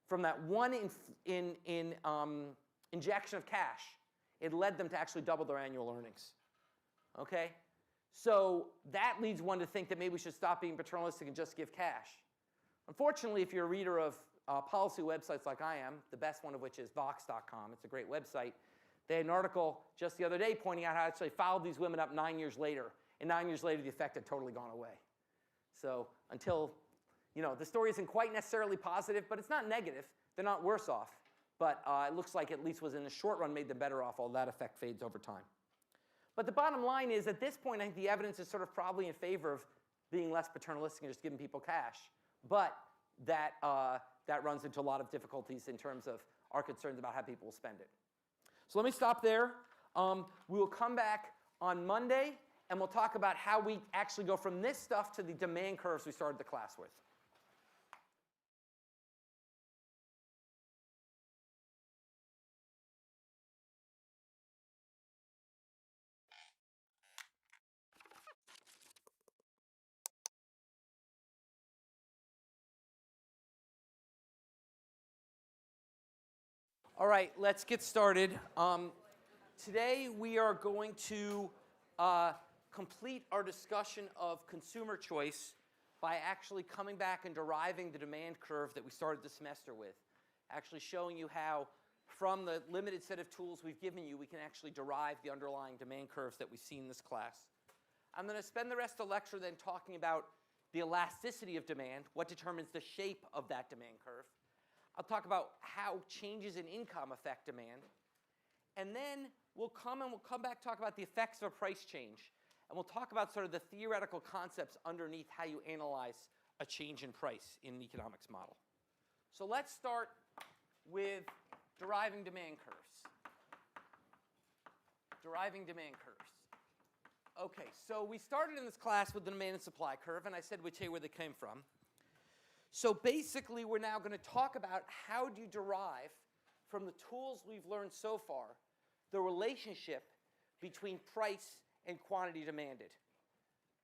from that one injection of cash. It led them to actually double their annual earnings. Okay? So that leads one to think that maybe we should stop being paternalistic and just give cash. Unfortunately, if you're a reader of policy websites like I am, the best one of which is Vox.com, it's a great website, they had an article just the other day pointing out how actually followed these women up 9 years later. And 9 years later, the effect had totally gone away. So until, the story isn't quite necessarily positive, but it's not negative. They're not worse off. But it looks like at least was in the short run made them better off, although that effect fades over time. But the bottom line is, at this point, I think the evidence is sort of probably in favor of being less paternalistic and just giving people cash. But that runs into a lot of difficulties in terms of our concerns about how people will spend it. So let me stop there. We will come back on Monday, and we'll talk about how we actually go from this stuff to the demand curves we started the class with. All right, let's get started. Today we are going to complete our discussion of consumer choice by actually coming back and deriving the demand curve that we started the semester with. Actually showing you how, from the limited set of tools we've given you, we can actually derive the underlying demand curves that we see in this class. I'm going to spend the rest of the lecture then talking about the elasticity of demand, what determines the shape of that demand curve. I'll talk about how changes in income affect demand. And then we'll come back talk about the effects of a price change. And we'll talk about sort of the theoretical concepts underneath how you analyze a change in price in an economics model. So let's start with deriving demand curves. Deriving demand curves. Okay, so we started in this class with the demand and supply curve, and I said we'd tell you where they came from. So basically, we're now going to talk about how do you derive, from the tools we've learned so far, the relationship between price and quantity demanded.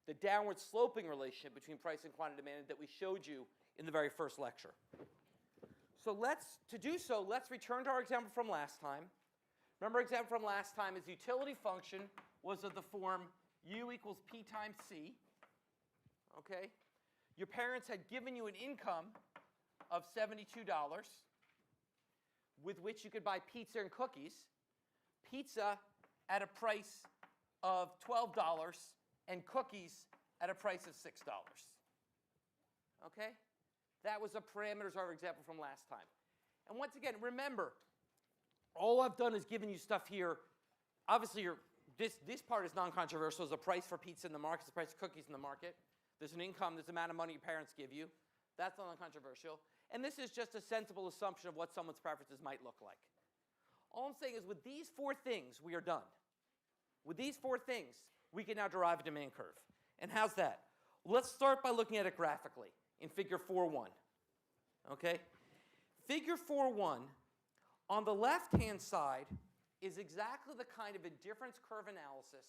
The downward sloping relationship between price and quantity demanded that we showed you in the very first lecture. So to do so, let's return to our example from last time. Remember, our example from last time is the utility function was of the form U equals P times C. Okay? Your parents had given you an income of $72 with which you could buy pizza and cookies. Pizza at a price of $12 and cookies at a price of $6. Okay? That was the parameters of our example from last time. And once again, remember, all I've done is given you stuff here. Obviously, this part is non-controversial. There's a price for pizza in the market. There's a price of cookies in the market. There's an income. There's the amount of money your parents give you. That's not non-controversial. And this is just a sensible assumption of what someone's preferences might look like. All I'm saying is with these 4 things, we are done. With these 4 things, we can now derive a demand curve. And how's that? Let's start by looking at it graphically in figure 4.1. Okay? Figure 4.1, on the left-hand side, is exactly the kind of indifference curve analysis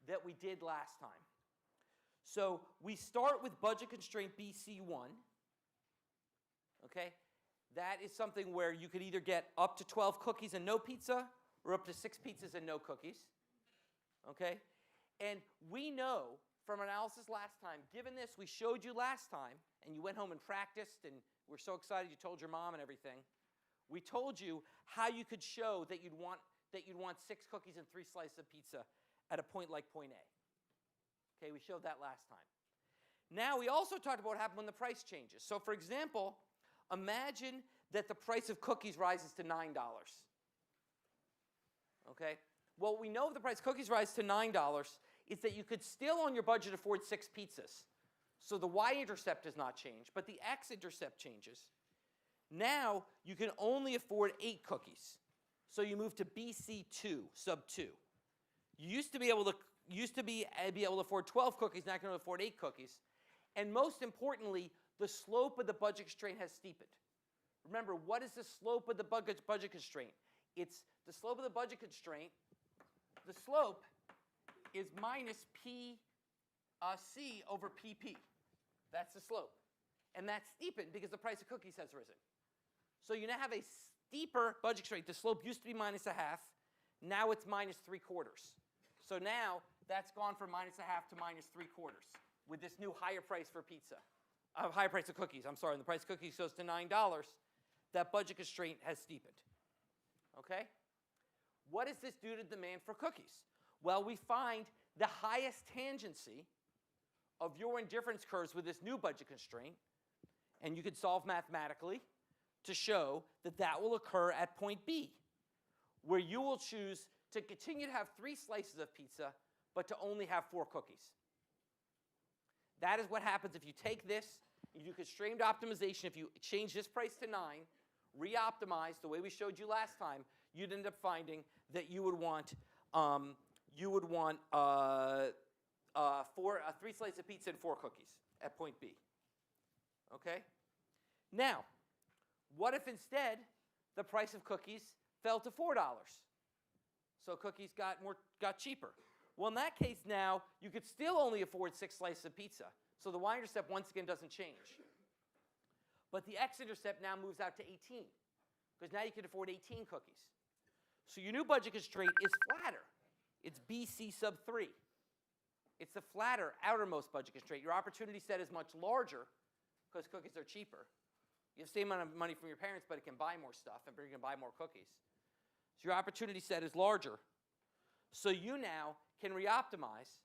that we did last time. So we start with budget constraint BC1. Okay? That is something where you could either get up to 12 cookies and no pizza, or up to 6 pizzas and no cookies. Okay? And we know from analysis last time, given this, we showed you last time, and you went home and practiced, and we're so excited you told your mom and everything. We told you how you could show that you'd want 6 cookies and 3 slices of pizza at a point like point A. Okay, we showed that last time. Now, we also talked about what happens when the price changes. So, for example, imagine that the price of cookies rises to $9. Okay? Well, we know if the price of cookies rises to $9 is that you could still, on your budget, afford 6 pizzas. So the y-intercept does not change, but the x-intercept changes. Now, you can only afford 8 cookies. So you move to BC2, sub 2. You used to be able to afford 12 cookies, now you can only afford 8 cookies. And most importantly, the slope of the budget constraint has steepened. Remember, what is the slope of the budget constraint? It's the slope of the budget constraint. The slope is minus P C over PP. That's the slope. And that's steepened because the price of cookies has risen. So you now have a steeper budget constraint. The slope used to be minus 1/2. Now it's minus 3/4. So now that's gone from minus 1/2 to minus 3/4 with this new higher price for pizza. Higher price of cookies, I'm sorry. And the price of cookies goes to $9. That budget constraint has steepened. Okay? What does this do to demand for cookies? Well, we find the highest tangency of your indifference curves with this new budget constraint, and you can solve mathematically to show that that will occur at point B, where you will choose to continue to have 3 slices of pizza, but to only have 4 cookies. That is what happens if you take this, you do constrained optimization. If you change this price to 9, re-optimize the way we showed you last time, you'd end up finding that you would want 3 slices of pizza and 4 cookies at point B. Okay? Now, what if instead the price of cookies fell to $4? So cookies got cheaper. Well, in that case now, you could still only afford 6 slices of pizza. So the y-intercept once again doesn't change. But the x-intercept now moves out to 18, because now you can afford 18 cookies. So your new budget constraint is flatter. It's BC sub 3. It's the flatter outermost budget constraint. Your opportunity set is much larger because cookies are cheaper. You have the same amount of money from your parents, but it can buy more stuff, and you can buy more cookies. So your opportunity set is larger. So you now can re-optimize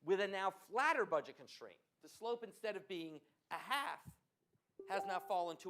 with a now flatter budget constraint. The slope, instead of being 1/2, has now fallen to